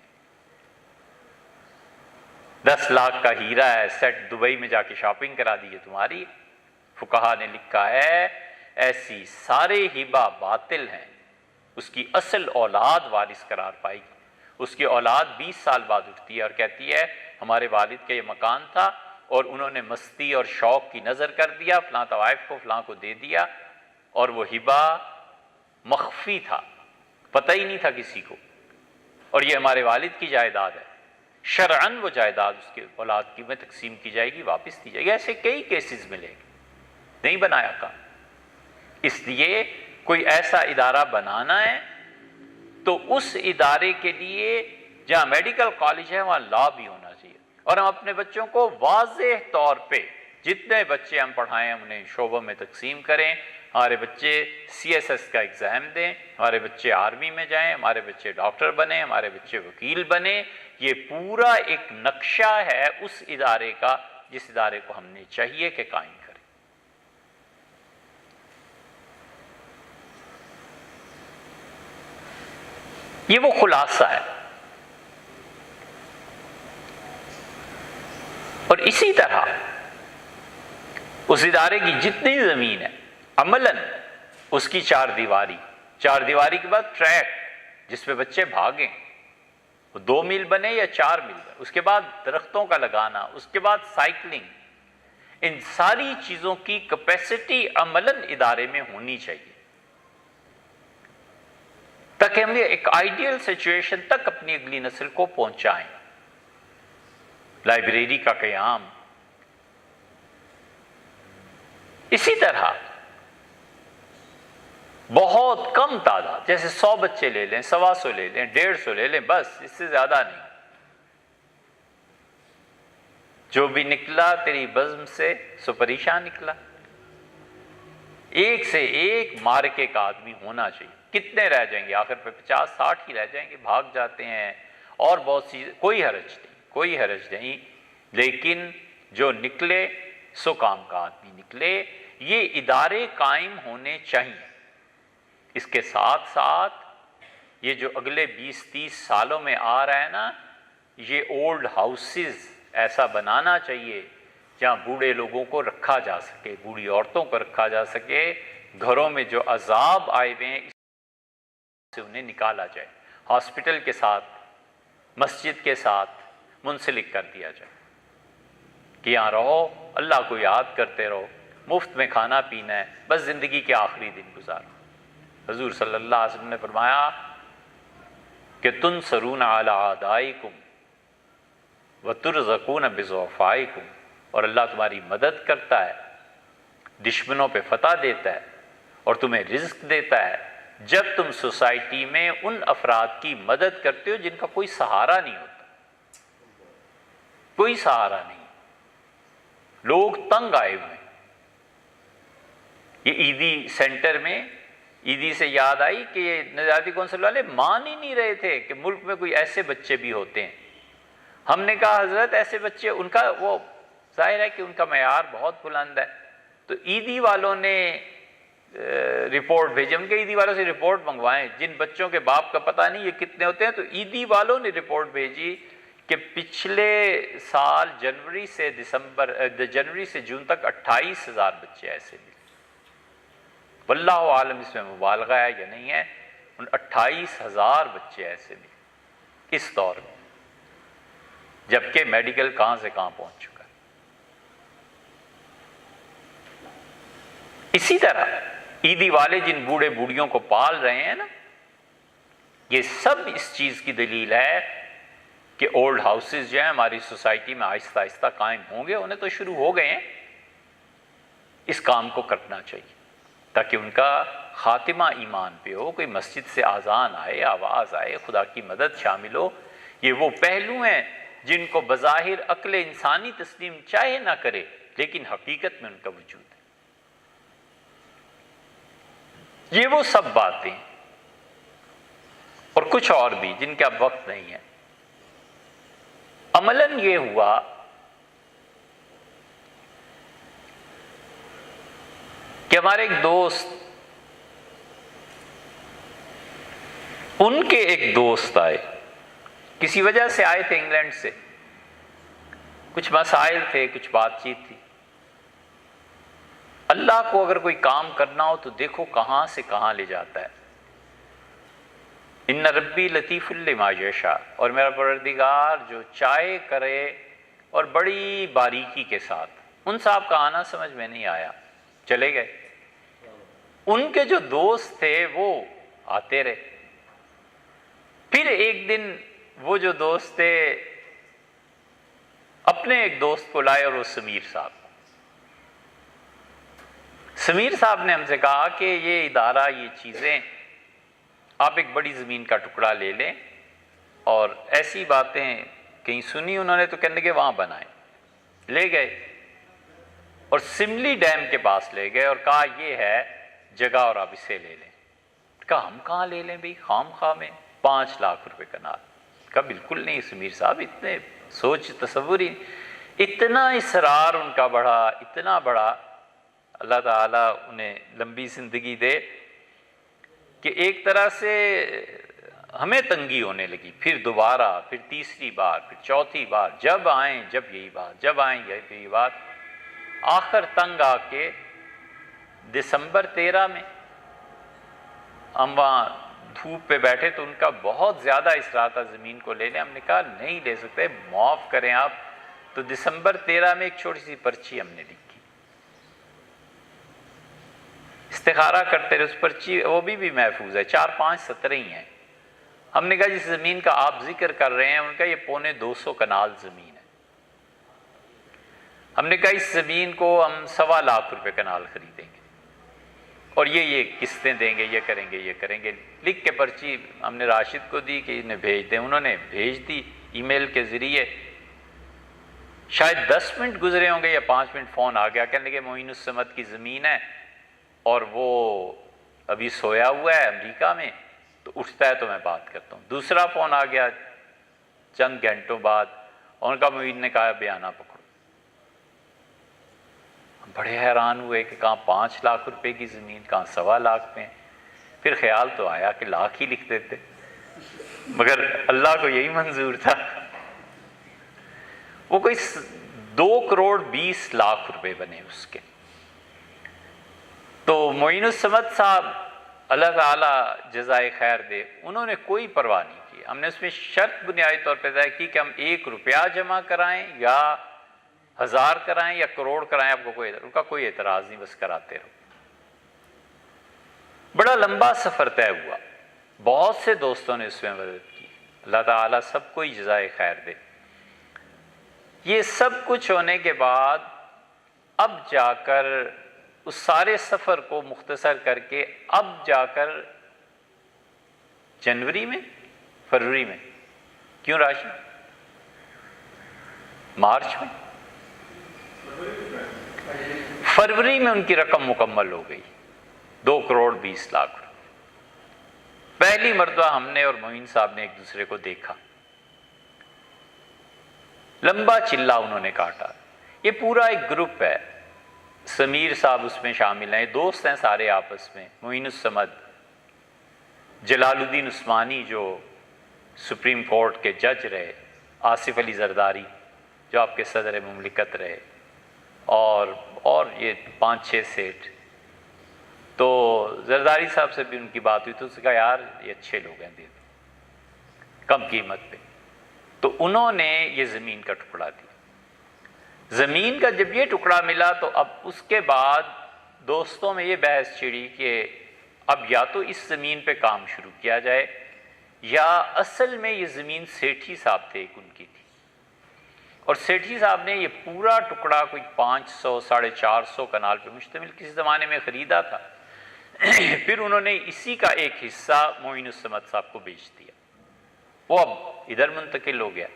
[SPEAKER 1] 10 لاکھ کا ہیرا ہے، سیٹ دبئی میں جا کے شاپنگ کرا دی ہے تمہاری۔ فقہا نے لکھا ہے ایسی سارے ہبہ باطل ہیں، اس کی اصل اولاد وارث قرار پائے گی۔ اس کی اولاد 20 سال بعد اٹھتی ہے اور کہتی ہے ہمارے والد کا یہ مکان تھا اور انہوں نے مستی اور شوق کی نظر کر دیا، فلاں طوائف کو فلاں کو دے دیا، اور وہ ہبہ مخفی تھا، پتہ ہی نہیں تھا کسی کو، اور یہ ہمارے والد کی جائیداد ہے۔ شرعاً وہ جائیداد اس کے اولاد کی میں تقسیم کی جائے گی، واپس دی جائے گی۔ ایسے کئی کیسز ملیں گے، نہیں بنایا کام۔ اس لیے کوئی ایسا ادارہ بنانا ہے تو اس ادارے کے لیے جہاں میڈیکل کالج ہے وہاں لا بھی ہونا چاہیے، اور ہم اپنے بچوں کو واضح طور پہ جتنے بچے ہم پڑھائیں انہیں شعبوں میں تقسیم کریں۔ ہمارے بچے CSS کا ایگزام دیں، ہمارے بچے آرمی میں جائیں، ہمارے بچے ڈاکٹر بنیں، ہمارے بچے وکیل بنیں۔ یہ پورا ایک نقشہ ہے اس ادارے کا جس ادارے کو ہم نے چاہیے کہ قائم کریں۔ یہ وہ خلاصہ ہے۔ اور اسی طرح اس ادارے کی جتنی زمین ہے عملاً اس کی 4 دیواری کے بعد ٹریک جس پہ بچے بھاگیں، وہ 2 میل بنے یا 4 میل بنے، اس کے بعد درختوں کا لگانا، اس کے بعد سائیکلنگ، ان ساری چیزوں کی کیپیسٹی عملاً ادارے میں ہونی چاہیے تاکہ ہم ایک آئیڈیل سچویشن تک اپنی اگلی نسل کو پہنچائیں۔ لائبریری کا قیام، اسی طرح بہت کم تعداد، جیسے 100 بچے لے لیں، 125 لے لیں، 150 لے لیں، بس اس سے زیادہ نہیں۔ جو بھی نکلا تیری بزم سے سو پریشان نکلا۔ ایک سے ایک مارکے کا آدمی ہونا چاہیے. کتنے رہ جائیں گے آخر پہ 50-60 ہی رہ جائیں گے, بھاگ جاتے ہیں اور بہت سی, کوئی حرج نہیں, لیکن جو نکلے سو کام کا آدمی نکلے. یہ ادارے قائم ہونے چاہیے. اس کے ساتھ ساتھ یہ جو اگلے 20-30 سالوں میں آ رہا ہے نا, یہ اولڈ ہاؤسز ایسا بنانا چاہیے جہاں بوڑھے لوگوں کو رکھا جا سکے, بوڑھی عورتوں کو رکھا جا سکے. گھروں میں جو عذاب آئے ہوئے ہیں اس سے انہیں نکالا جائے, ہاسپٹل کے ساتھ, مسجد کے ساتھ منسلک کر دیا جائے کہ یہاں رہو, اللہ کو یاد کرتے رہو, مفت میں کھانا پینا ہے, بس زندگی کے آخری دن گزارو. حضور صلی اللہ علیہ وسلم نے فرمایا کہ تنصرون علی اعدائکم وترزقون بضعفائکم, اور اللہ تمہاری مدد کرتا ہے, دشمنوں پہ فتح دیتا ہے اور تمہیں رزق دیتا ہے جب تم سوسائٹی میں ان افراد کی مدد کرتے ہو جن کا کوئی سہارا نہیں ہوتا, کوئی سہارا نہیں, لوگ تنگ آئے ہوئے ہیں. یہ عیدی سینٹر میں, عیدی سے یاد آئی کہ یہ نظریاتی کونسل والے مان ہی نہیں رہے تھے کہ ملک میں کوئی ایسے بچے بھی ہوتے ہیں. ہم نے کہا حضرت ایسے بچے, ان کا وہ ظاہر ہے کہ ان کا معیار بہت بلند ہے, تو عیدی والوں نے رپورٹ بھیجی, ان کے عیدی والوں سے رپورٹ منگوائیں جن بچوں کے باپ کا پتہ نہیں یہ کتنے ہوتے ہیں. تو عیدی والوں نے رپورٹ بھیجی کہ پچھلے سال جنوری سے جون تک 28,000 بچے ایسے ملے. واللہ عالم اس میں مبالغہ ہے یا نہیں ہے, ان 28,000 بچے ایسے ملے اس دور میں, جبکہ میڈیکل کہاں سے کہاں پہنچ چکا ہے. اسی طرح عیدی والے جن بوڑھے بوڑھیوں کو پال رہے ہیں نا, یہ سب اس چیز کی دلیل ہے کہ اولڈ ہاؤسز جو ہیں ہماری سوسائٹی میں آہستہ آہستہ قائم ہوں گے. انہیں تو شروع ہو گئے ہیں, اس کام کو کرنا چاہیے تاکہ ان کا خاتمہ ایمان پہ ہو. کوئی مسجد سے اذان آئے, آواز آئے, خدا کی مدد شامل ہو. یہ وہ پہلو ہیں جن کو بظاہر عقل انسانی تسلیم چاہے نہ کرے, لیکن حقیقت میں ان کا وجود ہے. یہ وہ سب باتیں اور کچھ اور بھی جن کا اب وقت نہیں ہے. عملاً یہ ہوا کہ ہمارے ایک دوست, ان کے ایک دوست آئے, کسی وجہ سے آئے تھے انگلینڈ سے, کچھ مسائل تھے, کچھ بات چیت تھی. اللہ کو اگر کوئی کام کرنا ہو تو دیکھو کہاں سے کہاں لے جاتا ہے. ان ربی لطیف لما یشاء, اور میرا پروردگار جو چاہے کرے, اور بڑی باریکی کے ساتھ. ان صاحب کا آنا سمجھ میں نہیں آیا, چلے گئے. ان کے جو دوست تھے وہ آتے رہے. پھر ایک دن وہ جو دوست تھے اپنے ایک دوست کو لائے, اور وہ سمیر صاحب نے ہم سے کہا کہ یہ ادارہ, یہ چیزیں, آپ ایک بڑی زمین کا ٹکڑا لے لیں, اور ایسی باتیں کہیں سنی انہوں نے تو کہنے کے وہاں بنائیں. لے گئے اور سملی ڈیم کے پاس لے گئے اور کہا یہ ہے جگہ اور آپ اسے لے لیں. کہا ہم کہاں لے لیں بھائی, خام خواہ میں 5 لاکھ روپے کنال. کہا بالکل نہیں سمیر صاحب, اتنے سوچ تصور ہی, اتنا اصرار ان کا بڑھا, اتنا بڑا. اللہ تعالیٰ انہیں لمبی زندگی دے کہ ایک طرح سے ہمیں تنگی ہونے لگی. پھر دوبارہ, پھر تیسری بار, پھر چوتھی بار, جب آئیں جب یہی بات, جب آئیں یہی بات. آخر تنگ آ کے دسمبر 13 میں ہم وہاں دھوپ پہ بیٹھے تو ان کا بہت زیادہ اصرار تھا زمین کو لے لیں. ہم نے کہا نہیں لے سکتے, معاف کریں آپ. تو دسمبر 13 میں ایک چھوٹی سی پرچی ہم نے لکھی, استخارہ کرتے رہے. اس پرچی وہ بھی محفوظ ہے, 4-5 سطریں ہی ہیں. ہم نے کہا جس زمین کا آپ ذکر کر رہے ہیں ان کا یہ 250 کنال زمین ہے. ہم نے کہا اس زمین کو ہم 1.25 لاکھ روپے کنال خریدیں گے, اور یہ قسطیں دیں گے, یہ کریں گے. لکھ کے پرچی ہم نے راشد کو دی کہ انہیں بھیج دیں. انہوں نے بھیج دی ای میل کے ذریعے. شاید 10 منٹ گزرے ہوں گے یا 5 منٹ, فون آ گیا, کہنے لگے معین الصمد کی زمین ہے اور وہ ابھی سویا ہوا ہے امریکہ میں، تو اٹھتا ہے تو میں بات کرتا ہوں۔ دوسرا فون آ گیا چند گھنٹوں بعد، اور ان کا معین نے کہا بیانہ پکڑو۔ ہم بڑے حیران ہوئے کہ کہاں 5 لاکھ روپے کی زمین، کہاں 1.25 لاکھ پہ ہیں۔ پھر خیال تو آیا کہ لاکھ ہی لکھ دیتے، مگر اللہ کو یہی منظور تھا۔ وہ کوئی 2.20 کروڑ روپے بنے اس کے۔ تو معین الصمد صاحب اللہ تعالیٰ جزائے خیر دے، انہوں نے کوئی پرواہ نہیں کی۔ ہم نے اس میں شرط بنیادی طور پہ طے کی کہ ہم 1 روپیہ جمع کرائیں یا 1000 کرائیں یا کروڑ کرائیں، آپ کو ان کا کوئی اعتراض نہیں، بس کراتے رہو۔ بڑا لمبا سفر طے ہوا، بہت سے دوستوں نے اس میں مدد کی، اللہ تعالیٰ سب کو ہی جزائے خیر دے۔ یہ سب کچھ ہونے کے بعد اب جا کر اس سارے سفر کو مختصر کر کے اب جا کر فروری میں کیوں راشد؟ مارچ میں، فروری میں ان کی رقم مکمل ہو گئی، 2.20 کروڑ۔ پہلی مرتبہ ہم نے اور معین صاحب نے ایک دوسرے کو دیکھا، لمبا چلہ انہوں نے کاٹا۔ یہ پورا ایک گروپ ہے، سمیر صاحب اس میں شامل ہیں، دوست ہیں سارے آپس میں، معین الصمد، جلال الدین عثمانی جو سپریم کورٹ کے جج رہے، آصف علی زرداری جو آپ کے صدر مملکت رہے، اور یہ 5-6 سیٹ۔ تو زرداری صاحب سے بھی ان کی بات ہوئی تو اس نے کہا یار یہ اچھے لوگ ہیں، دے دو کم قیمت پہ۔ تو انہوں نے یہ زمین کا ٹکڑا دیا۔ زمین کا جب یہ ٹکڑا ملا تو اب اس کے بعد دوستوں میں یہ بحث چھڑی کہ اب یا تو اس زمین پہ کام شروع کیا جائے، یا اصل میں یہ زمین سیٹھی صاحب تھے، ایک ان کی تھی، اور سیٹھی صاحب نے یہ پورا ٹکڑا کوئی 500-450 کنال پہ مشتمل کسی زمانے میں خریدا تھا۔ پھر انہوں نے اسی کا ایک حصہ معین الصمد صاحب کو بیچ دیا، وہ اب ادھر منتقل ہو گیا۔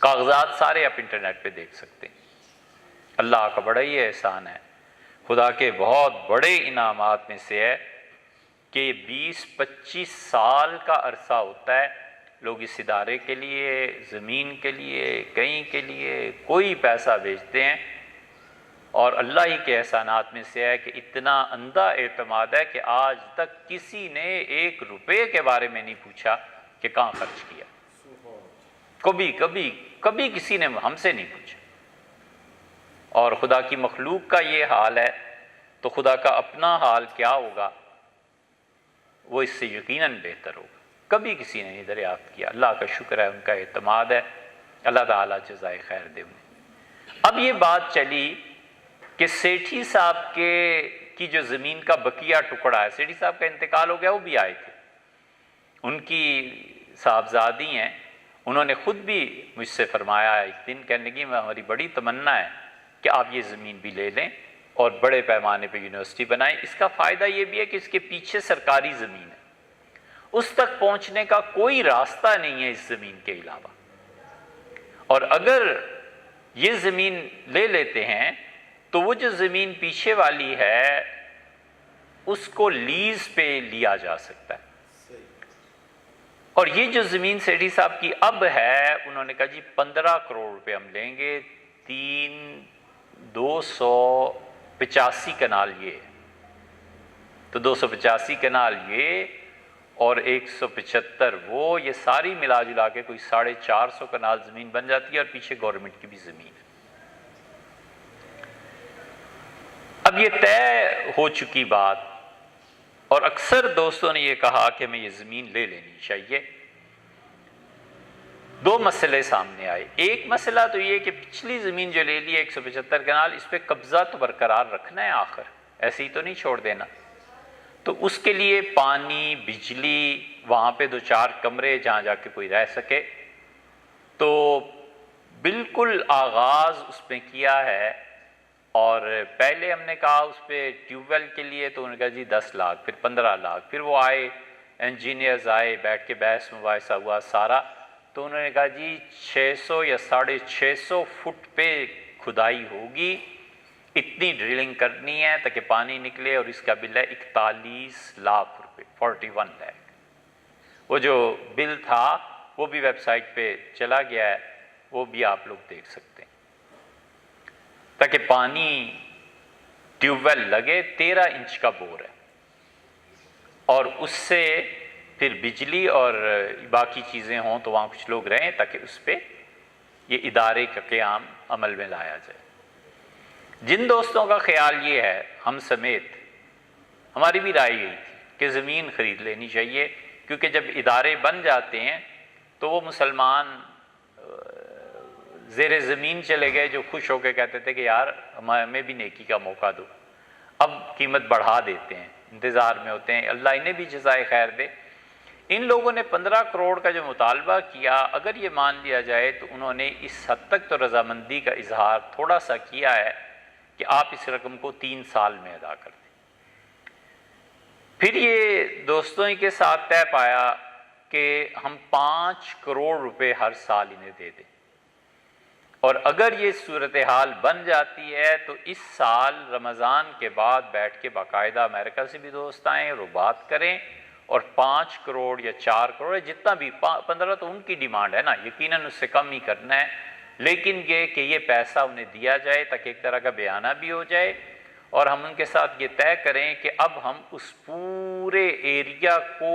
[SPEAKER 1] کاغذات سارے آپ انٹرنیٹ پہ دیکھ سکتے ہیں۔ اللہ کا بڑا ہی احسان ہے، خدا کے بہت بڑے انعامات میں سے ہے کہ 20-25 سال کا عرصہ ہوتا ہے، لوگ اس ادارے کے لیے، زمین کے لیے، کہیں کے لیے کوئی پیسہ بھیجتے ہیں، اور اللہ ہی کے احسانات میں سے ہے کہ اتنا اندھا اعتماد ہے کہ آج تک کسی نے 1 روپے کے بارے میں نہیں پوچھا کہ کہاں خرچ کیا، کبھی کسی نے ہم سے نہیں پوچھا۔ اور خدا کی مخلوق کا یہ حال ہے تو خدا کا اپنا حال کیا ہوگا، وہ اس سے یقیناً بہتر ہوگا۔ کبھی کسی نے نہیں دریافت کیا، اللہ کا شکر ہے، ان کا اعتماد ہے، اللہ تعالیٰ جزائے خیر دے انہیں۔ اب یہ بات چلی کہ سیٹھی صاحب کی جو زمین کا بقیہ ٹکڑا ہے، سیٹھی صاحب کا انتقال ہو گیا، وہ بھی آئے تھے، ان کی صاحبزادی ہیں، انہوں نے خود بھی مجھ سے فرمایا ایک دن، کہنے لگی ہماری بڑی تمنا ہے کہ آپ یہ زمین بھی لے لیں اور بڑے پیمانے پہ یونیورسٹی بنائیں۔ اس کا فائدہ یہ بھی ہے کہ اس کے پیچھے سرکاری زمین ہے، اس تک پہنچنے کا کوئی راستہ نہیں ہے اس زمین کے علاوہ، اور اگر یہ زمین لے لیتے ہیں تو وہ جو زمین پیچھے والی ہے اس کو لیز پہ لیا جا سکتا ہے۔ اور یہ جو زمین سیٹھی صاحب کی اب ہے، انہوں نے کہا جی 15 کروڑ روپے ہم لیں گے، 285 کنال یہ، تو 285 کنال یہ اور 175 وہ، یہ ساری ملا جلا کے کوئی 450 کنال زمین بن جاتی ہے، اور پیچھے گورنمنٹ کی بھی زمین ہے۔ اب یہ طے ہو چکی بات، اور اکثر دوستوں نے یہ کہا کہ ہمیں یہ زمین لے لینی چاہیے۔ 2 مسئلے سامنے آئے۔ ایک مسئلہ تو یہ کہ پچھلی زمین جو لے لی ہے 175 کنال، اس پہ قبضہ تو برقرار رکھنا ہے، آخر ایسے ہی تو نہیں چھوڑ دینا، تو اس کے لیے پانی، بجلی، وہاں پہ 2-4 کمرے جہاں جا کے کوئی رہ سکے، تو بالکل آغاز اس پہ کیا ہے۔ اور پہلے ہم نے کہا اس پہ ٹیوب ویل کے لیے، تو انہوں نے کہا جی 10 لاکھ، پھر 15 لاکھ، پھر وہ آئے انجینئرز آئے، بیٹھ کے بحث مباحثہ ہوا سارا، تو انہوں نے کہا جی 600 یا 650 فٹ پہ کھدائی ہوگی، اتنی ڈرلنگ کرنی ہے تاکہ پانی نکلے، اور اس کا بل ہے 41 لاکھ روپے، 41 لاکھ۔ وہ جو بل تھا وہ بھی ویب سائٹ پہ چلا گیا ہے، وہ بھی آپ لوگ دیکھ سکتے ہیں۔ تاکہ پانی ٹیوب ویل لگے، 13 انچ کا بور ہے، اور اس سے پھر بجلی اور باقی چیزیں ہوں تو وہاں کچھ لوگ رہیں تاکہ اس پہ یہ ادارے کا قیام عمل میں لایا جائے۔ جن دوستوں کا خیال یہ ہے، ہم سمیت ہماری بھی رائے یہی تھی کہ زمین خرید لینی چاہیے، کیونکہ جب ادارے بن جاتے ہیں تو وہ مسلمان زیر زمین چلے گئے جو خوش ہو کے کہتے تھے کہ یار ہمیں بھی نیکی کا موقع دو، اب قیمت بڑھا دیتے ہیں، انتظار میں ہوتے ہیں۔ اللہ انہیں بھی جزائے خیر دے۔ ان لوگوں نے 15 کروڑ کا جو مطالبہ کیا، اگر یہ مان لیا جائے تو انہوں نے اس حد تک تو رضامندی کا اظہار تھوڑا سا کیا ہے کہ آپ اس رقم کو 3 سال میں ادا کر دیں۔ پھر یہ دوستوں ہی کے ساتھ طے پایا کہ ہم 5 کروڑ روپے ہر سال انہیں دے دیں، اور اگر یہ صورتحال بن جاتی ہے تو اس سال رمضان کے بعد بیٹھ کے باقاعدہ امریکہ سے بھی دوست آئیں اور وہ بات کریں، اور 5 کروڑ یا 4 کروڑ جتنا بھی، 15 تو ان کی ڈیمانڈ ہے نا، یقیناً اس سے کم ہی کرنا ہے، لیکن یہ کہ یہ پیسہ انہیں دیا جائے تاکہ ایک طرح کا بیانہ بھی ہو جائے، اور ہم ان کے ساتھ یہ طے کریں کہ اب ہم اس پورے ایریا کو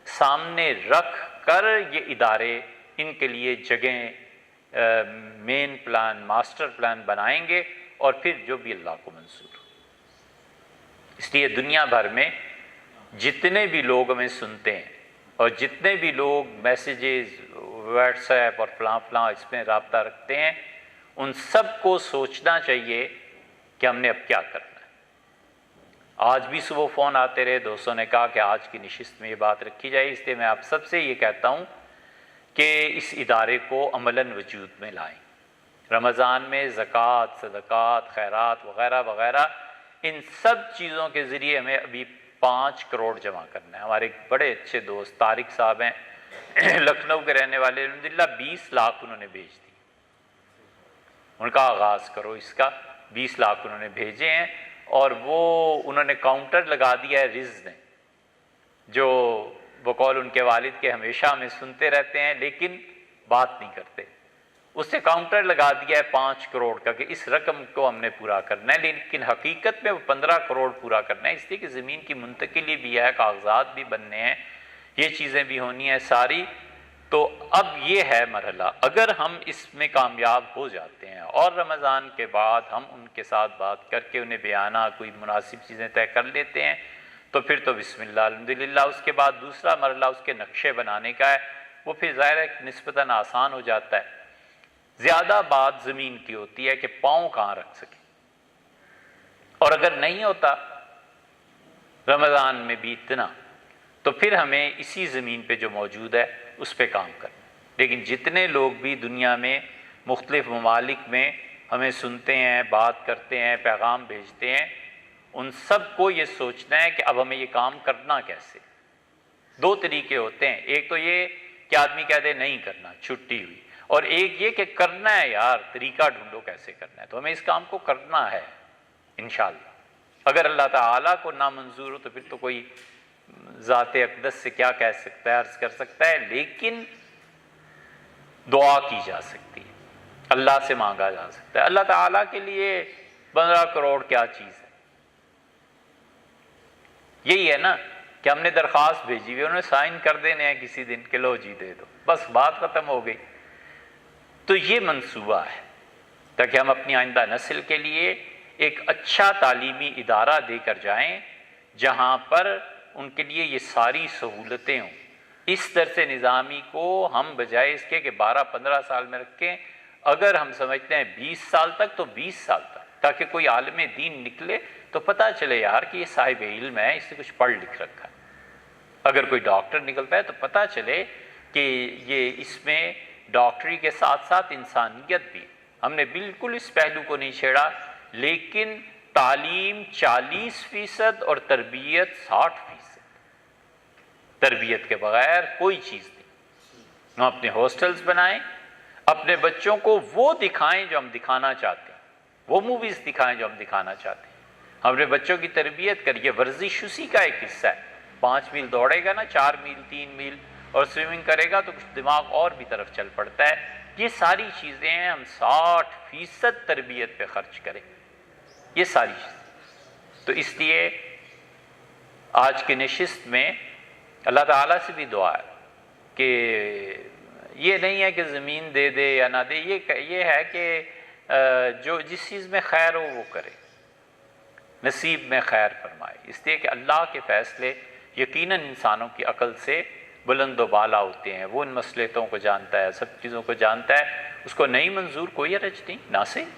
[SPEAKER 1] سامنے رکھ کر یہ ادارے، ان کے لیے جگہیں، مین پلان، ماسٹر پلان بنائیں گے، اور پھر جو بھی اللہ کو منظور ہو۔ اس لیے دنیا بھر میں جتنے بھی لوگ ہمیں سنتے ہیں اور جتنے بھی لوگ میسیجز، واٹس ایپ اور فلاں فلاں اس میں رابطہ رکھتے ہیں، ان سب کو سوچنا چاہیے کہ ہم نے اب کیا کرنا ہے۔ آج بھی صبح فون آتے رہے، دوستوں نے کہا کہ آج کی نشست میں یہ بات رکھی جائے، اس لیے میں آپ سب سے یہ کہتا ہوں کہ اس ادارے کو عملاً وجود میں لائیں۔ رمضان میں زکوٰۃ، صدقات، خیرات وغیرہ وغیرہ، ان سب چیزوں کے ذریعے ہمیں ابھی 5 کروڑ جمع کرنا ہے۔ ہمارے ایک بڑے اچھے دوست طارق صاحب ہیں، لکھنؤ کے رہنے والے، الحمدللہ 20 لاکھ انہوں نے بھیج دی۔ ان کا آغاز کرو اس کا، 20 لاکھ انہوں نے بھیجے ہیں، اور وہ انہوں نے کاؤنٹر لگا دیا ہے رز نے، جو بقول ان کے والد کے ہمیشہ ہمیں سنتے رہتے ہیں لیکن بات نہیں کرتے، اس سے کاؤنٹر لگا دیا ہے 5 کروڑ کا کہ اس رقم کو ہم نے پورا کرنا ہے، لیکن حقیقت میں وہ 15 کروڑ پورا کرنا ہے، اس لیے کہ زمین کی منتقلی بھی ہے، کاغذات بھی بننے ہیں، یہ چیزیں بھی ہونی ہیں ساری۔ تو اب یہ ہے مرحلہ، اگر ہم اس میں کامیاب ہو جاتے ہیں اور رمضان کے بعد ہم ان کے ساتھ بات کر کے انہیں بیانہ کوئی مناسب چیزیں طے کر لیتے ہیں تو پھر تو بسم اللہ الحمدللہ۔ اس کے بعد دوسرا مرحلہ اس کے نقشے بنانے کا ہے، وہ پھر ظاہر ہے نسبتاً آسان ہو جاتا ہے۔ زیادہ بات زمین کی ہوتی ہے کہ پاؤں کہاں رکھ سکیں، اور اگر نہیں ہوتا رمضان میں بھی اتنا تو پھر ہمیں اسی زمین پہ جو موجود ہے اس پہ کام کرنا۔ لیکن جتنے لوگ بھی دنیا میں مختلف ممالک میں ہمیں سنتے ہیں، بات کرتے ہیں، پیغام بھیجتے ہیں، ان سب کو یہ سوچنا ہے کہ اب ہمیں یہ کام کرنا کیسے۔ 2 طریقے ہوتے ہیں، ایک تو یہ کہ آدمی کہہ دے نہیں کرنا، چھٹی ہوئی، اور ایک یہ کہ کرنا ہے یار، طریقہ ڈھونڈو کیسے کرنا ہے۔ تو ہمیں اس کام کو کرنا ہے انشاءاللہ۔ اگر اللہ تعالیٰ کو نامنظور ہو تو پھر تو کوئی ذات اقدس سے کیا کہہ سکتا ہے، عرض کر سکتا ہے، لیکن دعا کی جا سکتی ہے، اللہ سے مانگا جا سکتا ہے۔ اللہ تعالیٰ کے لیے 15 کروڑ کیا چیز ہے؟ یہی ہے نا کہ ہم نے درخواست بھیجی ہوئی، انہوں نے سائن کر دینے ہیں کسی دن کہ لو جی دے دو، بس بات ختم ہو گئی۔ تو یہ منصوبہ ہے تاکہ ہم اپنی آئندہ نسل کے لیے ایک اچھا تعلیمی ادارہ دے کر جائیں جہاں پر ان کے لیے یہ ساری سہولتیں ہوں۔ اس درس نظامی کو ہم بجائے اس کے کہ 12-15 سال میں رکھیں، اگر ہم سمجھتے ہیں 20 سال تک تو 20 سال تک، تاکہ کوئی عالم دین نکلے تو پتہ چلے یار کہ یہ صاحب علم ہے، اس نے کچھ پڑھ لکھ رکھا ہے۔ اگر کوئی ڈاکٹر نکلتا ہے تو پتہ چلے کہ یہ اس میں ڈاکٹری کے ساتھ ساتھ انسانیت بھی۔ ہم نے بالکل اس پہلو کو نہیں چھیڑا، لیکن تعلیم 40% اور تربیت 60%۔ تربیت کے بغیر کوئی چیز نہیں۔ ہم اپنے ہاسٹلز بنائیں، اپنے بچوں کو وہ دکھائیں جو ہم دکھانا چاہتے ہیں۔ وہ موویز دکھائیں جو ہم دکھانا چاہتے ہیں. ہم اپنے بچوں کی تربیت کریے. ورزش اسی کا ایک حصہ ہے. 5 میل دوڑے گا نا، 4 میل 3 میل اور سوئمنگ کرے گا تو کچھ دماغ اور بھی طرف چل پڑتا ہے. یہ ساری چیزیں ہم 60% تربیت پہ خرچ کریں. یہ ساری چیزیں. تو اس لیے آج کے نشست میں اللہ تعالیٰ سے بھی دعا ہے کہ یہ نہیں ہے کہ زمین دے دے یا نہ دے، یہ ہے کہ جو جس چیز میں خیر ہو وہ کرے، نصیب میں خیر فرمائے. اس لیے کہ اللہ کے فیصلے یقیناً انسانوں کی عقل سے بلند و بالا ہوتے ہیں. وہ ان مصلحتوں کو جانتا ہے، سب چیزوں کو جانتا ہے. اس کو نہیں منظور کوئی حرج نہیں، ناصح.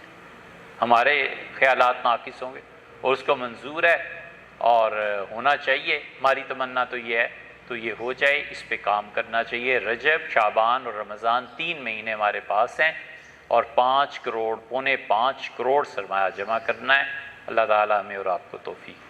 [SPEAKER 1] ہمارے خیالات ناقص ہوں گے اور اس کو منظور ہے اور ہونا چاہیے. ہماری تمنا تو یہ ہے تو یہ ہو جائے. اس پہ کام کرنا چاہیے. رجب، شعبان اور رمضان 3 مہینے ہمارے پاس ہیں اور 5 کروڑ، 4.25 کروڑ سرمایہ جمع کرنا ہے. اللہ تعالیٰ ہمیں اور آپ کو توفیق